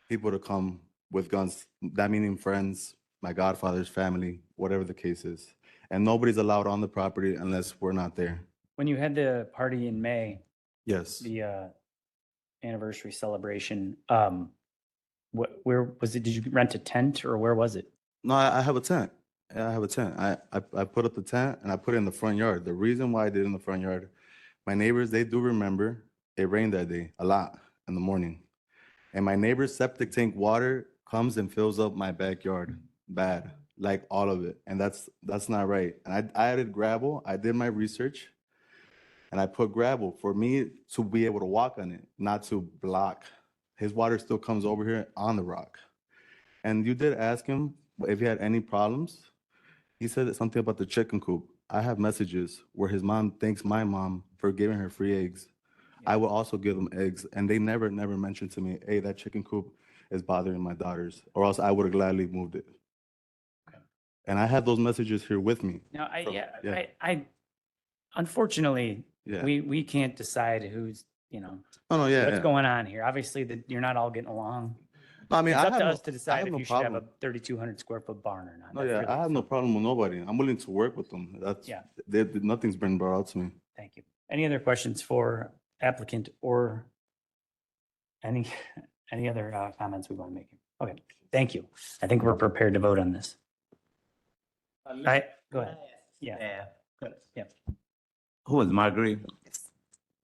people to come with guns. That meaning friends, my godfather's family, whatever the case is. And nobody's allowed on the property unless we're not there. When you had the party in May, Yes. the anniversary celebration, where was it? Did you rent a tent or where was it? No, I have a tent. I have a tent. I put up the tent and I put it in the front yard. The reason why I did it in the front yard, my neighbors, they do remember it rained that day a lot in the morning. And my neighbor's septic tank water comes and fills up my backyard bad, like all of it. And that's not right. And I added gravel. I did my research and I put gravel for me to be able to walk on it, not to block. His water still comes over here on the rock. And you did ask him if he had any problems. He said something about the chicken coop. I have messages where his mom thanks my mom for giving her free eggs. I will also give them eggs. And they never mentioned to me, hey, that chicken coop is bothering my daughters, or else I would have gladly moved it. And I have those messages here with me. No, Yeah. I unfortunately, Yeah. we can't decide who's, Oh, no, yeah. what's yeah. going on here. Obviously, you're not all getting along. No, I mean, It's I up have to no- us to I decide have if no you should have a problem. 3,200 square foot barn or not. No, That's yeah, really- I have no problem with nobody. I'm willing to work with them. Yeah. Nothing's been brought out to me. Thank you. Any other questions for applicant or any other comments we want to make? Okay, thank you. I think we're prepared to vote on this. Go ahead. Yeah. Good. Yeah. Who is Marguerite?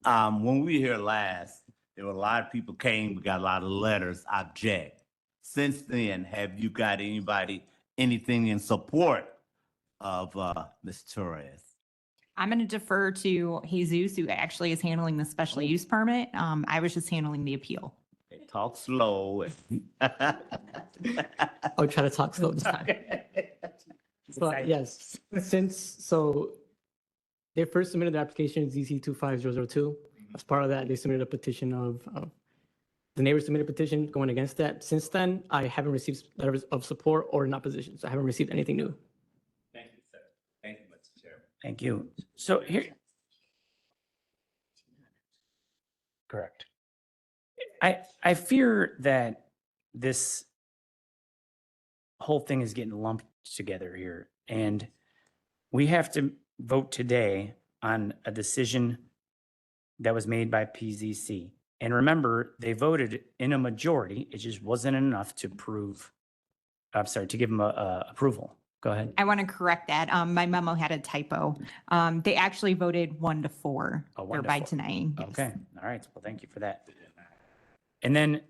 When we were here last, there were a lot of people came, we got a lot of letters, object. Since then, have you got anything in support of Ms. Torres? I'm going to defer to Jesus, who actually is handling the special use permit. I was just handling the appeal. Talk slow. I'll try to talk slow this time. But yes, they first submitted the application ZC 25002. As part of that, they submitted a petition the neighbors submitted a petition going against that. Since then, I haven't received letters of support or in opposition. So I haven't received anything new. Thank you, sir. Thank you, Mr. Chairman. Thank you. So here. Correct. I fear that this whole thing is getting lumped together here, and we have to vote today on a decision that was made by PZC. And remember, they voted in a majority. It just wasn't enough to give them approval. Go ahead. I want to correct that. My memo had a typo. They actually voted 1-4 Oh, or 1-4. by tonight. Yes. Okay, all right. Well, thank you for that. And then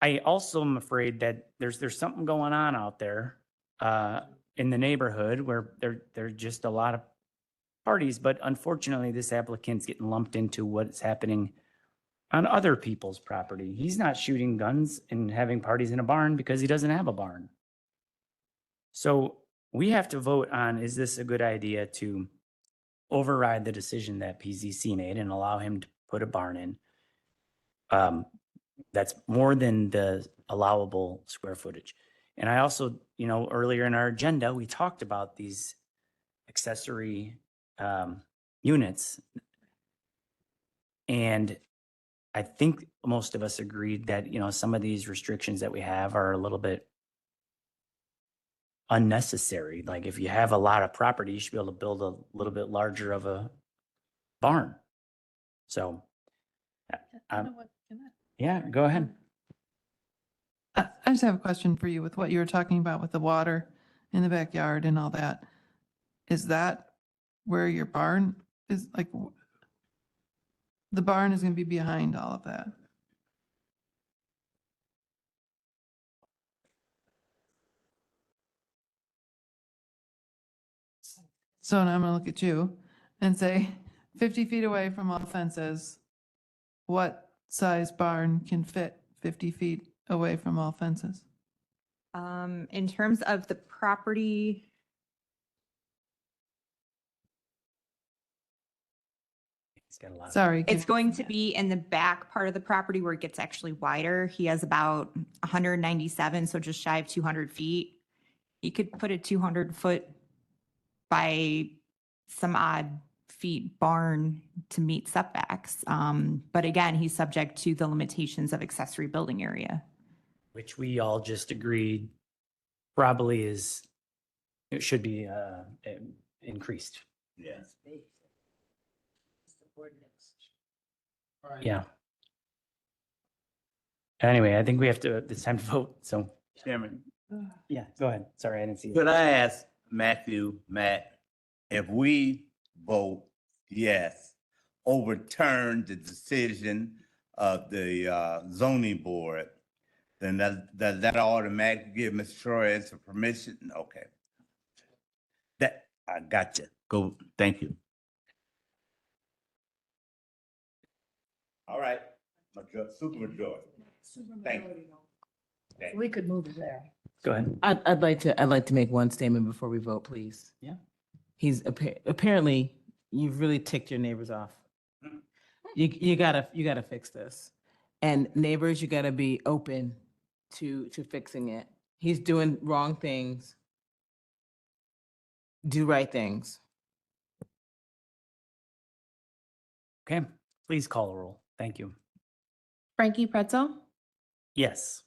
I also am afraid that there's something going on out there in the neighborhood where there are just a lot of parties, but unfortunately, this applicant's getting lumped into what's happening on other people's property. He's not shooting guns and having parties in a barn because he doesn't have a barn. So we have to vote on, is this a good idea to override the decision that PZC made and allow him to put a barn in? That's more than the allowable square footage. And I also, earlier in our agenda, we talked about these accessory units. And I think most of us agreed that, some of these restrictions that we have are a little bit unnecessary. Like if you have a lot of property, you should be able to build a little bit larger of a barn. So, yeah, go ahead. I just have a question for you with what you were talking about with the water in the backyard and all that. Is that where your barn is? Like, the barn is going to be behind all of that. So now I'm going to look at you and say 50 feet away from all fences, what size barn can fit 50 feet away from all fences? In terms of the property, He's got a lot. Sorry. it's going to be in the back part of the property where it gets actually wider. He has about 197, so just shy of 200 feet. He could put a 200-foot by some odd feet barn to meet setbacks. But again, he's subject to the limitations of accessory building area. Which we all just agreed probably it should be increased. Yes. Yeah. Anyway, I think it's time to vote. So, Chairman, yeah, go ahead. Sorry, I didn't see could it. I ask Matt, if we vote yes, overturn the decision of the zoning board, then does that automatically give Mr. Troy some permission? Okay. I got you. Go, thank you. All right, super majority. Thank you. We could move it there. Go ahead. I'd like to make one statement before we vote, please. Yeah. He's apparently, you've really ticked your neighbors off. You gotta fix this. And neighbors, you gotta be open to fixing it. He's doing wrong things. Do right things. Okay, please call the roll. Thank you. Frankie Pretzel, Yes.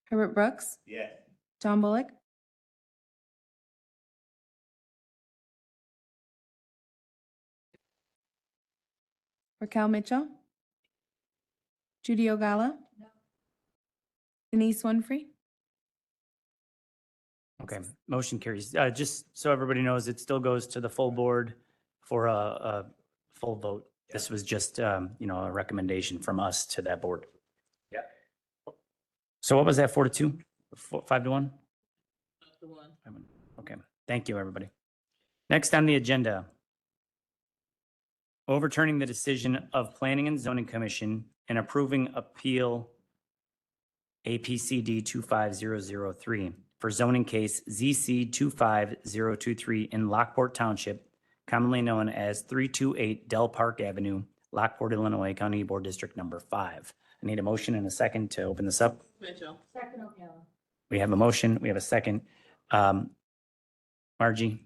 Herbert Brooks, Yeah. John Bullock, Raquel Mitchell, Judy Ogala, Denise Winfrey, Okay, motion carries. Just so everybody knows, it still goes to the full board for a full vote. This was just, a recommendation from us to that board. Yeah. So what was that, 4-2? 5-1? Okay, thank you, everybody. Next on the agenda, overturning the decision of Planning and Zoning Commission and approving appeal APCD 25003 for zoning case ZC 25023 in Lockport Township, commonly known as 328 Del Park Avenue, Lockport, Illinois, County Board District Number 5. I need a motion and a second to open this up. Mitchell. Second, O'Gara. We have a motion, we have a second. Margie?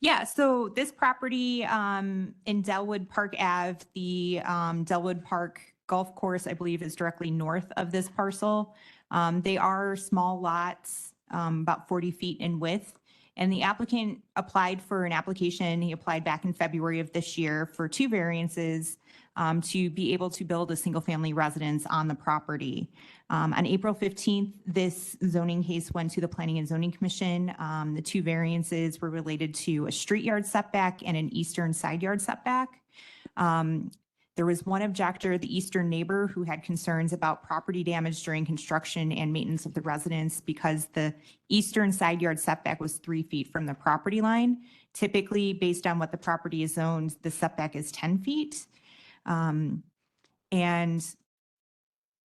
Yeah, so this property in Delwood Park Ave, the Delwood Park Golf Course, I believe, is directly north of this parcel. They are small lots, about 40 feet in width. And the applicant applied for an application. He applied back in February of this year for 2 variances to be able to build a single-family residence on the property. On April 15th, this zoning case went to the Planning and Zoning Commission. The two variances were related to a street yard setback and an eastern side yard setback. There was one objector, the eastern neighbor, who had concerns about property damage during construction and maintenance of the residence because the eastern side yard setback was 3 feet from the property line. Typically, based on what the property is zoned, the setback is 10 feet. And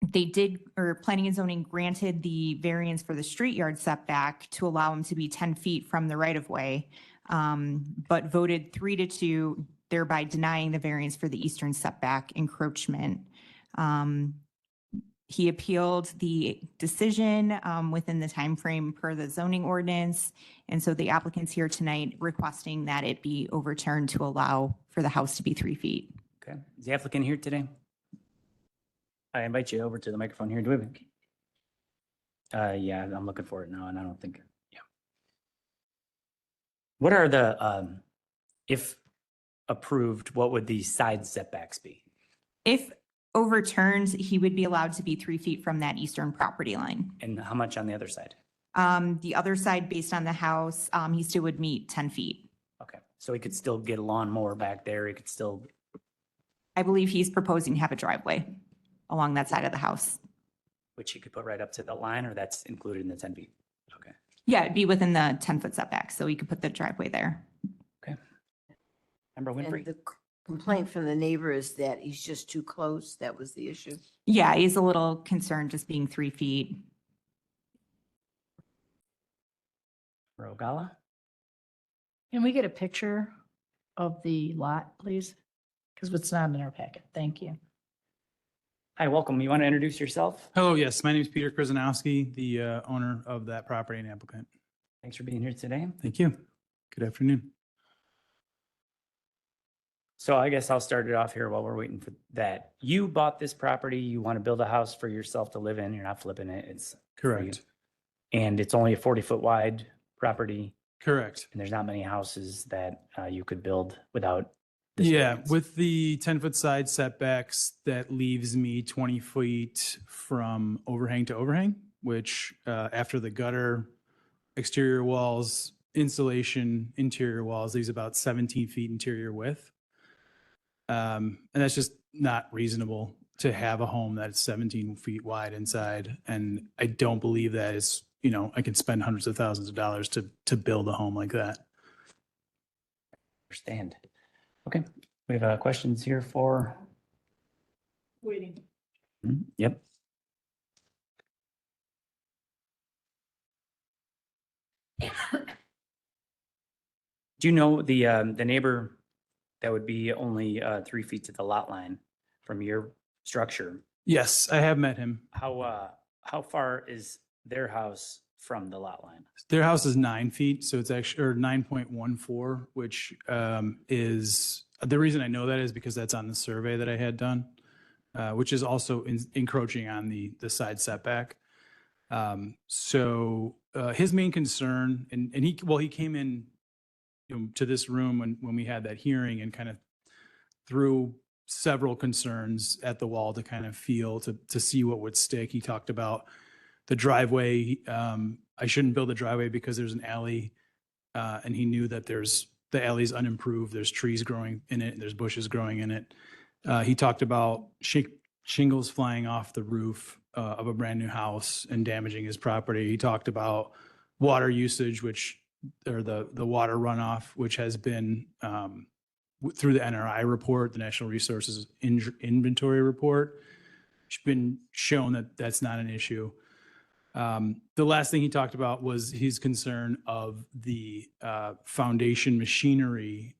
they did, or Planning and Zoning granted the variance for the street yard setback to allow them to be 10 feet from the right-of-way, but voted 3-2, thereby denying the variance for the eastern setback encroachment. He appealed the decision within the time frame per the zoning ordinance. And so the applicant's here tonight requesting that it be overturned to allow for the house to be 3 feet. Okay. Is the applicant here today? I invite you over to the microphone here. Do we have? Yeah, I'm looking for it now, and I don't think. Yeah. What are the if approved? What would the side setbacks be? If overturned, he would be allowed to be 3 feet from that eastern property line. And how much on the other side? The other side, based on the house, he still would meet 10 feet. Okay, so he could still get a lawnmower back there. He could still. I believe he's proposing to have a driveway along that side of the house. Which he could put right up to the line, or that's included in the 10 feet? Okay. Yeah, it'd be within the 10-foot setback, so he could put the driveway there. Member Winfrey? And the complaint from the neighbor is that he's just too close. That was the issue. Yeah, he's a little concerned just being 3 feet. Rogala? Can we get a picture of the lot, please? Because it's not in our packet. Thank you. Hi, welcome. You want to introduce yourself? Hello, yes, my name is Peter Krzyzanowski, the owner of that property and applicant. Thanks for being here today. Thank you. Good afternoon. So I guess I'll start it off here while we're waiting for that. You bought this property, you want to build a house for yourself to live in, you're not flipping it, it's for you. Correct. And it's only a 40-foot wide property, Correct. and there's not many houses that you could build without this Yeah, variance. with the 10-foot side setbacks, that leaves me 20 feet from overhang to overhang, which after the gutter, exterior walls, insulation, interior walls, leaves about 17 feet interior width. And that's just not reasonable to have a home that's 17 feet wide inside. And I don't believe that is, I can spend hundreds of thousands of dollars to build a home like that. Understand. Okay, we have questions here for, Waiting. Yep. Do you know the neighbor that would be only 3 feet to the lot line from your structure? Yes, I have met him. How far is their house from the lot line? Their house is 9 feet, so it's actually, or 9.14, which is, the reason I know that is because that's on the survey that I had done, which is also encroaching on the side setback. So his main concern, and he came in to this room when we had that hearing and kind of threw several concerns at the wall to kind of feel, to see what would stick. He talked about the driveway. I shouldn't build a driveway because there's an alley, and he knew that the alley's unimproved. There's trees growing in it. There's bushes growing in it. He talked about shingles flying off the roof of a brand new house and damaging his property. He talked about water usage, or the water runoff, which has been through the NRI report, the National Resources Inventory report, it's been shown that that's not an issue. The last thing he talked about was his concern of the foundation machinery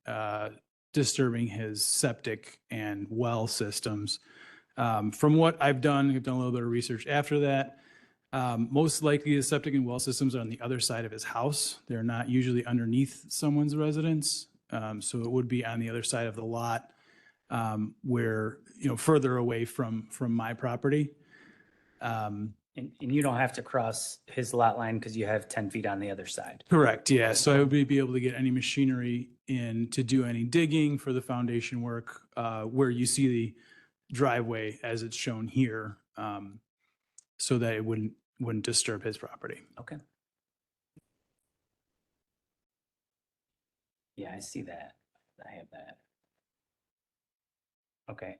disturbing his septic and well systems. From what I've done a little bit of research after that. Most likely the septic and well systems are on the other side of his house. They're not usually underneath someone's residence. So it would be on the other side of the lot, where, further away from my property. And you don't have to cross his lot line because you have 10 feet on the other side. Correct, yeah. So I would be able to get any machinery in to do any digging for the foundation work, where you see the driveway as it's shown here, so that it wouldn't disturb his property. Okay. Yeah, I see that. I have that. Okay.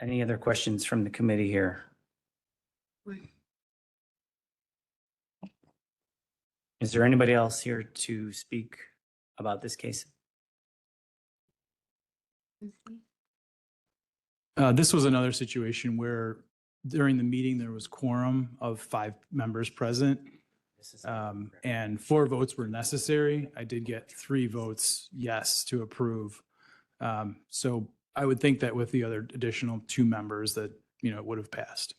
Any other questions from the committee here? Is there anybody else here to speak about this case? This was another situation where during the meeting, there was quorum of 5 members present. And 4 votes were necessary. I did get 3 votes yes to approve. So I would think that with the other additional 2 members that, it would have passed.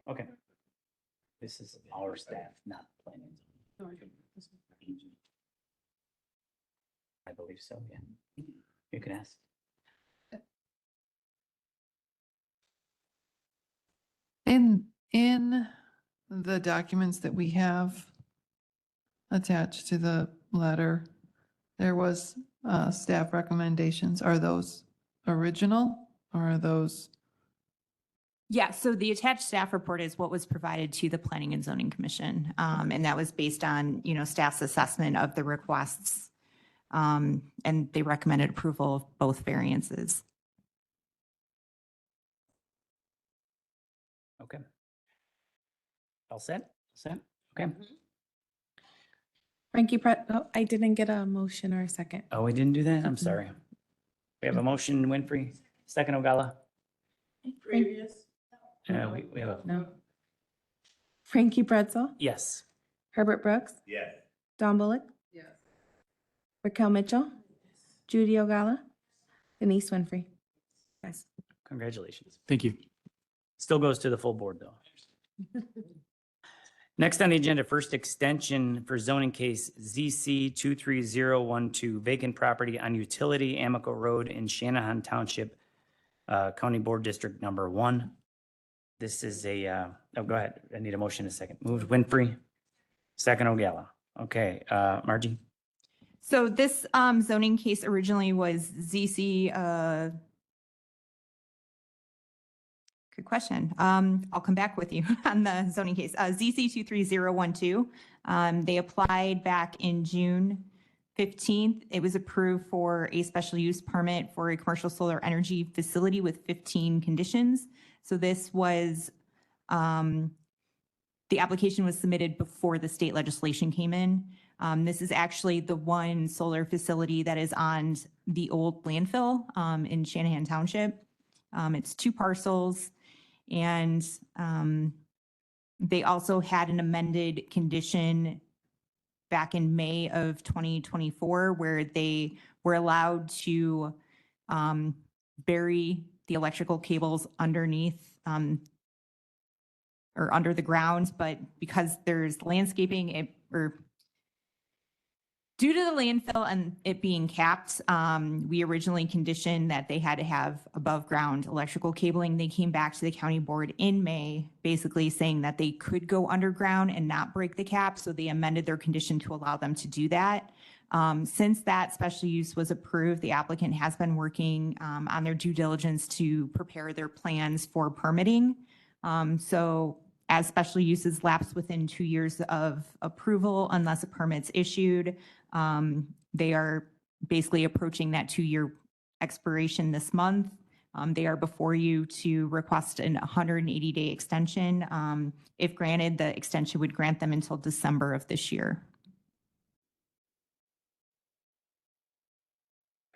Okay. This is our staff, not planning. I believe so, yeah. You can ask. In the documents that we have attached to the letter, there was staff recommendations. Are those original or are those? Yeah, so the attached staff report is what was provided to the Planning and Zoning Commission. And that was based on, staff's assessment of the requests. And they recommended approval of both variances. Okay. All set? Set? Okay. I didn't get a motion or a second. Oh, we didn't do that? I'm sorry. We have a motion, Winfrey, second Ogala. Previous. We have a, No. Frankie Pretzel, yes. Herbert Brooks, Yes. Don Bullock. Yes. Raquel Mitchell, Judy Ogala, Denise Winfrey. Yes. Congratulations. Thank you. Still goes to the full board, though. Next on the agenda, first extension for zoning case ZC 23012, vacant property on utility Amico Road in Shanahan Township, County Board District Number 1. This is a, go ahead. I need a motion in a second. Moved Winfrey, second Ogala. Okay, Margie? So this zoning case originally was ZC, good question. I'll come back with you on the zoning case. ZC 23012. They applied back in June 15th. It was approved for a special use permit for a commercial solar energy facility with 15 conditions. So this was, the application was submitted before the state legislation came in. This is actually the one solar facility that is on the old landfill in Shanahan Township. It's 2 parcels. And they also had an amended condition back in May of 2024 where they were allowed to bury the electrical cables underneath or under the ground. But because there's landscaping, due to the landfill and it being capped, we originally conditioned that they had to have above ground electrical cabling. They came back to the county board in May, basically saying that they could go underground and not break the cap. So they amended their condition to allow them to do that. Since that special use was approved, the applicant has been working on their due diligence to prepare their plans for permitting. So as special uses lapse within 2 years of approval, unless a permit's issued, they are basically approaching that 2-year expiration this month. They are before you to request an 180-day extension. If granted, the extension would grant them until December of this year.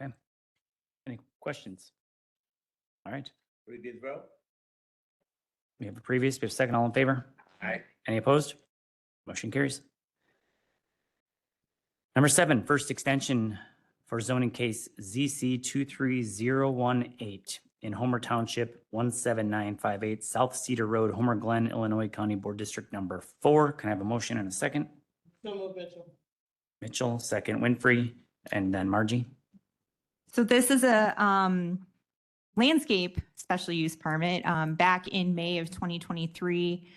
Okay. Any questions? All right. We did vote? We have a previous, we have a second. All in favor? Aye. Any opposed? Motion carries. Number 7, first extension for zoning case ZC 23018 in Homer Township, 17958 South Cedar Road, Homer Glen, Illinois County Board District Number 4. Can I have a motion and a second? So move, Mitchell. Mitchell, second Winfrey, and then Margie. So this is a landscape special use permit. Back in May of 2023,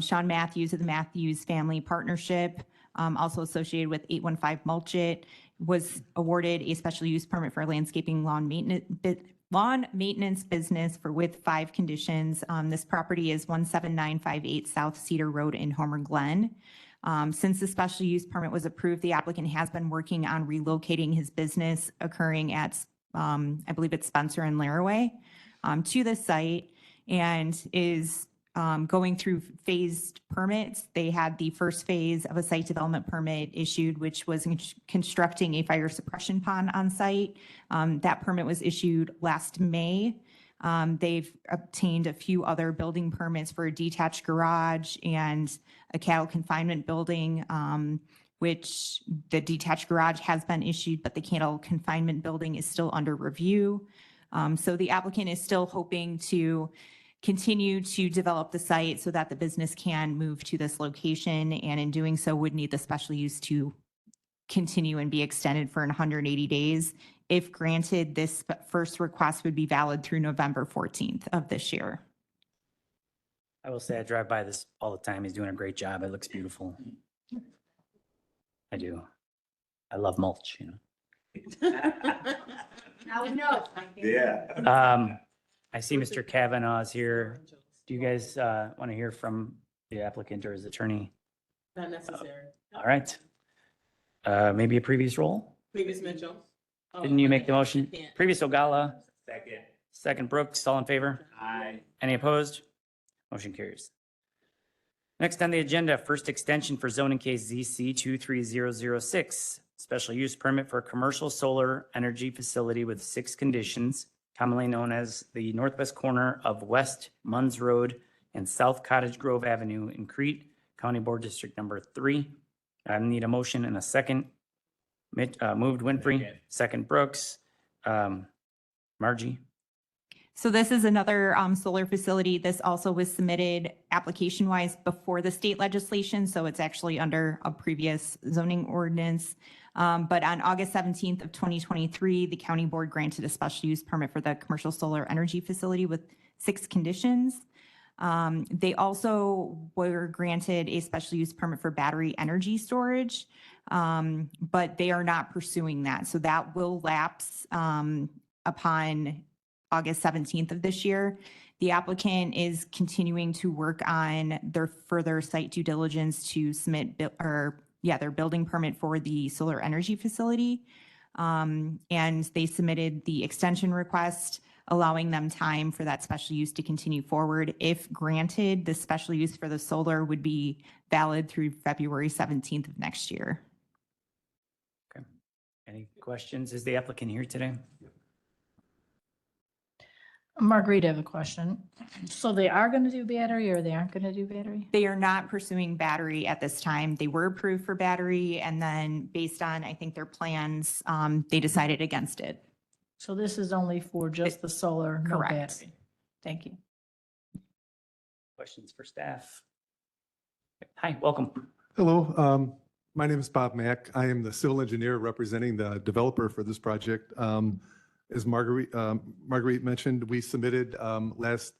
Sean Matthews of the Matthews Family Partnership also associated with 815 Mulchit, was awarded a special use permit for landscaping lawn maintenance business with 5 conditions. This property is 17958 South Cedar Road in Homer Glen. Since the special use permit was approved, the applicant has been working on relocating his business occurring at, I believe it's Spencer and Laraway, to the site, and is going through phased permits. They had the first phase of a site development permit issued, which was constructing a fire suppression pond on site. That permit was issued last May. They've obtained a few other building permits for a detached garage and a cattle confinement building, which the detached garage has been issued, but the cattle confinement building is still under review. So the applicant is still hoping to continue to develop the site so that the business can move to this location, and in doing so would need the special use to continue and be extended for 180 days. If granted, this first request would be valid through November 14th of this year. I will say I drive by this all the time. He's doing a great job. It looks beautiful. I do. I love mulch, you know. Now we know. Yeah. I see Mr. Kavanaugh is here. Do you guys want to hear from the applicant or his attorney? Not necessary. All right. Maybe a previous role? Previous Mitchell. Didn't you make the motion? can't. Previous Ogala, Second. second Brooks, all in favor? Aye. Any opposed? Motion carries. Next on the agenda, first extension for zoning case ZC 23006. Special use permit for a commercial solar energy facility with 6 conditions, commonly known as the northwest corner of West Munns Road and South Cottage Grove Avenue in Crete, County Board District Number 3. I need a motion and a second. Moved Winfrey, second Brooks. Margie? So this is another solar facility. This also was submitted application-wise before the state legislation, so it's actually under a previous zoning ordinance. But on August 17th of 2023, the county board granted a special use permit for the commercial solar energy facility with 6 conditions. They also were granted a special use permit for battery energy storage, but they are not pursuing that. So that will lapse upon August 17th of this year. The applicant is continuing to work on their further site due diligence to submit their building permit for the solar energy facility. And they submitted the extension request, allowing them time for that special use to continue forward. If granted, the special use for the solar would be valid through February 17th of next year. Okay. Any questions? Is the applicant here today? Marguerite, I have a question. So they are going to do battery or they aren't going to do battery? They are not pursuing battery at this time. They were approved for battery, and then based on, I think, their plans, they decided against it. So this is only for just the solar, no Correct. battery? Thank you. Questions for staff? Hi, welcome. Hello, my name is Bob Mack. I am the civil engineer representing the developer for this project. As Marguerite mentioned, we submitted last,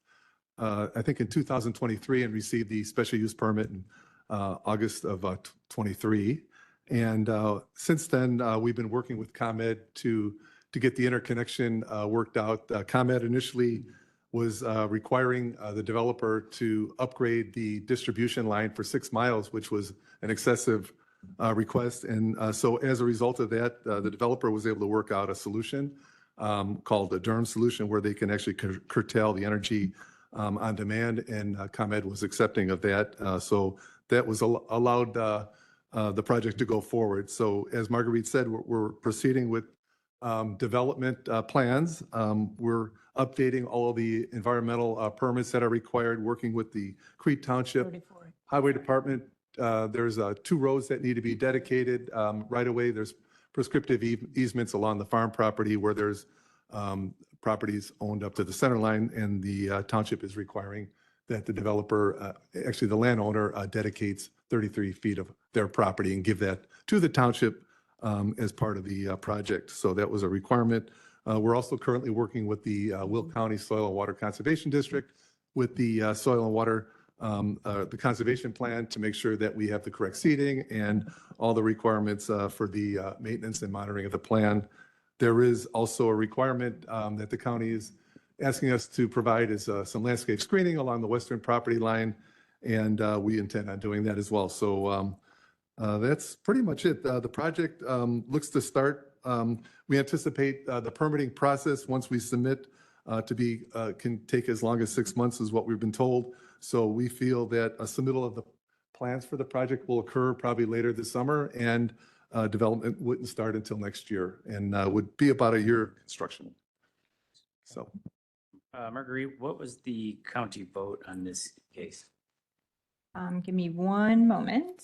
I think in 2023, and received the special use permit in August of 23. And since then, we've been working with ComEd to get the interconnection worked out. ComEd initially was requiring the developer to upgrade the distribution line for 6 miles, which was an excessive request. And so as a result of that, the developer was able to work out a solution called the Durham solution, where they can actually curtail the energy on demand, and ComEd was accepting of that. So that was allowed the project to go forward. So as Marguerite said, we're proceeding with development plans. We're updating all of the environmental permits that are required, working with the Crete Township Highway Department. There's 2 roads that need to be dedicated right away. There's prescriptive easements along the farm property where there's properties owned up to the center line, and the township is requiring that the developer, actually the landowner, dedicates 33 feet of their property and give that to the township as part of the project. So that was a requirement. We're also currently working with the Will County Soil and Water Conservation District with the Soil and Water the conservation plan to make sure that we have the correct seating and all the requirements for the maintenance and monitoring of the plan. There is also a requirement that the county is asking us to provide is some landscape screening along the western property line, and we intend on doing that as well. So that's pretty much it. The project looks to start. We anticipate the permitting process, once we submit, can take as long as 6 months is what we've been told. So we feel that a submittal of the plans for the project will occur probably later this summer, and development wouldn't start until next year, and would be about a year of construction. So. Marguerite, what was the county vote on this case? Give me one moment.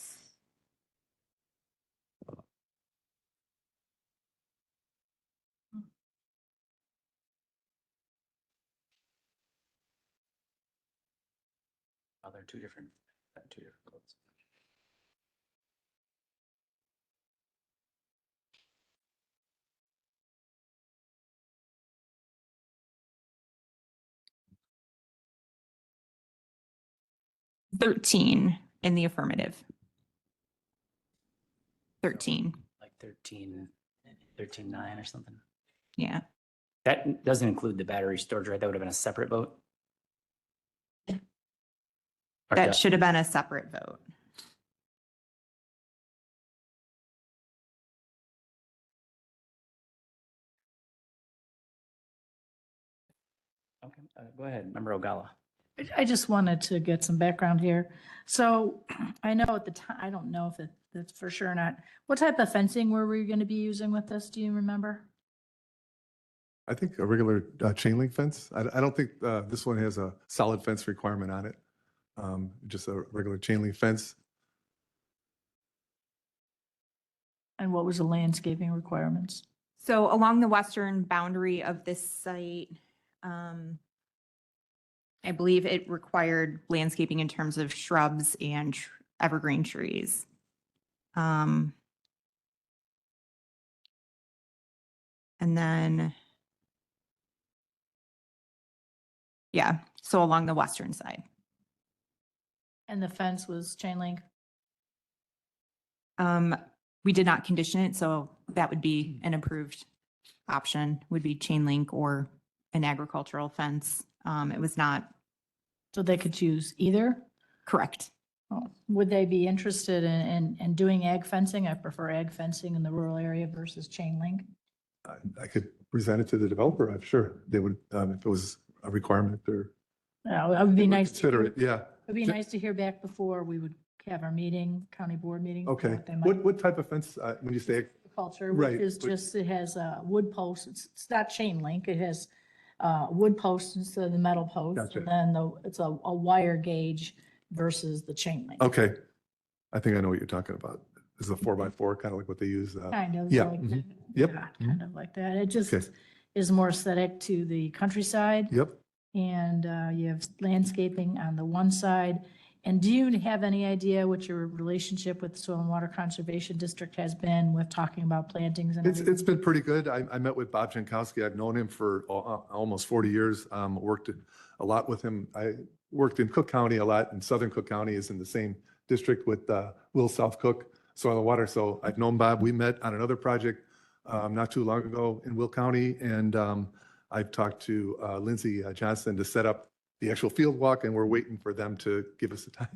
Oh, they're two different votes. – 13 in the affirmative. 13. Like 13-9 or something. Yeah. That doesn't include the battery storage, right? That would have been a separate vote? Or That should have been a separate vote. Okay, go ahead, Member Ogala. I just wanted to get some background here. So I know at the time, I don't know if that's for sure or not. What type of fencing were we going to be using with this? Do you remember? I think a regular chain link fence. I don't think this one has a solid fence requirement on it. Just a regular chain link fence. And what was the landscaping requirements? So along the western boundary of this site, I believe it required landscaping in terms of shrubs and evergreen trees. And then, yeah, so along the western side. And the fence was chain link? We did not condition it, so that would be an approved option, would be chain link or an agricultural fence. It was not. So they could choose either? Correct. Oh, would they be interested in doing ag fencing? I prefer ag fencing in the rural area versus chain link. I could present it to the developer. I'm sure they would, if it was a requirement or. Yeah, it would be nice. Consider it, yeah. It'd be nice to hear back before we would have our meeting, county board meeting. Okay. they might- What type of fence, when you say, Culture, Right, which is but- just, it has a wood post. It's not chain link. It has wood posts instead of the metal post. Gotcha. And then it's a wire gauge versus the chain link. okay. I think I know what you're talking about. This is a 4x4, kind of like what they use. Kind of Yeah. like mhm. that. Yep. Yeah, kind of like that. It just Okay. is more aesthetic to the countryside. Yep. And you have landscaping on the one side. And do you have any idea what your relationship with the Soil and Water Conservation District has been with talking about plantings and It's everything? been pretty good. I met with Bob Jankowski. I've known him for almost 40 years. Worked a lot with him. I worked in Cook County a lot, and Southern Cook County is in the same district with Will South Cook Soil and Water. So I've known Bob. We met on another project not too long ago in Will County, and I've talked to Lindsey Johnson to set up the actual field walk, and we're waiting for them to give us the time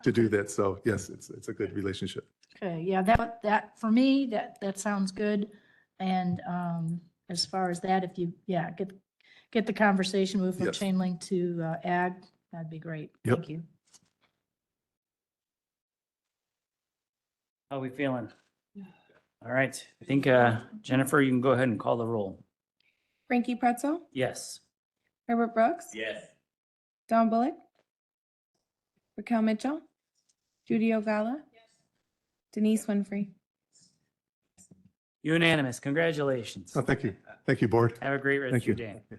to do that. So yes, it's a good relationship. Okay, yeah, that, for me, that sounds good. And as far as that, if you, yeah, get the conversation moved from Yes. chain link to ag, that'd be great. Yep. Thank you. How are we feeling? All right, I think Jennifer, you can go ahead and call the roll. Frankie Pretzel, Yes. Herbert Brooks, Yes. Don Bullock, Raquel Mitchell, Judy Ogala, Denise Winfrey. Unanimous, congratulations. Oh, thank you. Thank you, board. Have a great rest Thank of your you. day.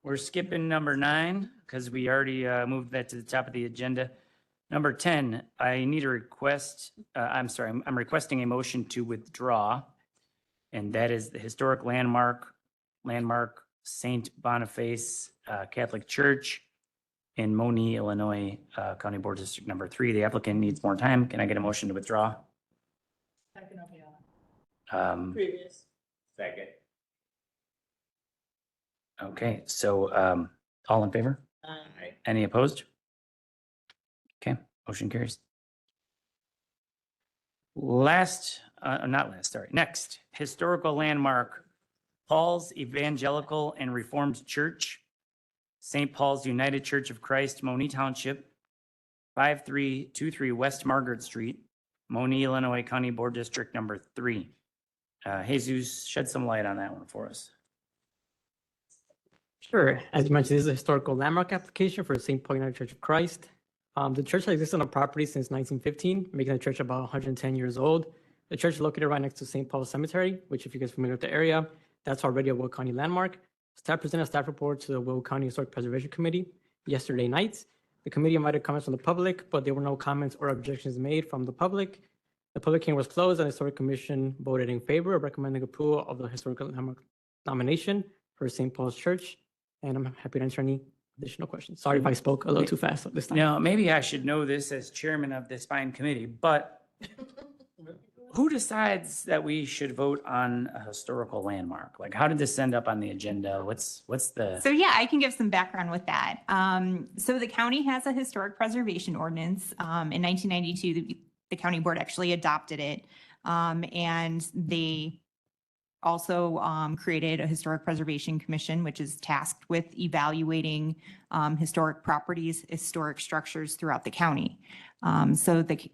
We're skipping number 9 because we already moved that to the top of the agenda. Number 10, I need a request, I'm sorry, I'm requesting a motion to withdraw. And that is the historic landmark St. Boniface Catholic Church. in Moni, Illinois, County Board District Number 3. The applicant needs more time. Can I get a motion to withdraw? Previous. Second. Okay, so all in favor? Any opposed? Okay, motion carries. Next, historical landmark, Paul's Evangelical and Reformed Church, St. Paul's United Church of Christ, Moni Township, 5323 West Margaret Street, Moni, Illinois, County Board District Number 3. Jesus, shed some light on that one for us. Sure. As you mentioned, this is a historical landmark application for St. Paul United Church of Christ. The church has existed on the property since 1915, making the church about 110 years old. The church is located right next to St. Paul Cemetery, which, if you guys are familiar with the area, that's already a Will County landmark. Staff presented a staff report to the Will County Historic Preservation Committee yesterday night. The committee invited comments from the public, but there were no comments or objections made from the public. The public hearing was closed, and the Historic Commission voted in favor of recommending approval of the historical landmark nomination for St. Paul's Church. And I'm happy to answer any additional questions. Sorry if I spoke a little too fast this time. Now, maybe I should know this as chairman of this fine committee, but who decides that we should vote on a historical landmark? Like, how did this end up on the agenda? What's the? So yeah, I can give some background with that. So the county has a historic preservation ordinance. In 1992, the county board actually adopted it. And they also created a historic preservation commission, which is tasked with evaluating historic properties, historic structures throughout the county. So the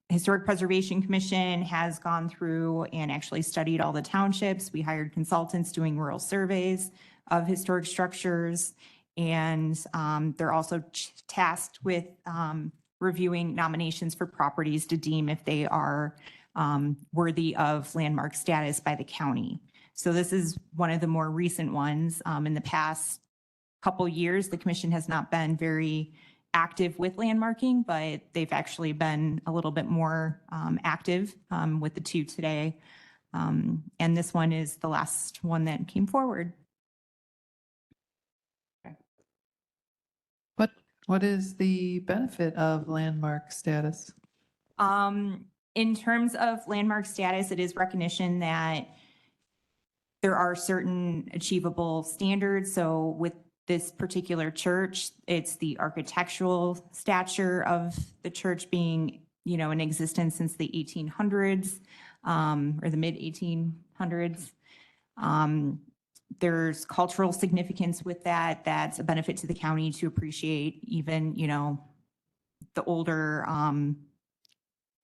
Historic Preservation Commission has gone through and actually studied all the townships. We hired consultants doing rural surveys of historic structures. And they're also tasked with reviewing nominations for properties to deem if they are worthy of landmark status by the county. So this is one of the more recent ones. In the past couple years, the commission has not been very active with landmarking, but they've actually been a little bit more active with the two today. And this one is the last one that came forward. What is the benefit of landmark status? In terms of landmark status, it is recognition that there are certain achievable standards. So with this particular church, it's the architectural stature of the church being, in existence since the 1800s or the mid 1800s. There's cultural significance with that. That's a benefit to the county to appreciate even, the older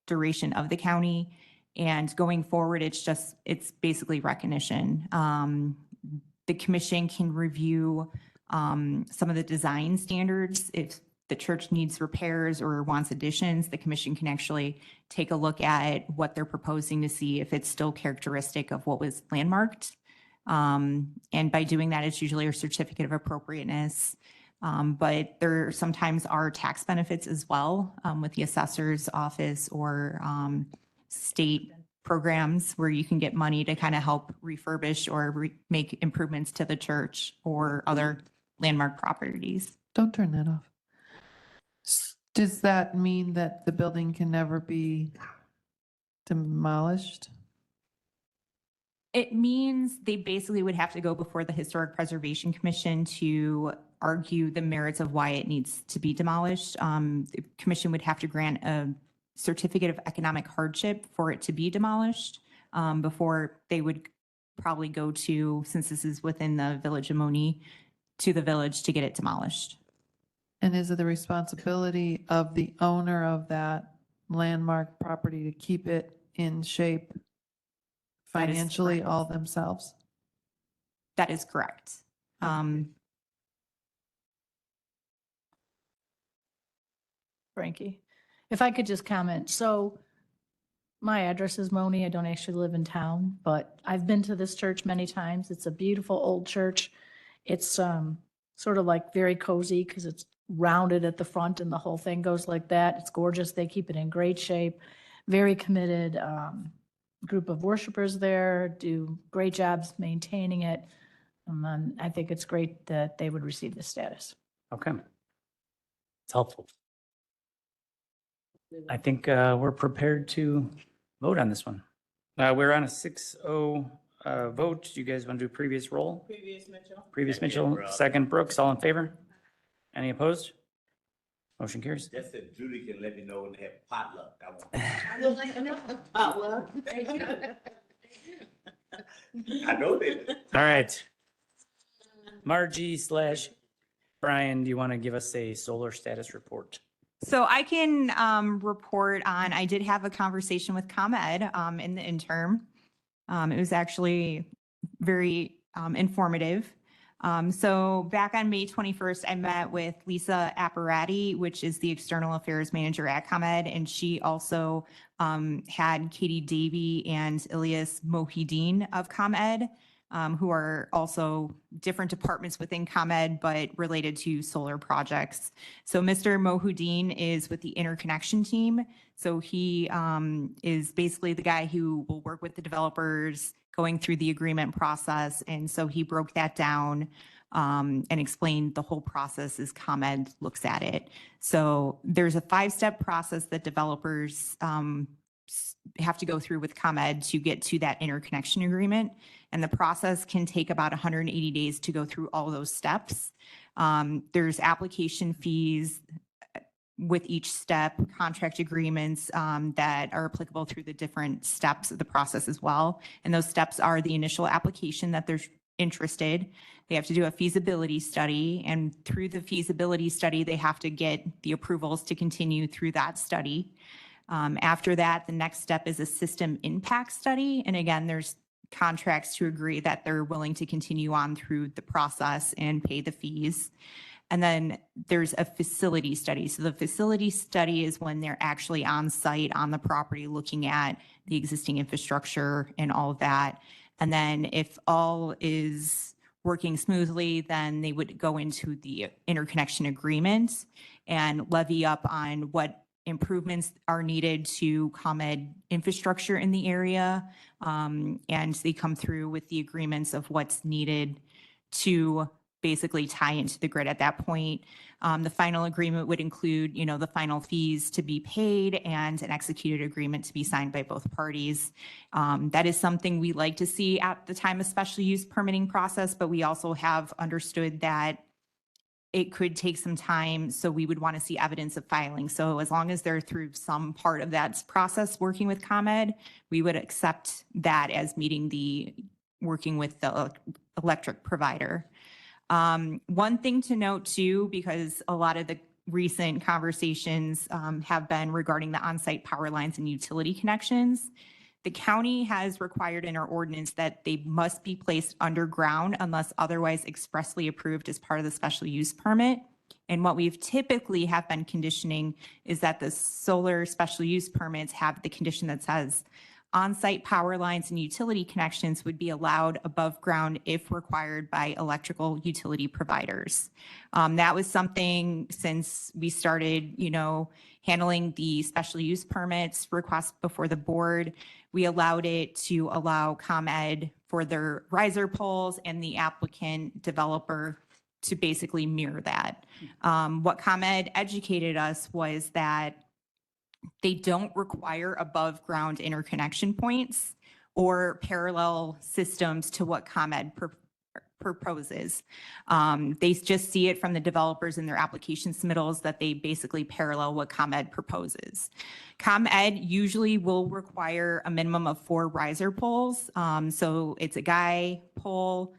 duration of the county. And going forward, it's basically recognition. The commission can review some of the design standards. If the church needs repairs or wants additions, the commission can actually take a look at what they're proposing to see if it's still characteristic of what was landmarked. And by doing that, it's usually a certificate of appropriateness. But there sometimes are tax benefits as well with the assessor's office or state programs where you can get money to kind of help refurbish or make improvements to the church or other landmark properties. Don't turn that off. Does that mean that the building can never be demolished? It means they basically would have to go before the Historic Preservation Commission to argue the merits of why it needs to be demolished. The commission would have to grant a certificate of economic hardship for it to be demolished before they would probably go to, since this is within the village of Moni, to the village to get it demolished. And is it the responsibility of the owner of that landmark property to keep it in shape That is financially correct. all themselves? That is correct. Frankie, if I could just comment. So my address is Moni. I don't actually live in town, but I've been to this church many times. It's a beautiful old church. It's sort of like very cozy because it's rounded at the front and the whole thing goes like that. It's gorgeous. They keep it in great shape. Very committed group of worshipers there, do great jobs maintaining it. And then I think it's great that they would receive this status. Okay. It's helpful. I think we're prepared to vote on this one. We're on a 6-0 vote. Do you guys want to do previous roll? Previous Mitchell, second Brooks, all in favor? Any opposed? Motion carries. Just that Judy can let me know when they have potluck. I know they. All right. Margie / Brian, do you want to give us a solar status report? So I can report on, I did have a conversation with ComEd in the interim. It was actually very informative. So back on May 21st, I met with Lisa Apparati, which is the External Affairs Manager at ComEd, and she also had Katie Davey and Ilyas Mohideen of ComEd, who are also different departments within ComEd, but related to solar projects. So Mr. Mohideen is with the interconnection team. So he is basically the guy who will work with the developers going through the agreement process. And so he broke that down and explained the whole process as ComEd looks at it. So there's a 5-step process that developers have to go through with ComEd to get to that interconnection agreement. And the process can take about 180 days to go through all those steps. There's application fees with each step, contract agreements that are applicable through the different steps of the process as well. And those steps are the initial application that they're interested. They have to do a feasibility study, and through the feasibility study, they have to get the approvals to continue through that study. After that, the next step is a system impact study. And again, there's contracts to agree that they're willing to continue on through the process and pay the fees. And then there's a facility study. So the facility study is when they're actually on site on the property looking at the existing infrastructure and all of that. And then if all is working smoothly, then they would go into the interconnection agreement and levy up on what improvements are needed to ComEd infrastructure in the area. And they come through with the agreements of what's needed to basically tie into the grid at that point. The final agreement would include, the final fees to be paid and an executed agreement to be signed by both parties. That is something we like to see at the time of special use permitting process, but we also have understood that it could take some time, so we would want to see evidence of filing. So as long as they're through some part of that process working with ComEd, we would accept that as meeting the working with the electric provider. One thing to note too, because a lot of the recent conversations have been regarding the on-site power lines and utility connections. The county has required in our ordinance that they must be placed underground unless otherwise expressly approved as part of the special use permit. And what we've typically have been conditioning is that the solar special use permits have the condition that says on-site power lines and utility connections would be allowed above ground if required by electrical utility providers. That was something since we started, handling the special use permits requests before the board, we allowed it to allow ComEd for their riser poles and the applicant developer to basically mirror that. What ComEd educated us was that they don't require above ground interconnection points or parallel systems to what ComEd proposes. They just see it from the developers in their application submittals that they basically parallel what ComEd proposes. ComEd usually will require a minimum of 4 riser poles. So it's a guy pole,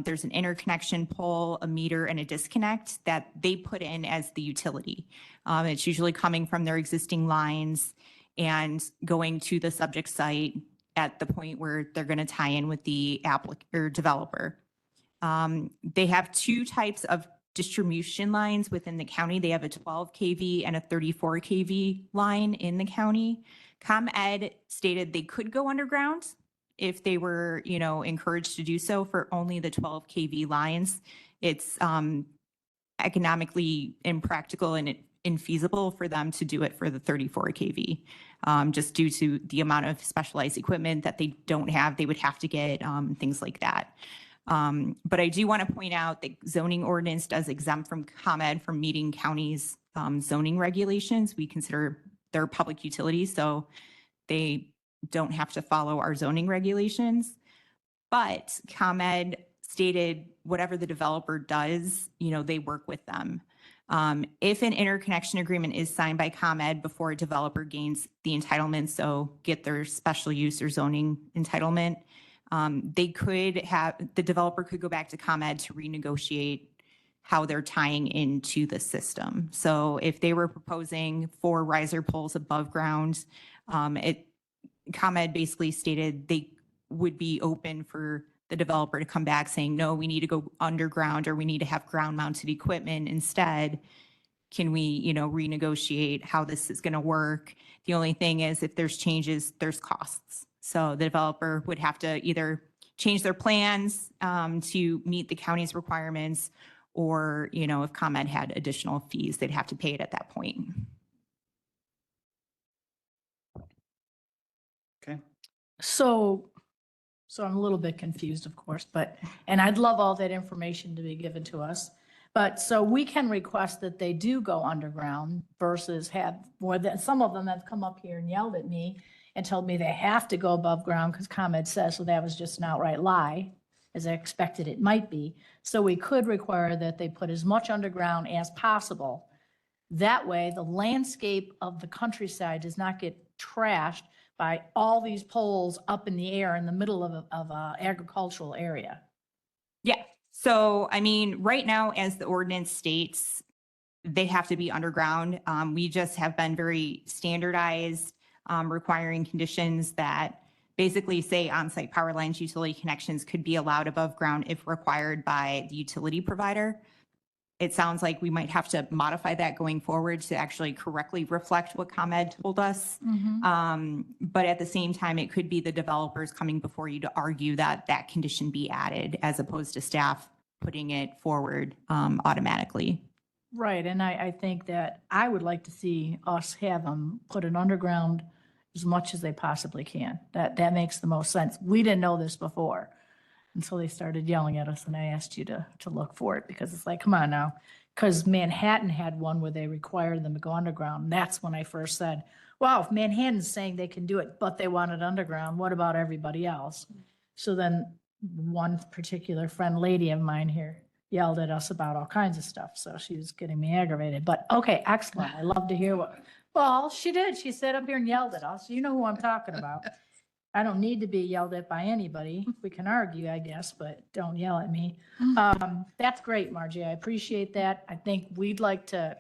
there's an interconnection pole, a meter, and a disconnect that they put in as the utility. It's usually coming from their existing lines and going to the subject site at the point where they're going to tie in with the applicant or developer. They have 2 types of distribution lines within the county. They have a 12 kV and a 34 kV line in the county. ComEd stated they could go underground if they were, encouraged to do so for only the 12 kV lines. It's economically impractical and infeasible for them to do it for the 34 kV, just due to the amount of specialized equipment that they don't have. They would have to get things like that. But I do want to point out that zoning ordinance does exempt from ComEd from meeting counties' zoning regulations. We consider they're public utilities, so they don't have to follow our zoning regulations. But ComEd stated whatever the developer does, they work with them. If an interconnection agreement is signed by ComEd before a developer gains the entitlement, so get their special use or zoning entitlement, the developer could go back to ComEd to renegotiate how they're tying into the system. So if they were proposing 4 riser poles above ground, ComEd basically stated they would be open for the developer to come back saying, no, we need to go underground or we need to have ground mounted equipment instead. Can we, renegotiate how this is going to work? The only thing is if there's changes, there's costs. So the developer would have to either change their plans to meet the county's requirements, or, if ComEd had additional fees, they'd have to pay it at that point. Okay. So I'm a little bit confused, of course, and I'd love all that information to be given to us. But so we can request that they do go underground versus have more than, some of them have come up here and yelled at me and told me they have to go above ground because ComEd says, so that was just an outright lie, as I expected it might be. So we could require that they put as much underground as possible. That way, the landscape of the countryside does not get trashed by all these poles up in the air in the middle of a agricultural area. Yeah. So, right now, as the ordinance states, they have to be underground. We just have been very standardized, requiring conditions that basically say on-site power lines, utility connections could be allowed above ground if required by the utility provider. It sounds like we might have to modify that going forward to actually correctly reflect what ComEd told us. But at the same time, it could be the developers coming before you to argue that that condition be added as opposed to staff putting it forward automatically. Right, and I think that I would like to see us have them put it underground as much as they possibly can. That makes the most sense. We didn't know this before until they started yelling at us, and I asked you to look for it, because it's like, come on now. Because Manhattan had one where they required them to go underground. That's when I first said, wow, if Manhattan's saying they can do it, but they want it underground, what about everybody else? So then one particular friend lady of mine here yelled at us about all kinds of stuff, so she was getting me aggravated. But okay, excellent. I love to hear what, well, she did. She sat up here and yelled at us. You know who I'm talking about. I don't need to be yelled at by anybody. We can argue, I guess, but don't yell at me. That's great, Margie. I appreciate that. I think we'd like to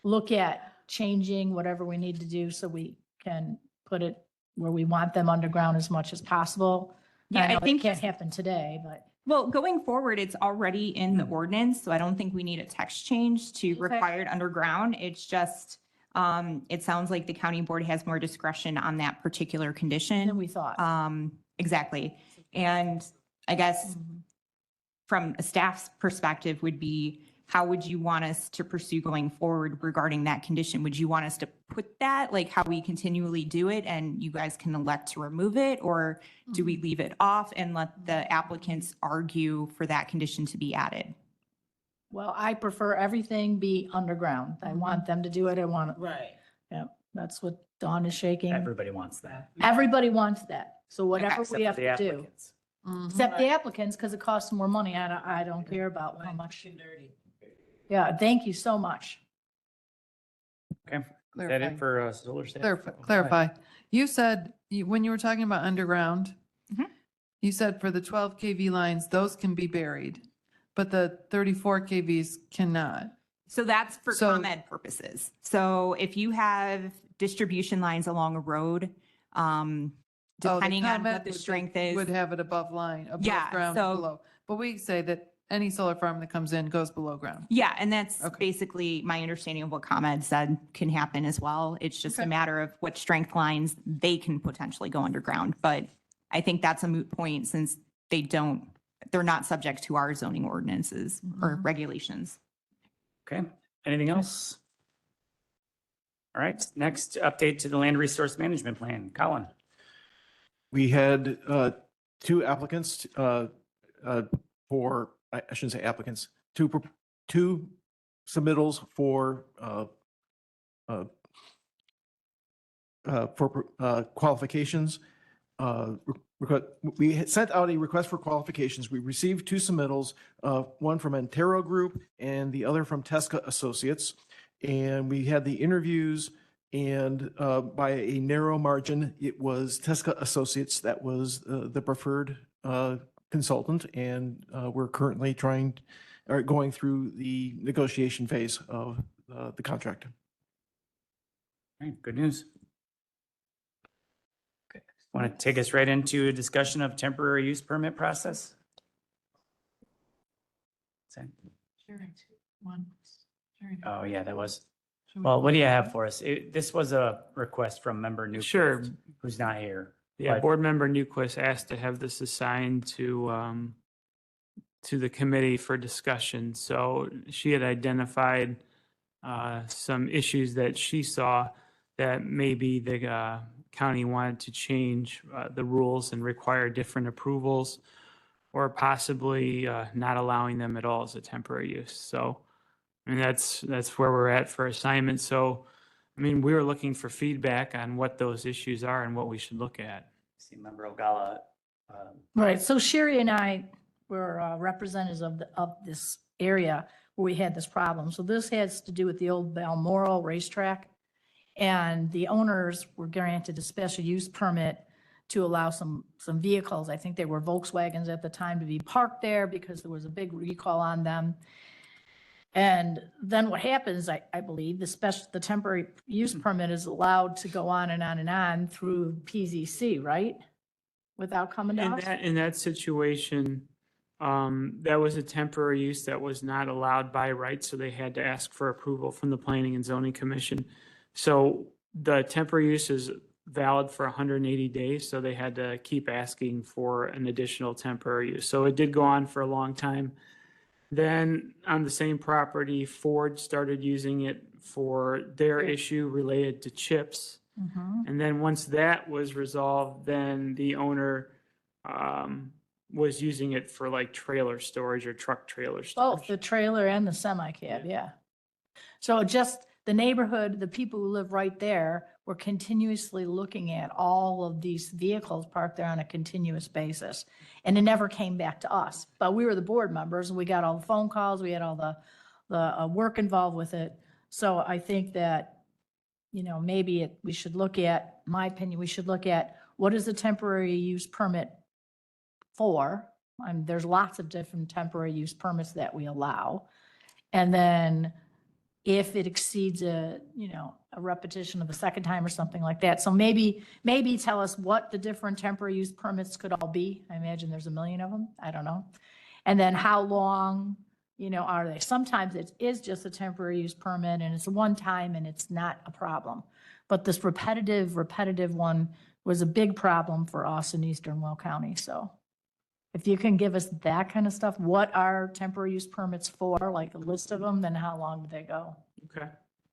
look at changing whatever we need to do so we can put it where we want them underground as much as possible. Yeah, I know think it can't happen today, but. Well, going forward, it's already in the ordinance, so I don't think we need a text change to require it underground. It's just, it sounds like the county board has more discretion on that particular condition. Than we thought. Exactly. And I guess from a staff's perspective would be, how would you want us to pursue going forward regarding that condition? Would you want us to put that, like how we continually do it, and you guys can elect to remove it? Or do we leave it off and let the applicants argue for that condition to be added? Well, I prefer everything be underground. I want them to do it. I want it. Right. Yeah, that's what Dawn is shaking. Everybody wants that. Everybody wants that. So whatever Except we for have the to do. applicants. Except the applicants, because it costs more money. I don't care about how much. Yeah, thank you so much. Okay. Is that it for solar staff? Clarify. You said, when you were talking about underground, you said for the 12 kV lines, those can be buried, but the 34 kVs cannot. So that's for ComEd purposes. So if you have distribution lines along a road, depending on what the strength is. Would have it above line, above ground, below. But we say that any solar farm that comes in goes below ground. Yeah, and that's basically my understanding of what ComEd said can happen as well. It's just a matter of what strength lines they can potentially go underground. But I think that's a moot point since they're not subject to our zoning ordinances or regulations. Okay. Anything else? All right. Next, update to the land resource management plan. Colin. We had 2 applicants for, I shouldn't say applicants, two submittals for qualifications. We had sent out a request for qualifications. We received two submittals, one from Antero Group and the other from Tesca Associates. And we had the interviews, and by a narrow margin, it was Tesca Associates that was the preferred consultant. And we're currently going through the negotiation phase of the contract. All right, good news. Want to take us right into a discussion of temporary use permit process? Oh, yeah, that was. Well, what do you have for us? This was a request from member Newquist. Sure. Who's not here. Yeah, but- Board Member Newquist asked to have this assigned to the committee for discussion. So she had identified some issues that she saw that maybe the county wanted to change the rules and require different approvals, or possibly not allowing them at all as a temporary use. So, I mean, that's where we're at for assignment. So, I mean, we were looking for feedback on what those issues are and what we should look at. See Member Ogala. Right, so Sherry and I were representatives of this area where we had this problem. So this has to do with the old Balmoral racetrack. And the owners were granted a special use permit to allow some vehicles, I think they were Volkswagens at the time, to be parked there because there was a big recall on them. And then what happens, I believe, the temporary use permit is allowed to go on and on and on through PZC, right? Without coming to us? In that situation, that was a temporary use that was not allowed by right, so they had to ask for approval from the Planning and Zoning Commission. So the temporary use is valid for 180 days, so they had to keep asking for an additional temporary use. So it did go on for a long time. Then on the same property, Ford started using it for their issue related to chips. And then once that was resolved, then the owner was using it for like trailer storage or truck trailer storage. Both the trailer and the semi-cab, yeah. So just the neighborhood, the people who live right there were continuously looking at all of these vehicles parked there on a continuous basis. And it never came back to us. But we were the board members and we got all the phone calls, we had all the work involved with it. So I think that, maybe we should look at, my opinion, we should look at what is the temporary use permit for? There's lots of different temporary use permits that we allow. And then if it exceeds a repetition of a second time or something like that. So maybe tell us what the different temporary use permits could all be. I imagine there's a million of them. I don't know. And then how long, are they? Sometimes it is just a temporary use permit and it's a one time and it's not a problem. But this repetitive one was a big problem for us in Eastern Will County. So if you can give us that kind of stuff, what are temporary use permits for, like a list of them, then how long do they go? Okay.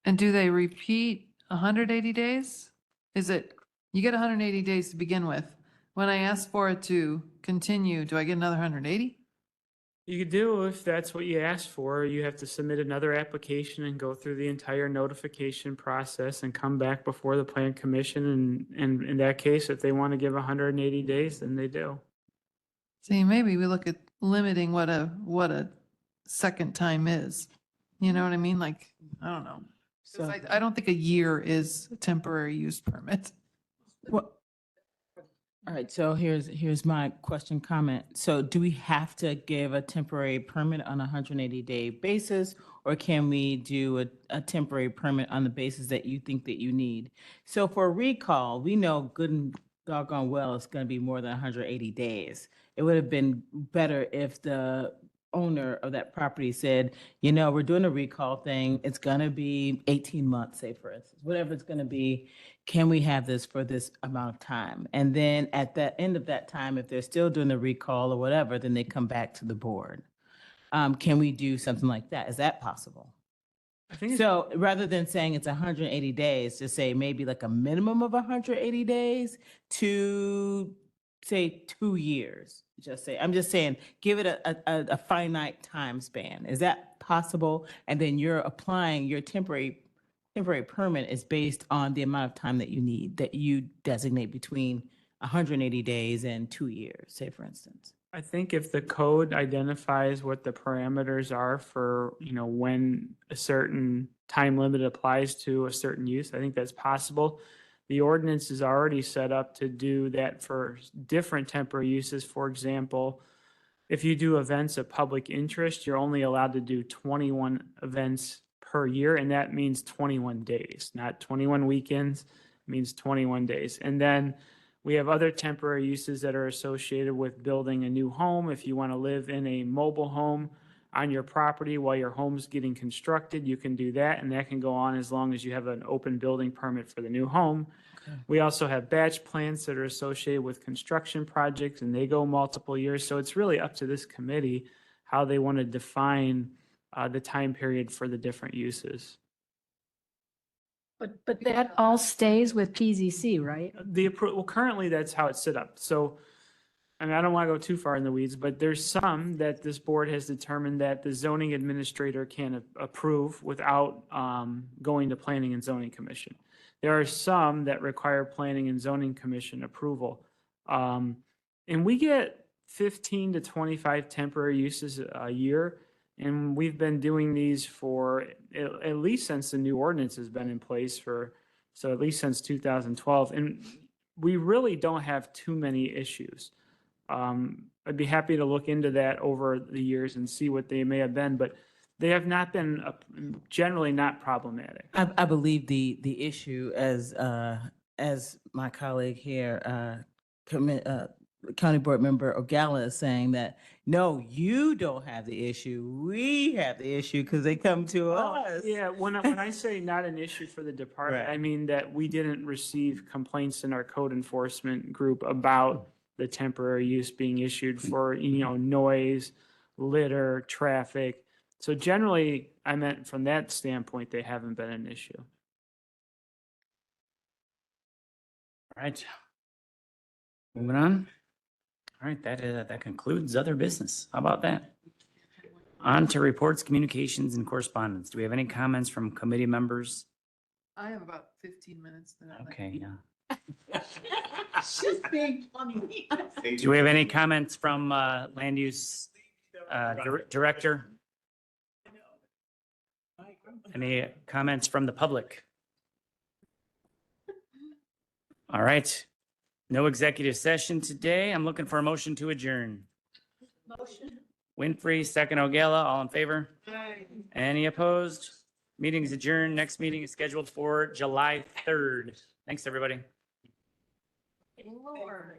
And do they repeat 180 days? Is it, you get 180 days to begin with. When I ask for it to continue, do I get another 180? You could do, if that's what you asked for, you have to submit another application and go through the entire notification process and come back before the Plan Commission. And in that case, if they want to give 180 days, then they do. See, maybe we look at limiting what a second time is. You know what I mean? Like, I don't know. So- I don't think a year is a temporary use permit. All right, so here's my question, comment. So do we have to give a temporary permit on a 180-day basis, or can we do a temporary permit on the basis that you think that you need? So for a recall, we know good and doggone well it's going to be more than 180 days. It would have been better if the owner of that property said, we're doing a recall thing. It's going to be 18 months, say for instance, whatever it's going to be. Can we have this for this amount of time? And then at the end of that time, if they're still doing the recall or whatever, then they come back to the board. Can we do something like that? Is that possible? I think So rather than saying it's 180 days, to say maybe like a minimum of 180 days to say 2 years. just say, I'm just saying, give it a finite time span. Is that possible? And then you're applying your temporary permit is based on the amount of time that you need, that you designate between 180 days and 2 years, say for instance. I think if the code identifies what the parameters are for, when a certain time limit applies to a certain use, I think that's possible. The ordinance is already set up to do that for different temporary uses. For example, if you do events of public interest, you're only allowed to do 21 events per year, and that means 21 days, not 21 weekends. It means 21 days. And then we have other temporary uses that are associated with building a new home. If you want to live in a mobile home on your property while your home's getting constructed, you can do that, and that can go on as long as you have an open building permit for the new home. We also have batch plans that are associated with construction projects, and they go multiple years. So it's really up to this committee how they want to define the time period for the different uses. But that all stays with PZC, right? Well, currently that's how it's set up. So, I mean, I don't want to go too far in the weeds, but there's some that this board has determined that the zoning administrator can approve without going to Planning and Zoning Commission. There are some that require Planning and Zoning Commission approval. And we get 15 to 25 temporary uses a year. And we've been doing these for at least since the new ordinance has been in place so at least since 2012. And we really don't have too many issues. I'd be happy to look into that over the years and see what they may have been, but they have not been generally not problematic. I believe the issue, as my colleague here, County Board Member Ogala is saying, that no, you don't have the issue. We have the issue because they come to us. Yeah, when I say not an issue for the department, Right. I mean that we didn't receive complaints in our code enforcement group about the temporary use being issued for, noise, litter, traffic. So generally, I meant from that standpoint, they haven't been an issue. All right. Moving on. All right, that concludes other business. How about that? On to reports, communications, and correspondence. Do we have any comments from committee members? I have about 15 minutes. Then I'd like to- Okay, yeah. She's being funny. Do we have any comments from land use director? Any comments from the public? All right. No executive session today. I'm looking for a motion to adjourn. Motion. Winfrey, second Ogala, all in favor? Any opposed? Meeting's adjourned. Next meeting is scheduled for July 3rd. Thanks, everybody. Lord.